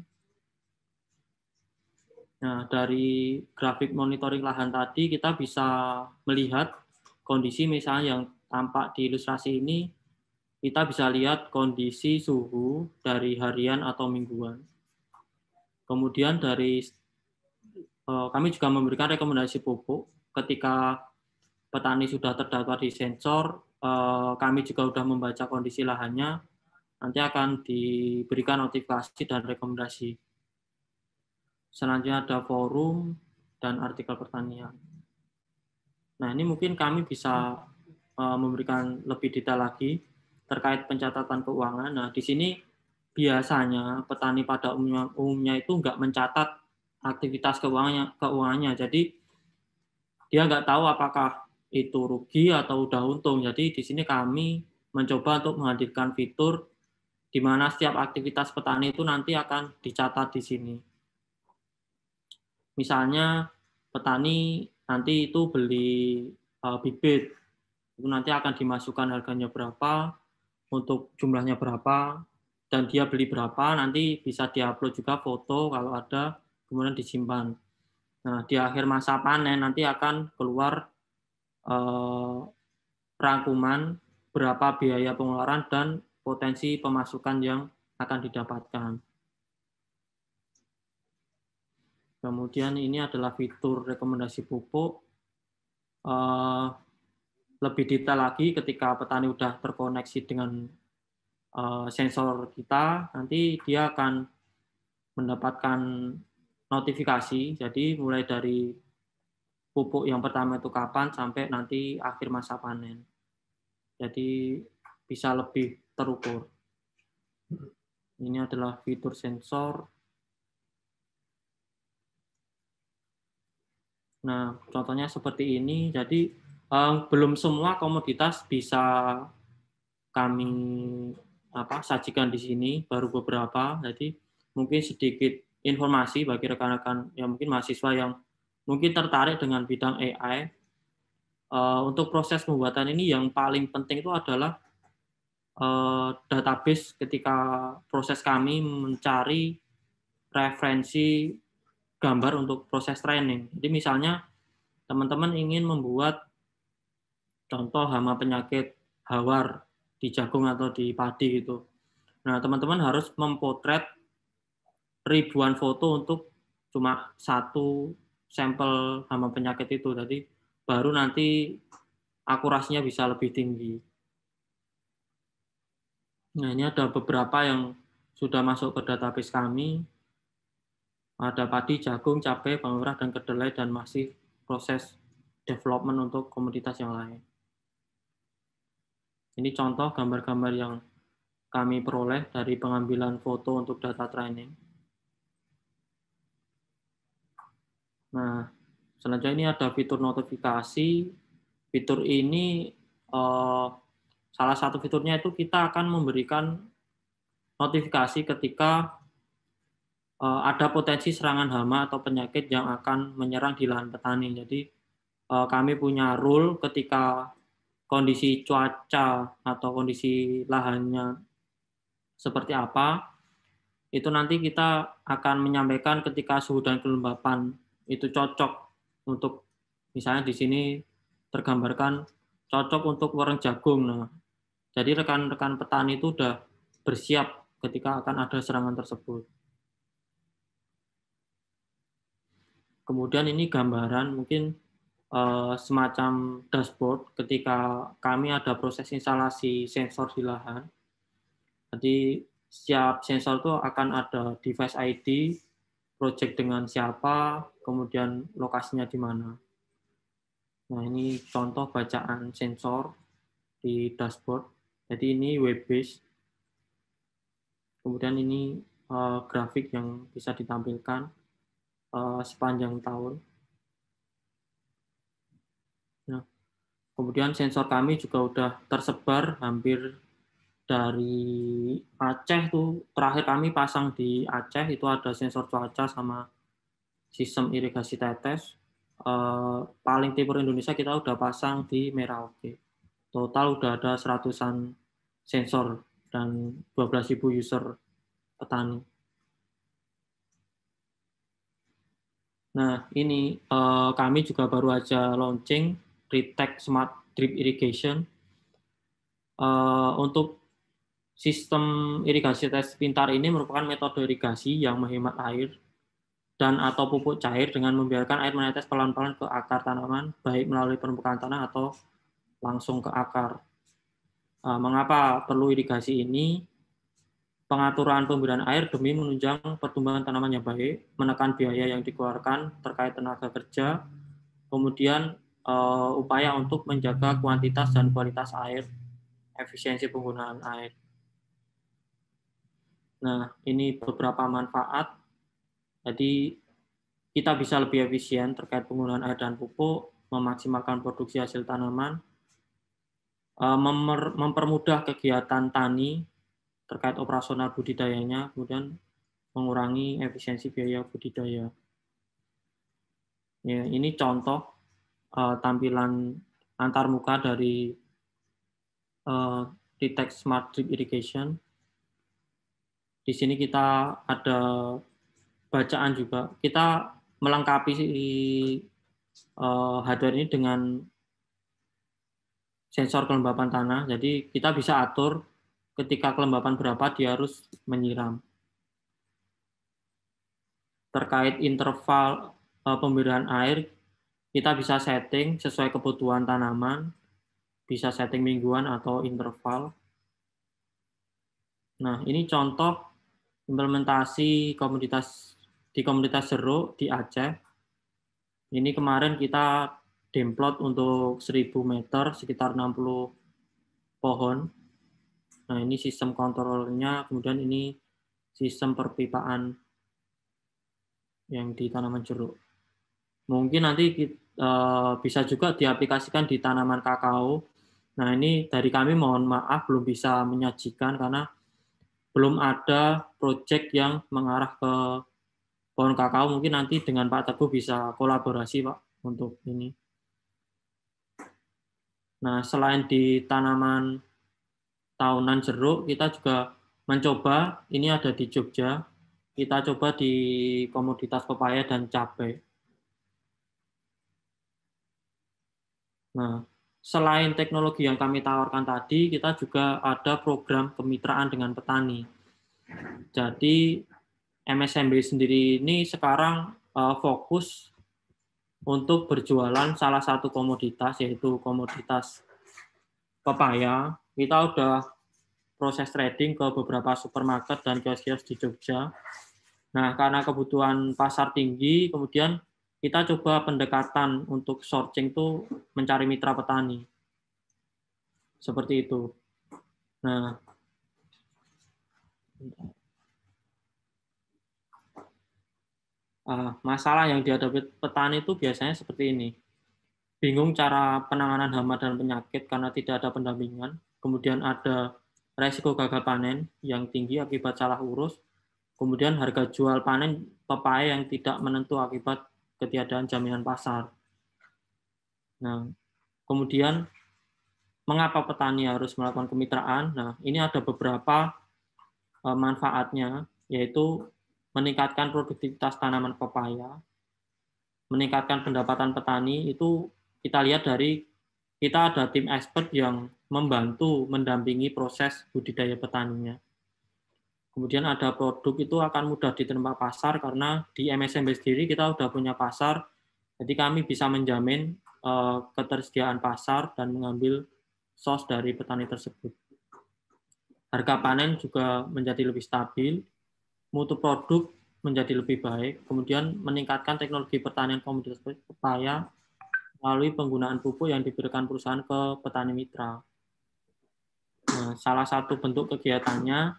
Nah, dari grafik monitoring lahan tadi kita bisa melihat kondisi misalnya yang tampak di ilustrasi ini, kita bisa lihat kondisi suhu dari harian atau mingguan. Kemudian kami juga memberikan rekomendasi pupuk ketika petani sudah terdaftar di sensor, kami juga sudah membaca kondisi lahannya, nanti akan diberikan notifikasi dan rekomendasi. Selanjutnya ada forum dan artikel pertanian. Nah, ini mungkin kami bisa memberikan lebih detail lagi terkait pencatatan keuangan. Nah, di sini biasanya petani pada umumnya itu nggak mencatat aktivitas keuangannya. Jadi dia nggak tahu apakah itu rugi atau udah untung. Jadi di sini kami mencoba untuk menghadirkan fitur di mana setiap aktivitas petani itu nanti akan dicatat di sini. Misalnya petani nanti itu beli bibit, itu nanti akan dimasukkan harganya berapa, untuk jumlahnya berapa, dan dia beli berapa, nanti bisa diupload juga foto kalau ada, kemudian disimpan. Nah, di akhir masa panen nanti akan keluar rangkuman berapa biaya pengeluaran dan potensi pemasukan yang akan didapatkan. Kemudian ini adalah fitur rekomendasi pupuk. Lebih detail lagi ketika petani sudah terkoneksi dengan sensor kita, nanti dia akan mendapatkan notifikasi. Jadi mulai dari pupuk yang pertama itu kapan sampai nanti akhir masa panen. Jadi bisa lebih terukur. Ini adalah fitur sensor. Nah, contohnya seperti ini. Jadi belum semua komoditas bisa kami sajikan di sini, baru beberapa. Jadi mungkin sedikit informasi bagi rekan-rekan yang mungkin mahasiswa yang mungkin tertarik dengan bidang AI. Untuk proses pembuatan ini yang paling penting itu adalah database ketika proses kami mencari referensi gambar untuk proses training. Jadi misalnya teman-teman ingin membuat contoh hama penyakit hawar di jagung atau di padi gitu. Nah, teman-teman harus mempotret ribuan foto untuk cuma satu sampel hama penyakit itu. Jadi baru nanti akurasinya bisa lebih tinggi. Nah, ini ada beberapa yang sudah masuk ke database kami. Ada padi, jagung, cabai, bawang merah, dan kedelai, dan masih proses development untuk komoditas yang lain. Ini contoh gambar-gambar yang kami peroleh dari pengambilan foto untuk data training. Nah, selanjutnya ini ada fitur notifikasi. Fitur ini, salah satu fiturnya itu kita akan memberikan notifikasi ketika ada potensi serangan hama atau penyakit yang akan menyerang di lahan petani. Jadi kami punya rule ketika kondisi cuaca atau kondisi lahannya seperti apa, itu nanti kita akan menyampaikan ketika suhu dan kelembapan itu cocok untuk, misalnya di sini tergambarkan cocok untuk wereng jagung. Nah, jadi rekan-rekan petani itu sudah bersiap ketika akan ada serangan tersebut. Kemudian ini gambaran mungkin semacam dashboard ketika kami ada proses instalasi sensor di lahan. Jadi setiap sensor itu akan ada device ID, project dengan siapa, kemudian lokasinya di mana. Nah, ini contoh bacaan sensor di dashboard. Jadi ini web based. Kemudian ini grafik yang bisa ditampilkan sepanjang tahun. Nah, kemudian sensor kami juga sudah tersebar hampir dari Aceh tuh, terakhir kami pasang di Aceh itu ada sensor cuaca sama sistem irigasi tetes. Paling timur Indonesia kita udah pasang di Merauke. Total udah ada 100-an sensor dan 12.000 user petani. Nah, ini kami juga baru aja launching Retech Smart Drip Irrigation. Untuk sistem irigasi tetes pintar ini merupakan metode irigasi yang menghemat air dan atau pupuk cair dengan membiarkan air menetes pelan-pelan ke akar tanaman, baik melalui permukaan tanah atau langsung ke akar. Mengapa perlu irigasi ini? Pengaturan pemberian air demi menunjang pertumbuhan tanaman yang baik, menekan biaya yang dikeluarkan terkait tenaga kerja, kemudian upaya untuk menjaga kuantitas dan kualitas air, efisiensi penggunaan air. Nah, ini beberapa manfaat. Jadi, kita bisa lebih efisien terkait penggunaan air dan pupuk, memaksimalkan produksi hasil tanaman, mempermudah kegiatan tani terkait operasional budidayanya, kemudian mengurangi efisiensi biaya budidaya. Ya, ini contoh tampilan antarmuka dari Retech Smart Drip Irrigation. Di sini kita ada bacaan juga. Kita melengkapi hardware ini dengan sensor kelembapan tanah. Jadi kita bisa atur ketika kelembapan berapa dia harus menyiram. Terkait interval pemberian air, kita bisa setting sesuai kebutuhan tanaman, bisa setting mingguan atau interval. Nah, ini contoh implementasi di komunitas jeruk di Aceh. Ini kemarin kita demplot untuk 1000 meter, sekitar 60 pohon. Nah, ini sistem kontrolnya, kemudian ini sistem perpipaan yang di tanaman jeruk. Mungkin nanti bisa juga diaplikasikan di tanaman kakao. Nah, ini dari kami mohon maaf belum bisa menyajikan karena belum ada proyek yang mengarah ke pohon kakao. Mungkin nanti dengan Pak Teguh bisa kolaborasi, Pak, untuk ini. Nah, selain di tanaman tahunan jeruk, kita juga mencoba, ini ada di Jogja, kita coba di komoditas pepaya dan cabai. Nah, selain teknologi yang kami tawarkan tadi, kita juga ada program kemitraan dengan petani. Jadi, MSMB sendiri ini sekarang fokus untuk berjualan salah satu komoditas, yaitu komoditas pepaya. Kita udah proses trading ke beberapa supermarket dan kios-kios di Jogja. Nah, karena kebutuhan pasar tinggi, kemudian kita coba pendekatan untuk sourcing itu mencari mitra petani. Seperti itu. Nah, masalah yang dihadapi petani itu biasanya seperti ini. Bingung cara penanganan hama dan penyakit karena tidak ada pendampingan. Kemudian ada resiko gagal panen yang tinggi akibat salah urus. Kemudian harga jual panen pepaya yang tidak menentu akibat ketiadaan jaminan pasar. Nah, kemudian mengapa petani harus melakukan kemitraan? Nah, ini ada beberapa manfaatnya, yaitu meningkatkan produktivitas tanaman pepaya, meningkatkan pendapatan petani. Itu kita lihat dari kita ada tim expert yang membantu mendampingi proses budidaya petaninya. Kemudian ada produk itu akan mudah diterima pasar karena di MSMB sendiri kita sudah punya pasar, jadi kami bisa menjamin ketersediaan pasar dan mengambil source dari petani tersebut. Harga panen juga menjadi lebih stabil, mutu produk menjadi lebih baik, kemudian meningkatkan teknologi pertanian komoditas pepaya melalui penggunaan pupuk yang diberikan perusahaan ke petani mitra. Nah, salah satu bentuk kegiatannya,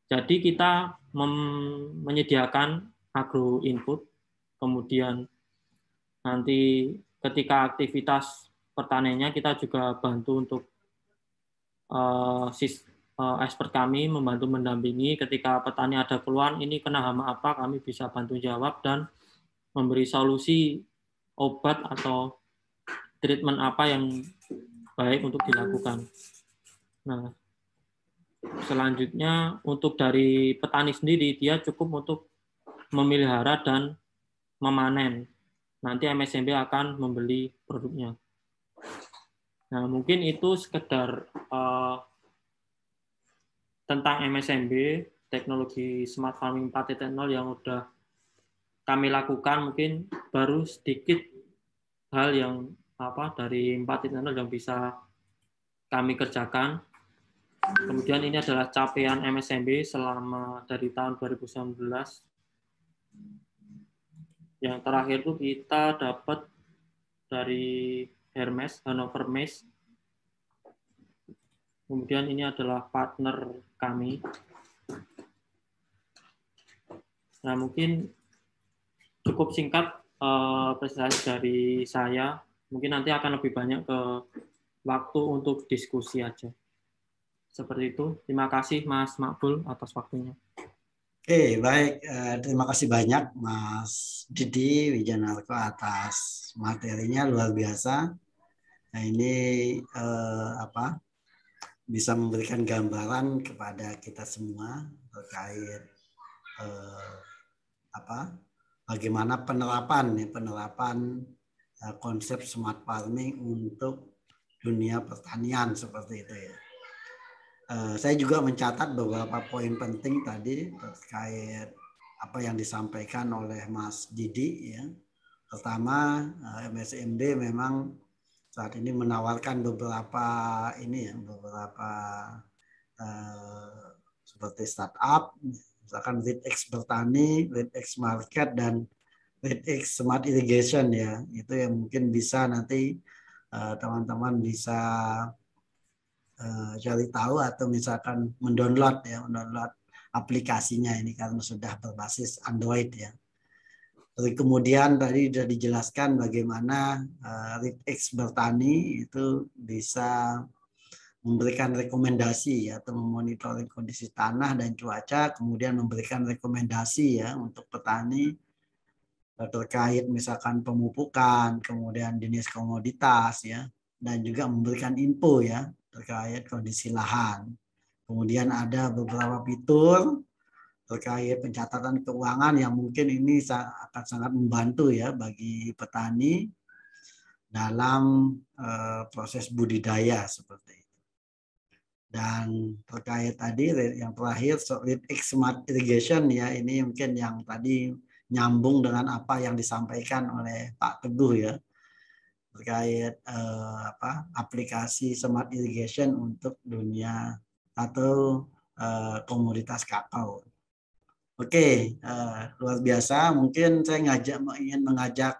jadi kita menyediakan agro input, kemudian nanti ketika aktivitas pertaniannya kita juga bantu untuk expert kami membantu mendampingi ketika petani ada keluhan ini kena hama apa, kami bisa bantu jawab dan memberi solusi obat atau treatment apa yang baik untuk dilakukan. Nah, Selanjutnya untuk dari petani sendiri, dia cukup untuk memelihara dan memanen. Nanti MSMB akan membeli produknya. Nah, mungkin itu sekedar tentang MSMB, teknologi Smart Farming 4.0 yang udah kami lakukan. Mungkin baru sedikit hal yang dari 4.0 yang bisa kami kerjakan. Kemudian ini adalah capaian MSMB selama dari tahun 2019. Yang terakhir itu kita dapat dari Hermes, Hannover Messe. Kemudian ini adalah partner kami. Nah, mungkin cukup singkat presentasi dari saya. Mungkin nanti akan lebih banyak ke waktu untuk diskusi aja. Seperti itu. Terima kasih Mas Makbul atas waktunya. Oke, baik. Terima kasih banyak Mas Didi Wijanarko atas materinya luar biasa. Nah, ini bisa memberikan gambaran kepada kita semua terkait bagaimana penerapan konsep smart farming untuk dunia pertanian seperti itu ya. Saya juga mencatat beberapa poin penting tadi terkait apa yang disampaikan oleh Mas Didi ya. Pertama, MSMB memang saat ini menawarkan beberapa seperti startup, misalkan ReedX Bertani, ReedX Market, dan ReedX Smart Irrigation ya. Itu yang mungkin bisa nanti teman-teman bisa cari tahu atau misalkan mendownload aplikasinya ini karena sudah berbasis Android ya. Terus kemudian tadi sudah dijelaskan bagaimana ReedX Bertani itu bisa memberikan rekomendasi ya, atau memonitoring kondisi tanah dan cuaca, kemudian memberikan rekomendasi ya untuk petani terkait misalkan pemupukan, kemudian jenis komoditas ya, dan juga memberikan info ya terkait kondisi lahan. Kemudian ada beberapa fitur terkait pencatatan keuangan yang mungkin ini akan sangat membantu ya bagi petani dalam proses budidaya seperti itu. Dan terkait tadi yang terakhir ReedX Smart Irrigation ya, ini mungkin yang tadi nyambung dengan apa yang disampaikan oleh Pak Teguh ya terkait aplikasi Smart Irrigation untuk dunia atau komoditas kakao. Oke, luar biasa. Mungkin saya ingin mengajak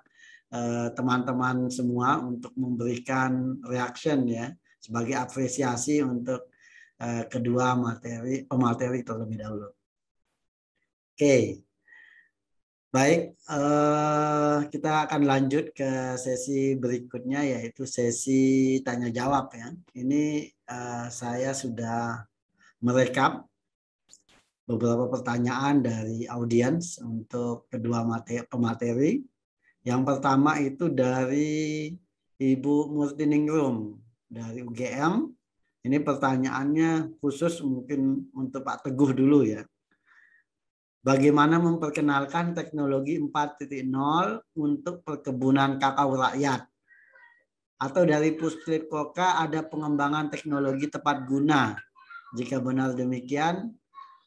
teman-teman semua untuk memberikan reaction ya sebagai apresiasi untuk kedua pemateri terlebih dahulu. Oke, baik. Kita akan lanjut ke sesi berikutnya yaitu sesi tanya jawab ya. Ini saya sudah merekap beberapa pertanyaan dari audiens untuk kedua pemateri. Yang pertama itu dari Ibu Murtiningrum dari UGM. Ini pertanyaannya khusus mungkin untuk Pak Teguh dulu ya. Bagaimana memperkenalkan teknologi 4.0 untuk perkebunan kakao rakyat? Atau dari Puslit Koka ada pengembangan teknologi tepat guna? Jika benar demikian,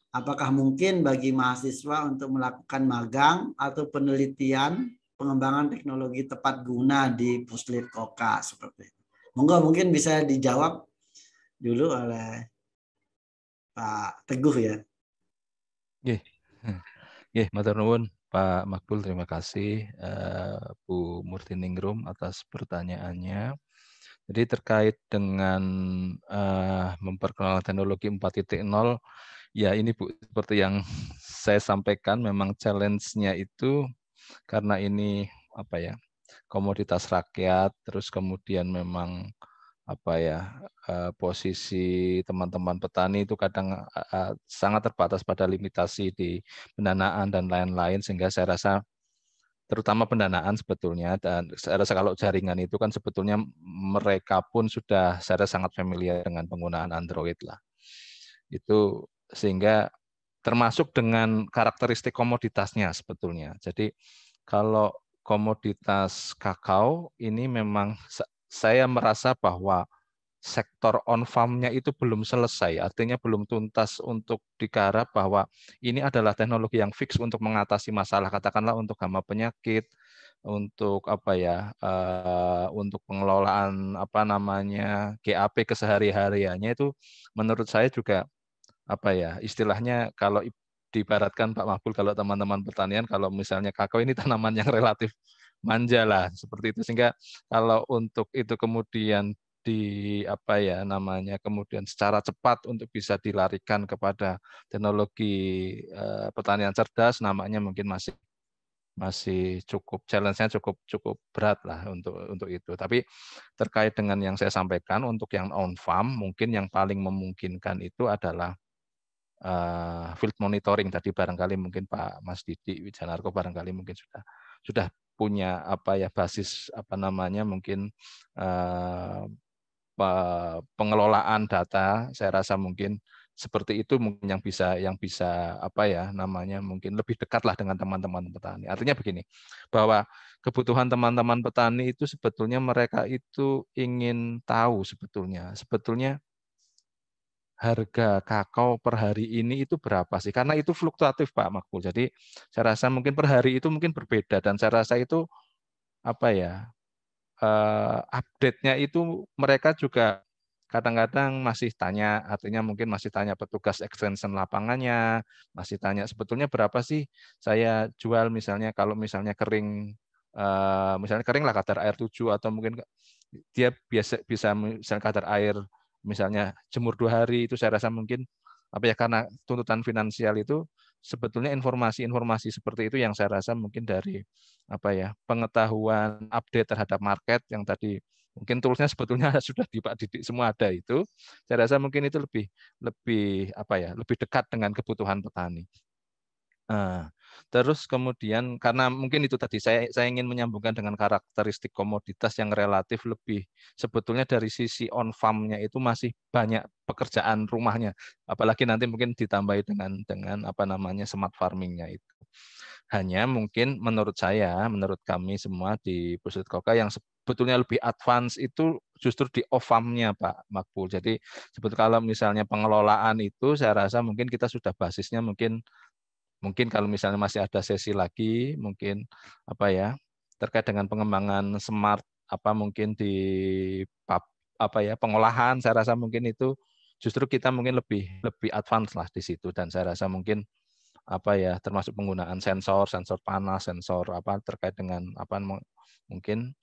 apakah mungkin bagi mahasiswa untuk melakukan magang atau penelitian pengembangan teknologi tepat guna di Puslit Koka seperti itu? Mungkin bisa dijawab dulu oleh Pak Teguh ya. Matur nuwun Pak Makbul, terima kasih Bu Murtiningrum atas pertanyaannya. Jadi terkait dengan memperkenalkan teknologi 4.0, ya ini Bu, seperti yang saya sampaikan, memang challenge-nya itu karena ini komoditas rakyat, terus kemudian memang posisi teman-teman petani itu kadang sangat terbatas pada limitasi di pendanaan dan lain-lain, sehingga saya rasa terutama pendanaan sebetulnya, dan saya rasa kalau jaringan itu kan sebetulnya mereka pun sudah saya rasa sangat familiar dengan penggunaan Android lah. Itu sehingga termasuk dengan karakteristik komoditasnya sebetulnya. Jadi kalau komoditas kakao ini memang saya merasa bahwa sektor on farm-nya itu belum selesai, artinya belum tuntas untuk digarap bahwa ini adalah teknologi yang fix untuk mengatasi masalah, katakanlah untuk hama penyakit, untuk apa ya, untuk pengelolaan apa namanya GAP kesehari-hariannya itu menurut saya juga apa ya, istilahnya kalau diibaratkan Pak Mahful, kalau teman-teman pertanian, kalau misalnya kakao ini tanaman yang relatif manja lah seperti itu, sehingga kalau untuk itu kemudian di apa ya namanya kemudian secara cepat untuk bisa dilarikan kepada teknologi pertanian cerdas, namanya mungkin masih cukup challenge-nya cukup berat lah untuk itu. Tapi terkait dengan yang saya sampaikan untuk yang on farm, mungkin yang paling memungkinkan itu adalah field monitoring. Tadi barangkali mungkin Pak Mas Didi Wijanarko barangkali mungkin sudah punya apa ya basis apa namanya mungkin pengelolaan data. Saya rasa mungkin seperti itu mungkin yang bisa apa ya namanya mungkin lebih dekat lah dengan teman-teman petani. Artinya begini, bahwa kebutuhan teman-teman petani itu sebetulnya mereka itu ingin tahu sebetulnya harga kakao per hari ini itu berapa sih? Karena itu fluktuatif Pak Makbul. Jadi saya rasa mungkin per hari itu mungkin berbeda, dan saya rasa itu apa ya update-nya itu mereka juga kadang-kadang masih tanya, artinya mungkin masih tanya petugas extension lapangannya, masih tanya sebetulnya berapa sih saya jual misalnya kalau misalnya kering, misalnya kering lah kadar air 7 atau mungkin dia bisa misalnya kadar air misalnya jemur 2 hari, itu saya rasa mungkin apa ya karena tuntutan finansial itu sebetulnya informasi-informasi seperti itu yang saya rasa mungkin dari apa ya pengetahuan update terhadap market yang tadi mungkin toolsnya sebetulnya sudah di Pak Didik semua ada itu, saya rasa mungkin itu lebih apa ya lebih dekat dengan kebutuhan petani. Nah, terus kemudian karena mungkin itu tadi saya ingin menyambungkan dengan karakteristik komoditas yang relatif lebih sebetulnya dari sisi on farm-nya itu masih banyak pekerjaan rumahnya, apalagi nanti mungkin ditambahi dengan apa namanya smart farming-nya itu. Hanya mungkin menurut kami semua di Pusat Koka yang sebetulnya lebih advance itu justru di off farm-nya Pak Makbul. Jadi sebetulnya kalau misalnya pengelolaan itu saya rasa mungkin kita sudah basisnya mungkin kalau misalnya masih ada sesi lagi mungkin apa ya terkait dengan pengembangan smart apa mungkin di apa ya pengolahan, saya rasa mungkin itu justru kita mungkin lebih advance lah di situ, dan saya rasa mungkin apa ya termasuk penggunaan sensor panas, sensor apa terkait dengan apa mungkin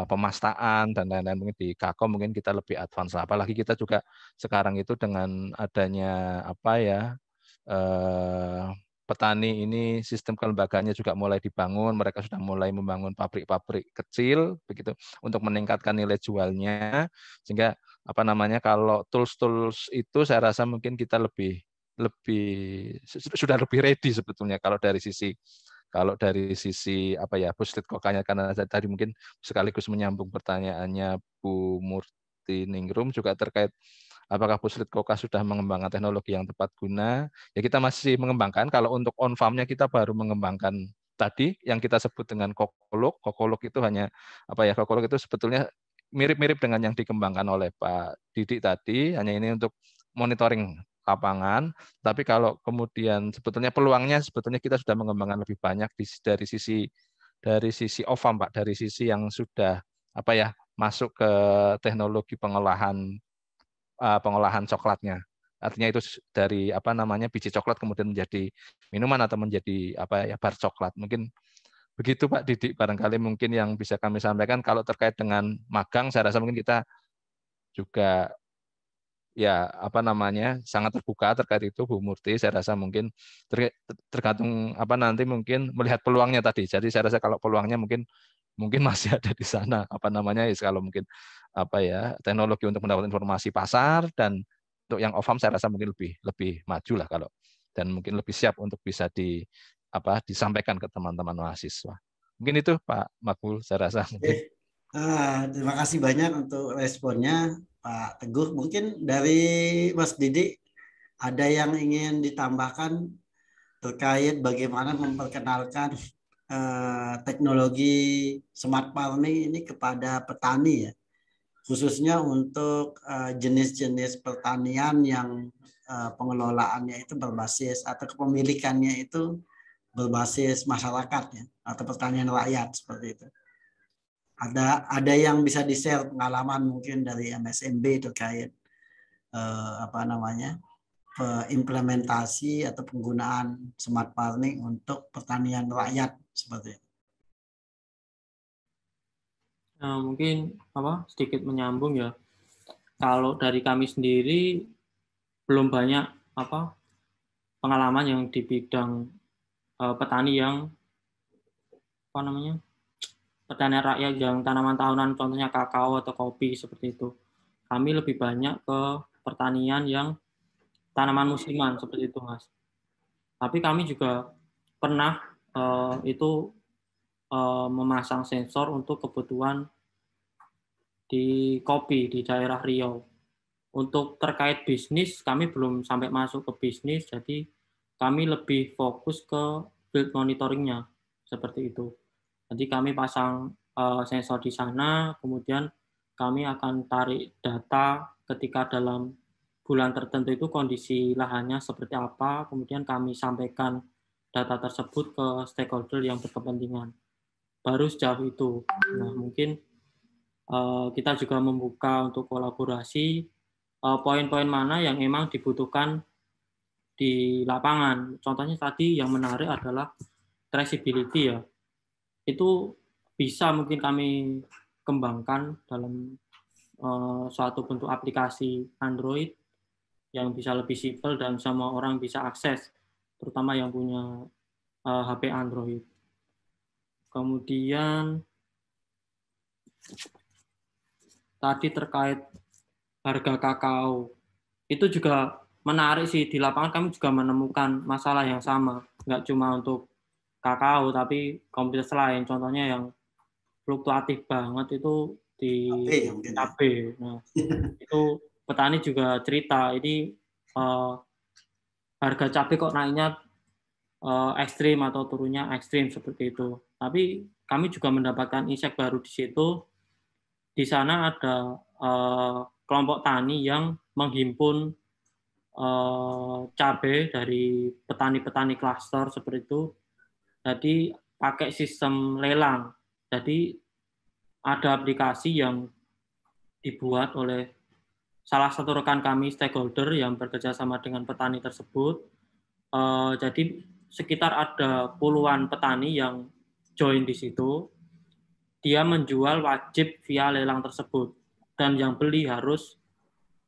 pemastaan dan lain-lain mungkin di kakao mungkin kita lebih advance lah. Apalagi kita juga sekarang itu dengan adanya apa ya petani ini sistem kelembagaannya juga mulai dibangun, mereka sudah mulai membangun pabrik-pabrik kecil begitu untuk meningkatkan nilai jualnya, sehingga apa namanya kalau tools itu saya rasa mungkin kita sudah lebih ready sebetulnya kalau dari sisi apa ya Puslit Kokanya, karena tadi mungkin sekaligus menyambung pertanyaannya Bu Murti Ningrum juga terkait apakah Puslit Koka sudah mengembangkan teknologi yang tepat guna? Ya kita masih mengembangkan. Kalau untuk on farm-nya kita baru mengembangkan tadi yang kita sebut dengan kokolog. Kokolog itu hanya apa ya? Kokolog itu sebetulnya mirip-mirip dengan yang dikembangkan oleh Pak Didik tadi. Hanya ini untuk monitoring lapangan. Tapi kalau kemudian sebetulnya peluangnya sebetulnya kita sudah mengembangkan lebih banyak dari sisi off farm Pak, dari sisi yang sudah apa ya masuk ke teknologi pengolahan coklatnya. Artinya itu dari apa namanya biji coklat kemudian menjadi minuman atau menjadi apa ya bar coklat. Mungkin begitu Pak Didik barangkali mungkin yang bisa kami sampaikan. Kalau terkait dengan magang saya rasa mungkin kita juga ya apa namanya sangat terbuka terkait itu Bu Murti. Saya rasa mungkin tergantung apa nanti mungkin melihat peluangnya tadi. Jadi saya rasa kalau peluangnya mungkin masih ada di sana apa namanya kalau mungkin apa ya teknologi untuk mendapat informasi pasar, dan untuk yang off farm saya rasa mungkin lebih maju lah kalau dan mungkin lebih siap untuk bisa disampaikan ke teman-teman mahasiswa. Mungkin itu Pak Makbul saya rasa. Terima kasih banyak untuk responnya Pak Teguh. Mungkin dari Mas Didi Ada yang ingin ditambahkan terkait bagaimana memperkenalkan teknologi smart farming ini kepada petani ya, khususnya untuk jenis-jenis pertanian yang pengelolaannya itu berbasis atau kepemilikannya itu berbasis masyarakat ya, atau pertanian rakyat seperti itu. Ada yang bisa di-share pengalaman mungkin dari MSMB terkait implementasi atau penggunaan smart farming untuk pertanian rakyat seperti itu. Nah, mungkin sedikit menyambung ya. Kalau dari kami sendiri belum banyak pengalaman yang di bidang petani yang pertanian rakyat yang tanaman tahunan, contohnya kakao atau kopi seperti itu. Kami lebih banyak ke pertanian yang tanaman musiman seperti itu, Mas. Tapi kami juga pernah memasang sensor untuk kebutuhan di kopi di daerah Riau. Untuk terkait bisnis, kami belum sampai masuk ke bisnis, jadi kami lebih fokus ke field monitoringnya, seperti itu. Jadi kami pasang sensor di sana, kemudian kami akan tarik data ketika dalam bulan tertentu itu kondisi lahannya seperti apa, kemudian kami sampaikan data tersebut ke stakeholder yang berkepentingan. Baru sejauh itu. Nah, mungkin kita juga membuka untuk kolaborasi poin-poin mana yang memang dibutuhkan di lapangan. Contohnya tadi yang menarik adalah traceability ya. Itu bisa mungkin kami kembangkan dalam suatu bentuk aplikasi Android yang bisa lebih simpel dan semua orang bisa akses, terutama yang punya HP Android. Kemudian tadi terkait harga kakao, itu juga menarik sih. Di lapangan kami juga menemukan masalah yang sama, nggak cuma untuk kakao, tapi komoditas lain. Contohnya yang fluktuatif banget itu di cabai. Nah, itu petani juga cerita, ini harga cabai kok naiknya ekstrim atau turunnya ekstrim seperti itu. Tapi kami juga mendapatkan insight baru di situ. Di sana ada kelompok tani yang menghimpun cabai dari petani-petani klaster seperti itu. Jadi pakai sistem lelang. Jadi ada aplikasi yang dibuat oleh salah satu rekan kami stakeholder yang bekerja sama dengan petani tersebut. Jadi sekitar ada puluhan petani yang join di situ. Dia menjual wajib via lelang tersebut, dan yang beli harus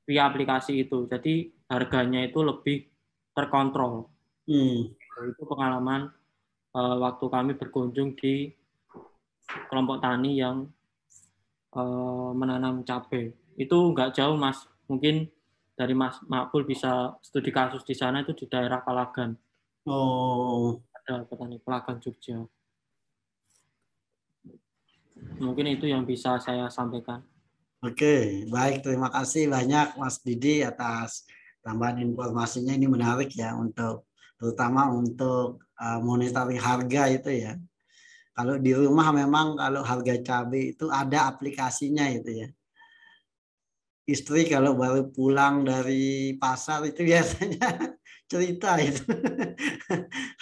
via aplikasi itu. Jadi harganya itu lebih terkontrol. Itu pengalaman waktu kami berkunjung di kelompok tani yang menanam cabai. Itu nggak jauh, Mas. Mungkin dari Mas Makbul bisa studi kasus di sana, itu di daerah Palagan. Ada petani Palagan, Jogja. Mungkin itu yang bisa saya sampaikan. Oke, baik. Terima kasih banyak Mas Didi atas tambahan informasinya. Ini menarik ya, terutama untuk monitoring harga itu ya. Kalau di rumah memang kalau harga cabai itu ada aplikasinya itu ya. Istri kalau baru pulang dari pasar itu biasanya cerita itu.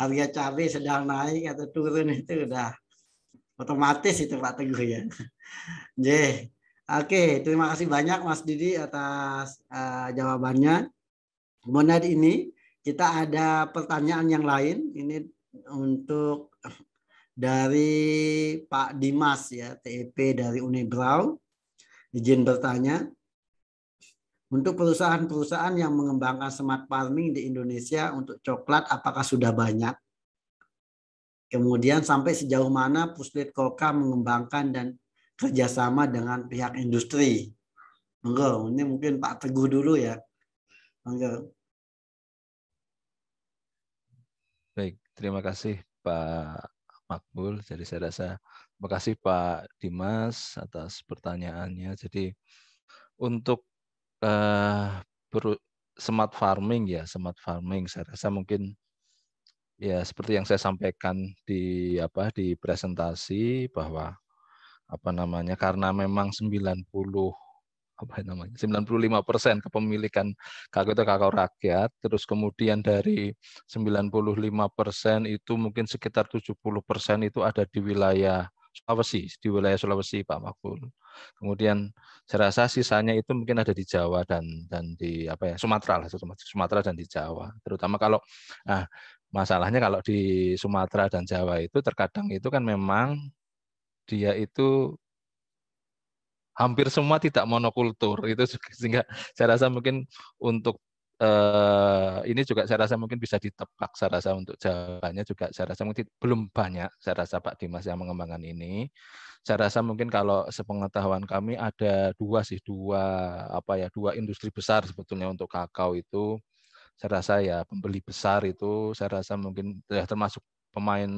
Harga cabai sedang naik atau turun itu udah otomatis itu Pak Teguh ya. Oke, terima kasih banyak Mas Didi atas jawabannya. Kemudian ini kita ada pertanyaan yang lain. Ini untuk dari Pak Dimas ya, TEP dari Unibrau. Izin bertanya, untuk perusahaan-perusahaan yang mengembangkan smart farming di Indonesia untuk coklat, apakah sudah banyak? Kemudian sampai sejauh mana Puslit Koka mengembangkan dan kerjasama dengan pihak industri? Monggo, ini mungkin Pak Teguh dulu ya. Monggo. Baik, terima kasih Pak Makbul. Jadi saya rasa terima kasih Pak Dimas atas pertanyaannya. Jadi untuk smart farming ya, smart farming saya rasa mungkin ya seperti yang saya sampaikan di presentasi bahwa karena memang 95% kepemilikan kakao itu kakao rakyat, terus kemudian dari 95% itu mungkin sekitar 70% itu ada di wilayah Sulawesi, Pak Makbul. Kemudian saya rasa sisanya itu mungkin ada di Jawa dan di Sumatera dan di Jawa. Terutama kalau masalahnya kalau di Sumatera dan Jawa itu terkadang itu kan memang dia itu hampir semua tidak monokultur itu, sehingga saya rasa mungkin untuk ini juga saya rasa mungkin bisa ditebak, saya rasa untuk Jawanya juga saya rasa mungkin belum banyak, saya rasa Pak Dimas yang mengembangkan ini. Saya rasa mungkin kalau sepengetahuan kami ada dua industri besar sebetulnya untuk kakao itu. Saya rasa ya pembeli besar itu saya rasa mungkin ya termasuk pemain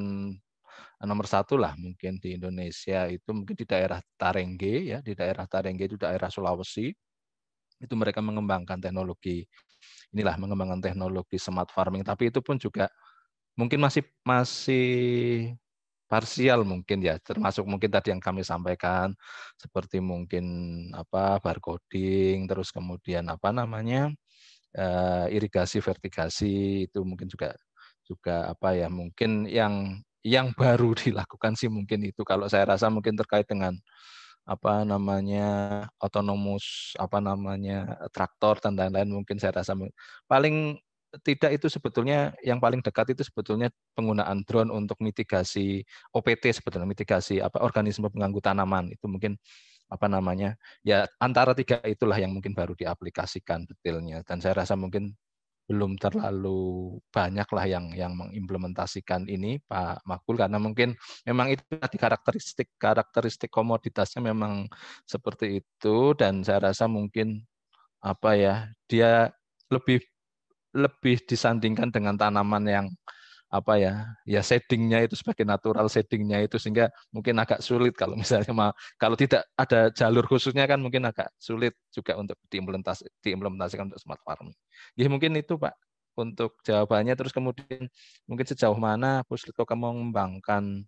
nomor satu lah mungkin di Indonesia itu mungkin di daerah Tarengge ya, di daerah Tarengge itu daerah Sulawesi. Itu mereka mengembangkan teknologi smart farming, tapi itu pun juga mungkin masih parsial mungkin ya, termasuk mungkin tadi yang kami sampaikan seperti mungkin barcoding, terus kemudian irigasi vertigasi itu mungkin juga mungkin yang baru dilakukan sih mungkin itu, kalau saya rasa mungkin terkait dengan autonomous traktor dan lain-lain, mungkin saya rasa paling tidak itu sebetulnya yang paling dekat itu sebetulnya penggunaan drone untuk mitigasi OPT, sebetulnya mitigasi organisme pengganggu tanaman itu mungkin ya antara tiga itulah yang mungkin baru diaplikasikan detailnya, dan saya rasa mungkin belum terlalu banyak lah yang mengimplementasikan ini Pak Makbul, karena mungkin memang itu tadi karakteristik komoditasnya memang seperti itu, dan saya rasa mungkin dia lebih disandingkan dengan tanaman yang shadingnya itu sebagai natural shadingnya itu, sehingga mungkin agak sulit kalau misalnya kalau tidak ada jalur khususnya kan mungkin agak sulit juga untuk diimplementasikan untuk smart farming. Ya mungkin itu Pak untuk jawabannya. Terus kemudian mungkin sejauh mana Pusliko mengembangkan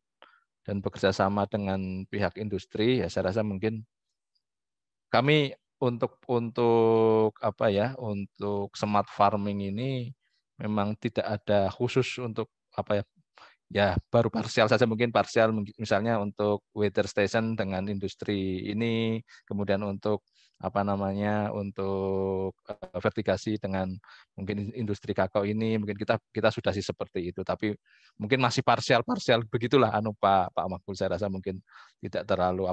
dan bekerja sama dengan pihak industri, ya saya rasa mungkin kami untuk smart farming ini memang tidak ada khusus untuk baru parsial saja, mungkin parsial misalnya untuk weather station dengan industri ini, kemudian untuk untuk vertigasi dengan mungkin industri kakao ini, mungkin kita sudah sih seperti itu, tapi mungkin masih parsial begitulah Pak Makbul, saya rasa mungkin tidak terlalu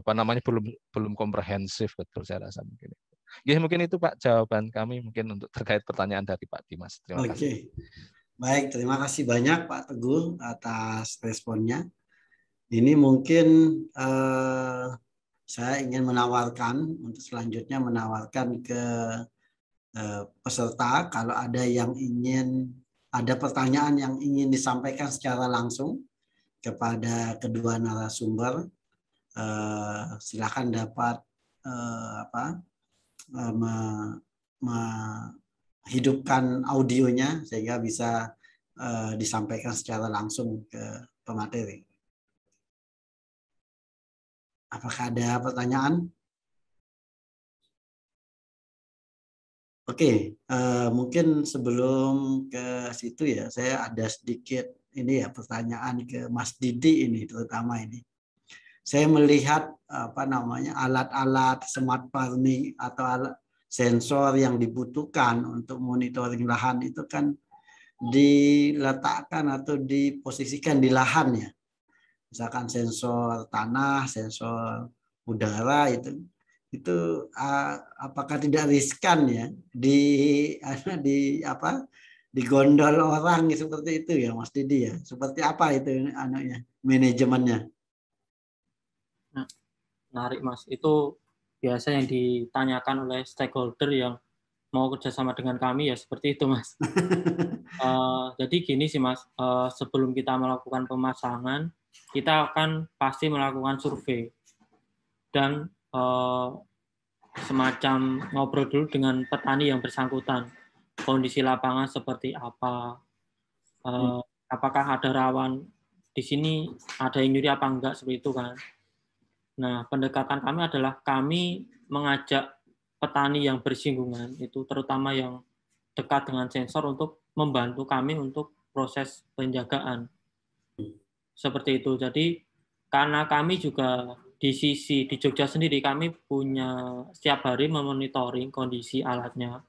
belum komprehensif betul, saya rasa mungkin itu. Ya mungkin itu Pak jawaban kami mungkin untuk terkait pertanyaan dari Pak Dimas. Terima kasih. Baik, terima kasih banyak Pak Teguh atas responnya. Ini mungkin saya ingin menawarkan untuk selanjutnya ke peserta, kalau ada pertanyaan yang ingin disampaikan secara langsung kepada kedua narasumber, silakan dapat hidupkan audionya sehingga bisa disampaikan secara langsung ke pemateri. Apakah ada pertanyaan? Oke, mungkin sebelum ke situ ya, saya ada sedikit pertanyaan ke Mas Didi ini, terutama ini. Saya melihat alat-alat smart farming atau alat sensor yang dibutuhkan untuk monitoring lahan itu kan diletakkan atau diposisikan di lahan ya. Misalkan sensor tanah, sensor udara itu apakah tidak riskan ya digondol orang seperti itu ya Mas Didi ya? Seperti apa itu manajemennya? Menarik Mas, itu biasa yang ditanyakan oleh stakeholder yang mau kerjasama dengan kami ya seperti itu Mas. Jadi gini sih Mas, sebelum kita melakukan pemasangan, kita akan pasti melakukan survei dan semacam ngobrol dulu dengan petani yang bersangkutan. kondisi lapangan seperti apa, apakah ada rawan di sini, ada yang nyuri apa enggak, seperti itu kan. Nah, pendekatan kami adalah kami mengajak petani yang bersinggungan, itu terutama yang dekat dengan sensor, untuk membantu kami untuk proses penjagaan. Seperti itu. Jadi, karena kami juga di Jogja sendiri, kami punya setiap hari memonitoring kondisi alatnya,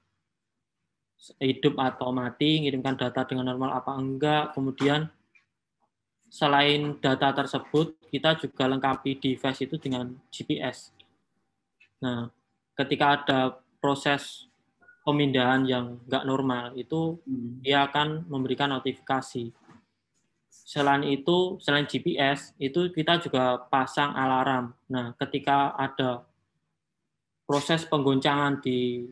hidup atau mati, ngirimkan data dengan normal apa enggak, kemudian selain data tersebut, kita juga lengkapi device itu dengan GPS. Nah, ketika ada proses pemindahan yang nggak normal, itu dia akan memberikan notifikasi. Selain itu, selain GPS, itu kita juga pasang alarm. Nah, ketika ada proses penggoncangan di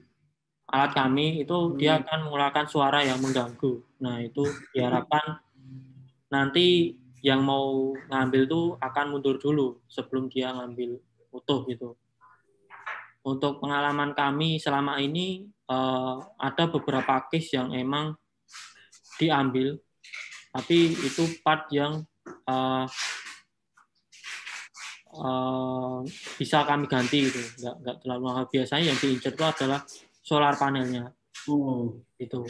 alat kami, itu dia akan mengeluarkan suara yang mengganggu. Nah, itu diharapkan nanti yang mau ngambil tuh akan mundur dulu sebelum dia ngambil utuh gitu. Untuk pengalaman kami selama ini ada beberapa case yang emang diambil, tapi itu part yang bisa kami ganti gitu, nggak terlalu mahal. Biasanya yang diincar itu adalah solar panelnya. Itu.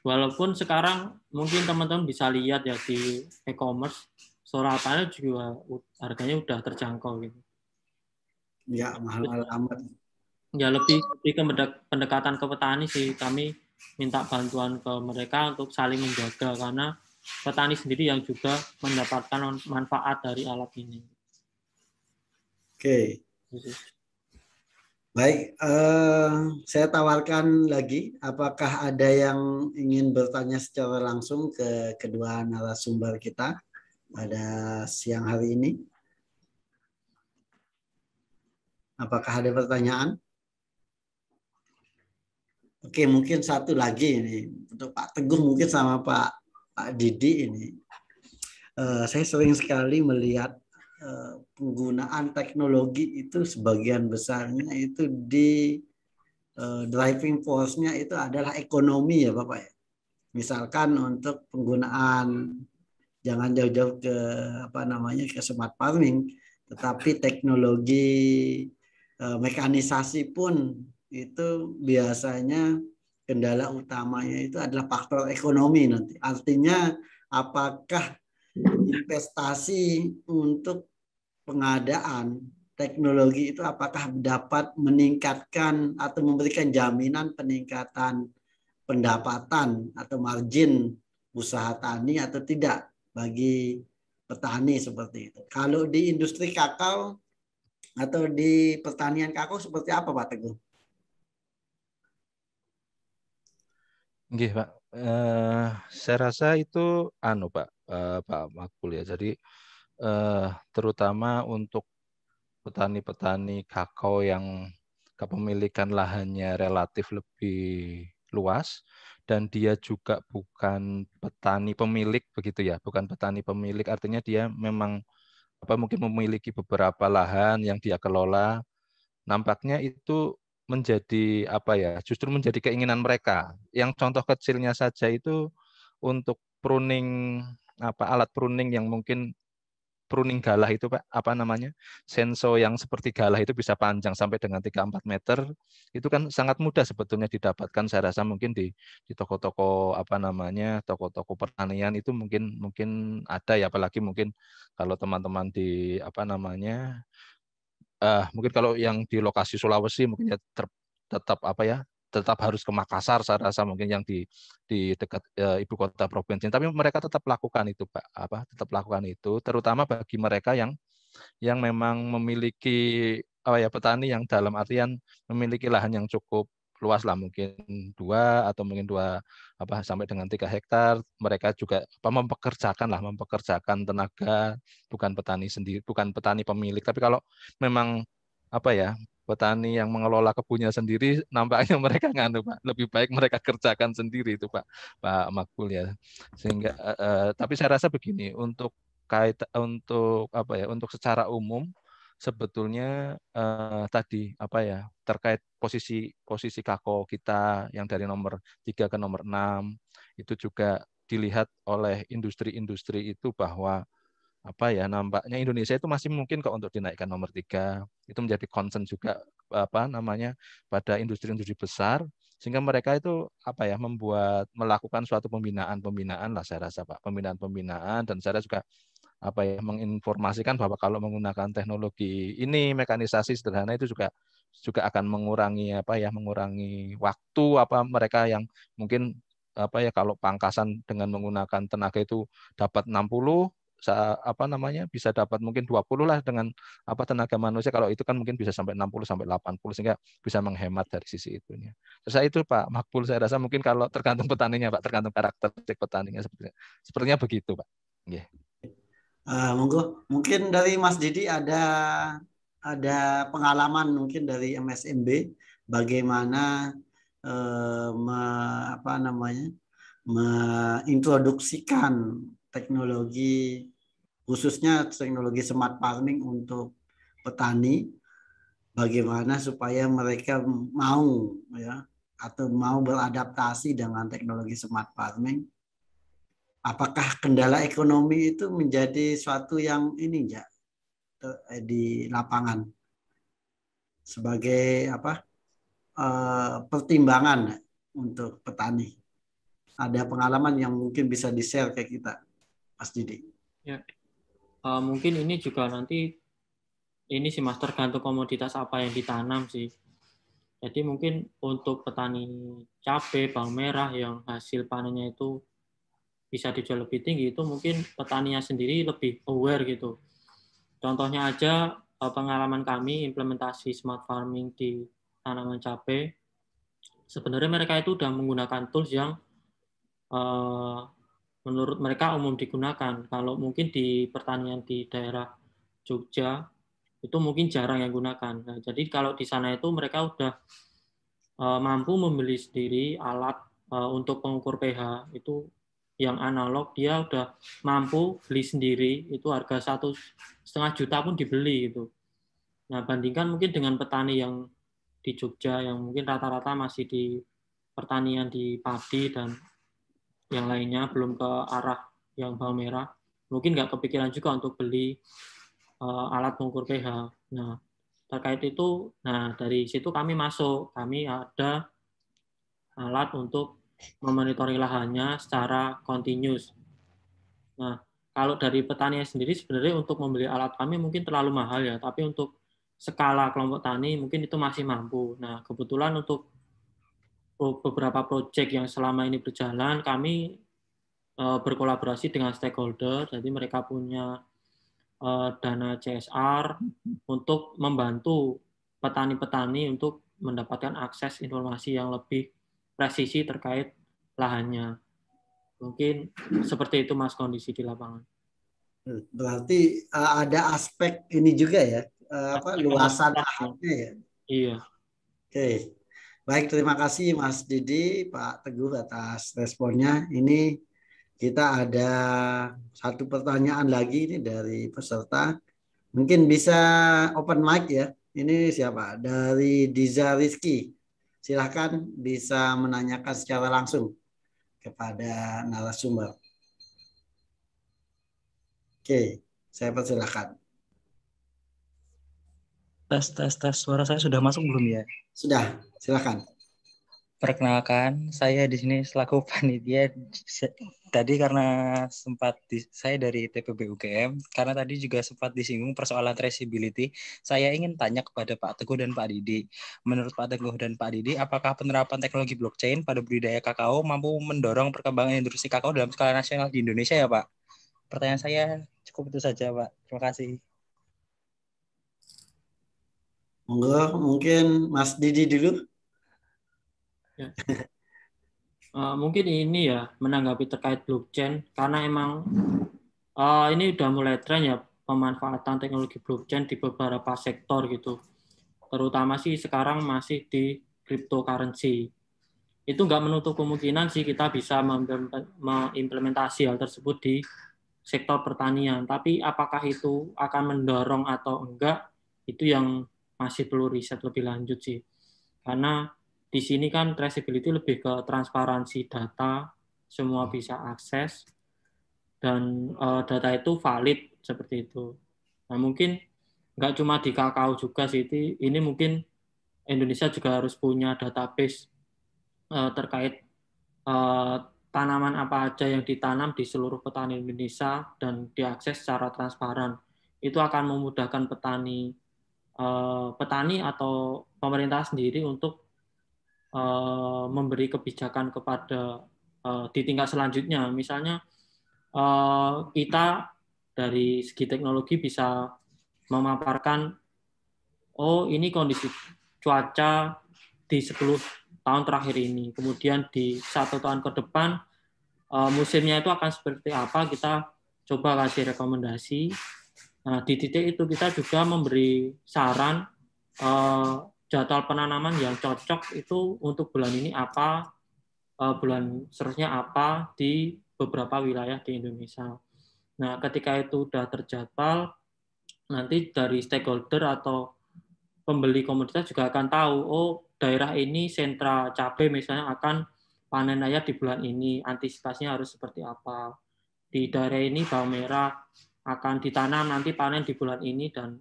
Walaupun sekarang mungkin teman-teman bisa lihat ya di e-commerce, solar panel juga harganya udah terjangkau gitu. Ya, mahal amat. Ya lebih ke pendekatan ke petani sih. Kami minta bantuan ke mereka untuk saling menjaga, karena petani sendiri yang juga mendapatkan manfaat dari alat ini. Oke. Baik, saya tawarkan lagi, apakah ada yang ingin bertanya secara langsung ke kedua narasumber kita pada siang hari ini? Apakah ada pertanyaan? Oke, mungkin satu lagi ini untuk Pak Teguh, mungkin sama Pak Didi ini. Saya sering sekali melihat penggunaan teknologi itu sebagian besarnya itu di driving force-nya itu adalah ekonomi ya Bapak ya. Misalkan untuk penggunaan, jangan jauh-jauh ke ke smart farming, tetapi teknologi mekanisasi pun itu biasanya kendala utamanya itu adalah faktor ekonomi nanti. Artinya apakah investasi untuk pengadaan teknologi itu apakah dapat meningkatkan atau memberikan jaminan peningkatan pendapatan atau margin usaha tani atau tidak bagi petani seperti itu. Kalau di industri kakao atau di pertanian kakao seperti apa Pak Teguh? Nggih, Pak. Saya rasa itu Pak Makbul ya. Jadi terutama untuk petani-petani kakao yang kepemilikan lahannya relatif lebih luas dan dia juga bukan petani pemilik begitu ya, bukan petani pemilik, artinya dia memang mungkin memiliki beberapa lahan yang dia kelola. Nampaknya itu menjadi justru menjadi keinginan mereka. Yang contoh kecilnya saja itu untuk pruning alat pruning yang mungkin pruning galah itu Pak, senso yang seperti galah itu bisa panjang sampai dengan 3-4 meter, itu kan sangat mudah sebetulnya didapatkan. Saya rasa mungkin di toko-toko toko-toko pertanian itu mungkin ada ya, apalagi mungkin kalau teman-teman di mungkin kalau yang di lokasi Sulawesi mungkin ya tetap harus ke Makassar, saya rasa mungkin yang di dekat ibu kota provinsi. Tapi mereka tetap lakukan itu Pak, tetap lakukan itu, terutama bagi mereka yang memang memiliki petani yang dalam artian memiliki lahan yang cukup luas lah, mungkin 2 atau mungkin 2 sampai dengan 3 hektar. Mereka juga mempekerjakan tenaga, bukan petani sendiri, bukan petani pemilik. Tapi kalau memang petani yang mengelola kebunnya sendiri, nampaknya mereka Pak, lebih baik mereka kerjakan sendiri itu Pak Makbul ya. Sehingga tapi saya rasa begini, untuk untuk secara umum sebetulnya tadi apa ya, terkait posisi KAKO kita yang dari nomor 3 ke nomor 6 itu juga dilihat oleh industri-industri itu bahwa apa ya, nampaknya Indonesia itu masih mungkin kok untuk dinaikkan nomor 3. Itu menjadi concern juga apa namanya pada industri-industri besar, sehingga mereka itu apa ya, melakukan suatu pembinaan lah saya rasa Pak, pembinaan, dan saya juga apa ya, menginformasikan bahwa kalau menggunakan teknologi ini, mekanisasi sederhana itu juga akan mengurangi apa ya, mengurangi waktu apa mereka yang mungkin apa ya, kalau pangkasan dengan menggunakan tenaga itu dapat 60, apa namanya, bisa dapat mungkin 20 lah dengan apa tenaga manusia. Kalau itu kan mungkin bisa sampai 60 sampai 80, sehingga bisa menghemat dari sisi itunya. Terus itu Pak Makbul, saya rasa mungkin kalau tergantung petaninya Pak, tergantung karakteristik petaninya, sepertinya begitu Pak. Yeah. Monggo, mungkin dari Mas Didi ada pengalaman mungkin dari MSMB bagaimana mengintroduksikan teknologi, khususnya teknologi smart farming untuk petani, bagaimana supaya mereka mau ya atau mau beradaptasi dengan teknologi smart farming. Apakah kendala ekonomi itu menjadi suatu yang ini ya di lapangan sebagai pertimbangan untuk petani? Ada pengalaman yang mungkin bisa di-share ke kita, Mas Didi? Ya, mungkin ini juga nanti ini sih Mas, tergantung komoditas apa yang ditanam sih. Jadi mungkin untuk petani cabai, bawang merah yang hasil panennya itu bisa dijual lebih tinggi, itu mungkin petaninya sendiri lebih aware gitu. Contohnya aja pengalaman kami implementasi smart farming di tanaman cabai. Sebenarnya mereka itu sudah menggunakan tools yang menurut mereka umum digunakan. Kalau mungkin di pertanian di daerah Jogja itu mungkin jarang yang gunakan. Nah, jadi kalau di sana itu mereka udah mampu membeli sendiri alat untuk pengukur pH itu yang analog, dia udah mampu beli sendiri, itu harga 1,5 juta pun dibeli gitu. Nah, bandingkan mungkin dengan petani yang di Jogja yang mungkin rata-rata masih di pertanian di padi dan yang lainnya, belum ke arah yang bawang merah, mungkin nggak kepikiran juga untuk beli alat pengukur pH. Nah, terkait itu, nah dari situ kami ada alat untuk memonitori lahannya secara continuous. Nah, kalau dari petani sendiri sebenarnya untuk membeli alat kami mungkin terlalu mahal ya, tapi untuk skala kelompok tani mungkin itu masih mampu. Nah, kebetulan untuk beberapa proyek yang selama ini berjalan, kami berkolaborasi dengan stakeholder, jadi mereka punya dana CSR untuk membantu petani-petani untuk mendapatkan akses informasi yang lebih presisi terkait lahannya. Mungkin seperti itu Mas kondisi di lapangan. Berarti ada aspek ini juga ya, luasan lahannya ya. Iya. Oke. Baik, terima kasih Mas Didi, Pak Teguh atas responnya. Ini kita ada satu pertanyaan lagi ini dari peserta. Mungkin bisa open mic ya. Ini siapa? Dari Diza Rizky. Silahkan bisa menanyakan secara langsung kepada narasumber. Oke, saya persilakan. Tes. Suara saya sudah masuk belum ya? Sudah, silakan. Perkenalkan, saya di sini selaku panitia. Tadi karena saya dari TPB UGM, karena tadi juga sempat disinggung persoalan traceability, saya ingin tanya kepada Pak Teguh dan Pak Didi. Menurut Pak Teguh dan Pak Didi, apakah penerapan teknologi blockchain pada budidaya kakao mampu mendorong perkembangan industri kakao dalam skala nasional di Indonesia ya Pak? Pertanyaan saya cukup itu saja Pak. Terima kasih. Monggo, mungkin Mas Didi dulu. Ya. Mungkin ini ya menanggapi terkait blockchain karena emang ini udah mulai tren ya pemanfaatan teknologi blockchain di beberapa sektor gitu. Terutama sih sekarang masih di cryptocurrency. Itu nggak menutup kemungkinan sih kita bisa mengimplementasi hal tersebut di sektor pertanian. Tapi apakah itu akan mendorong atau enggak, Itu yang masih perlu riset lebih lanjut sih. Karena di sini kan traceability lebih ke transparansi data, semua bisa akses, dan data itu valid seperti itu. Nah, mungkin nggak cuma di kakao juga sih, ini mungkin Indonesia juga harus punya database terkait tanaman apa aja yang ditanam di seluruh petani Indonesia dan diakses secara transparan. Itu akan memudahkan petani atau pemerintah sendiri untuk memberi kebijakan kepada di tingkat selanjutnya. Misalnya kita dari segi teknologi bisa memaparkan, oh ini kondisi cuaca di 10 tahun terakhir ini. Kemudian di 1 tahun ke depan musimnya itu akan seperti apa, kita coba kasih rekomendasi. Nah, di titik itu kita juga memberi saran jadwal penanaman yang cocok itu untuk bulan ini apa, bulan seterusnya apa di beberapa wilayah di Indonesia. Nah, ketika itu sudah terjadwal, nanti dari stakeholder atau pembeli komoditas juga akan tahu, oh daerah ini sentra cabai misalnya akan panen raya di bulan ini, antisipasinya harus seperti apa. Di daerah ini bawang merah akan ditanam nanti panen di bulan ini dan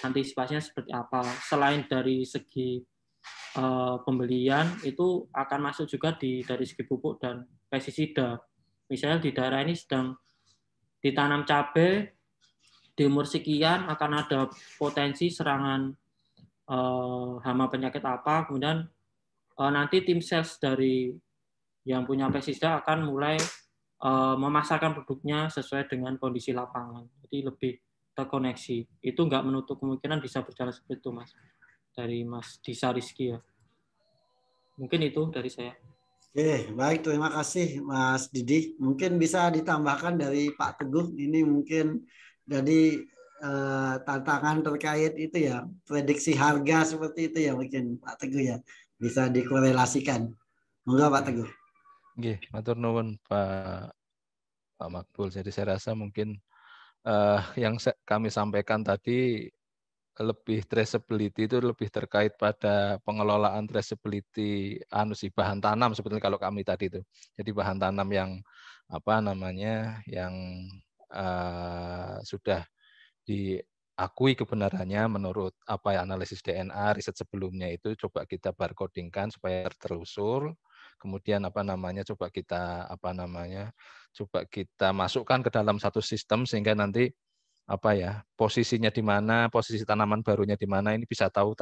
antisipasinya seperti apa. Selain dari segi pembelian, itu akan masuk juga dari segi pupuk dan pestisida. Misalnya di daerah ini sedang ditanam cabai, di umur sekian akan ada potensi serangan hama penyakit apa, kemudian nanti tim sales dari yang punya pestisida akan mulai memasarkan produknya sesuai dengan kondisi lapangan. Jadi lebih terkoneksi. Itu nggak menutup kemungkinan bisa berjalan seperti itu, Mas. Dari Mas Disa Rizky ya. Mungkin itu dari saya. Oke, baik. Terima kasih Mas Didi. Mungkin bisa ditambahkan dari Pak Teguh. Ini mungkin jadi tantangan terkait itu ya, prediksi harga seperti itu ya mungkin Pak Teguh ya. Bisa dikorelasikan. Monggo Pak Teguh. Nggih, matur nuwun Pak Makbul. Jadi saya rasa mungkin yang kami sampaikan tadi lebih traceability itu lebih terkait pada pengelolaan traceability bahan tanam seperti kalau kami tadi itu. Jadi bahan tanam yang yang sudah diakui kebenarannya menurut analisis DNA riset sebelumnya itu coba kita barcodingkan supaya tertelusur. Kemudian coba kita coba kita masukkan ke dalam satu sistem sehingga nanti posisinya di mana, posisi tanaman barunya di mana, ini bisa tahu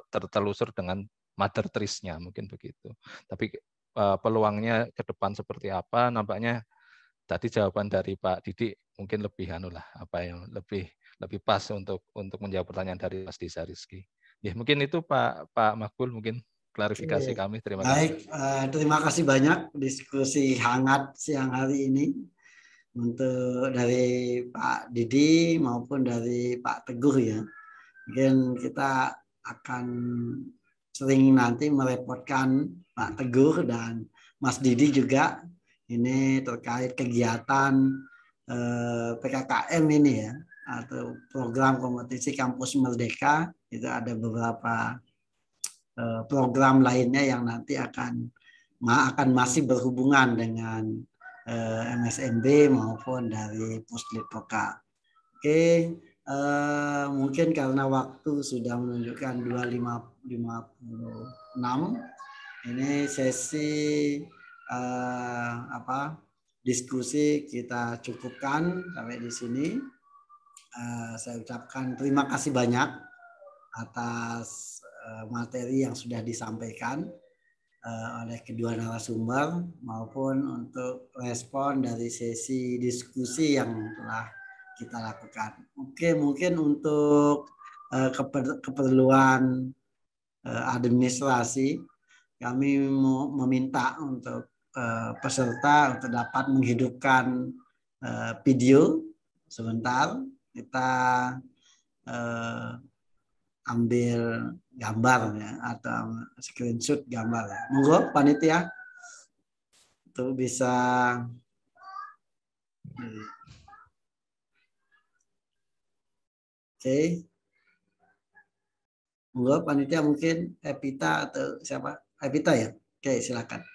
tertelusur dengan mother trees-nya mungkin begitu. Tapi peluangnya ke depan seperti apa, nampaknya tadi jawaban dari Pak Didi mungkin lebih lebih pas untuk menjawab pertanyaan dari Mas Disa Rizky. Ya, mungkin itu Pak Makbul mungkin klarifikasi kami. Terima kasih. Baik, terima kasih banyak diskusi hangat siang hari ini untuk dari Pak Didi maupun dari Pak Teguh ya. Mungkin kita akan sering nanti merepotkan Pak Teguh dan Mas Didi juga ini terkait kegiatan PKKM ini ya, atau program kompetisi kampus Merdeka. Itu ada beberapa program lainnya yang nanti akan masih berhubungan dengan MSMB maupun dari Puslitpoka. Oke, mungkin karena waktu sudah menunjukkan 2.56, ini sesi diskusi kita cukupkan sampai di sini. Saya ucapkan terima kasih banyak atas materi yang sudah disampaikan oleh kedua narasumber maupun untuk respon dari sesi diskusi yang telah kita lakukan. Oke, mungkin untuk keperluan administrasi kami meminta untuk peserta untuk dapat menghidupkan video sebentar. Kita ambil gambar ya atau screenshot gambar ya. Monggo panitia itu bisa oke. Monggo panitia mungkin Evita atau siapa? Evita ya? Oke, silakan.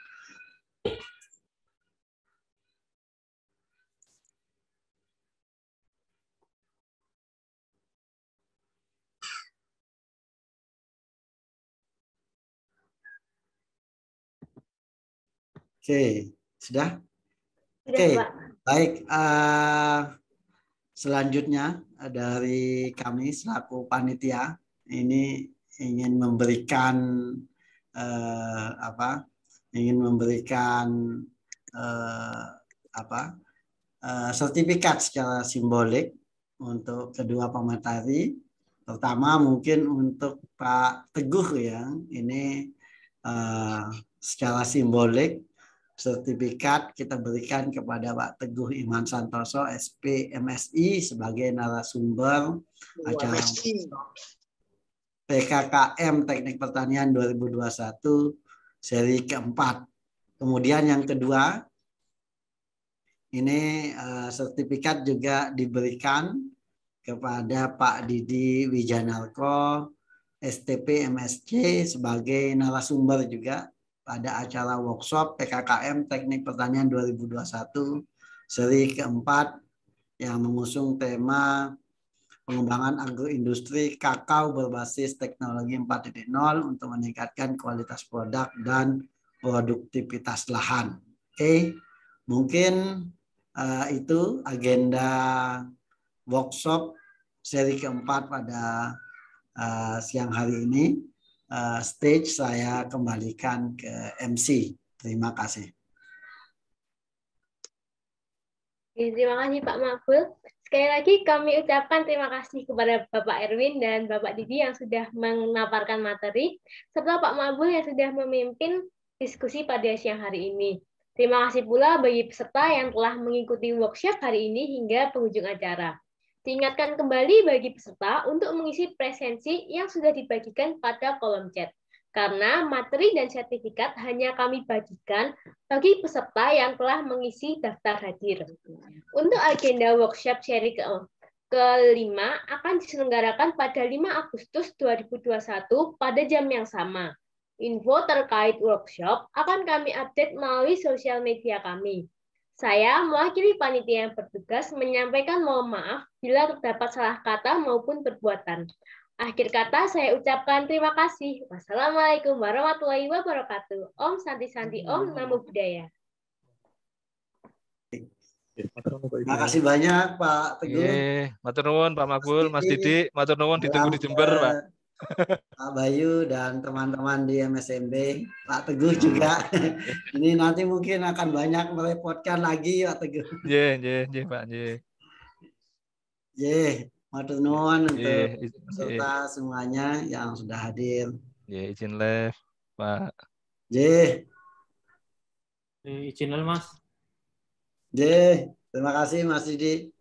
Oke, sudah? Sudah, Oke, Pak. baik. Selanjutnya dari kami selaku panitia ini ingin memberikan sertifikat secara simbolik untuk kedua pemateri. Pertama mungkin untuk Pak Teguh ya, ini secara simbolik sertifikat kita berikan kepada Pak Teguh Iman Santoso SP MSI sebagai narasumber acara PKKM Teknik Pertanian 2021 seri keempat. Kemudian yang kedua, ini sertifikat juga diberikan kepada Pak Didi Wijanarko STP MSc sebagai narasumber juga pada acara workshop PKKM Teknik Pertanian 2021 seri keempat yang mengusung tema pengembangan agroindustri kakao berbasis teknologi 4.0 untuk meningkatkan kualitas produk dan produktivitas lahan. Oke, mungkin itu agenda workshop seri keempat pada siang hari ini. Stage saya kembalikan ke MC. Terima kasih. Terima kasih Pak Makbul. Sekali lagi kami ucapkan terima kasih kepada Bapak Erwin dan Bapak Didi yang sudah memaparkan materi, serta Pak Makbul yang sudah memimpin diskusi pada siang hari ini. Terima kasih pula bagi peserta yang telah mengikuti workshop hari ini hingga penghujung acara. Diingatkan kembali bagi peserta untuk mengisi presensi yang sudah dibagikan pada kolom chat. Karena materi dan sertifikat hanya kami bagikan bagi peserta yang telah mengisi daftar hadir. Untuk agenda workshop seri kelima akan diselenggarakan pada 5 Agustus 2021 pada jam yang sama. Info terkait workshop akan kami update melalui sosial media kami. Saya mewakili panitia yang bertugas menyampaikan mohon maaf bila terdapat salah kata maupun perbuatan. Akhir kata saya ucapkan terima kasih. Wassalamualaikum warahmatullahi wabarakatuh. Om Santi Santi Om Namo Buddhaya. Terima kasih banyak Pak Teguh. Matur nuwun Pak Makbul, Mas Didi, matur nuwun ditunggu di Jember, Pak. Pak Bayu dan teman-teman di MSMB, Pak Teguh juga. Ini nanti mungkin akan banyak merepotkan lagi Pak Teguh. Nggih, Pak, nggih. Nggih, matur nuwun untuk peserta semuanya yang sudah hadir. Nggih, izin live, Pak. Nggih. Izin live, Mas. Nggih, terima kasih Mas Didi.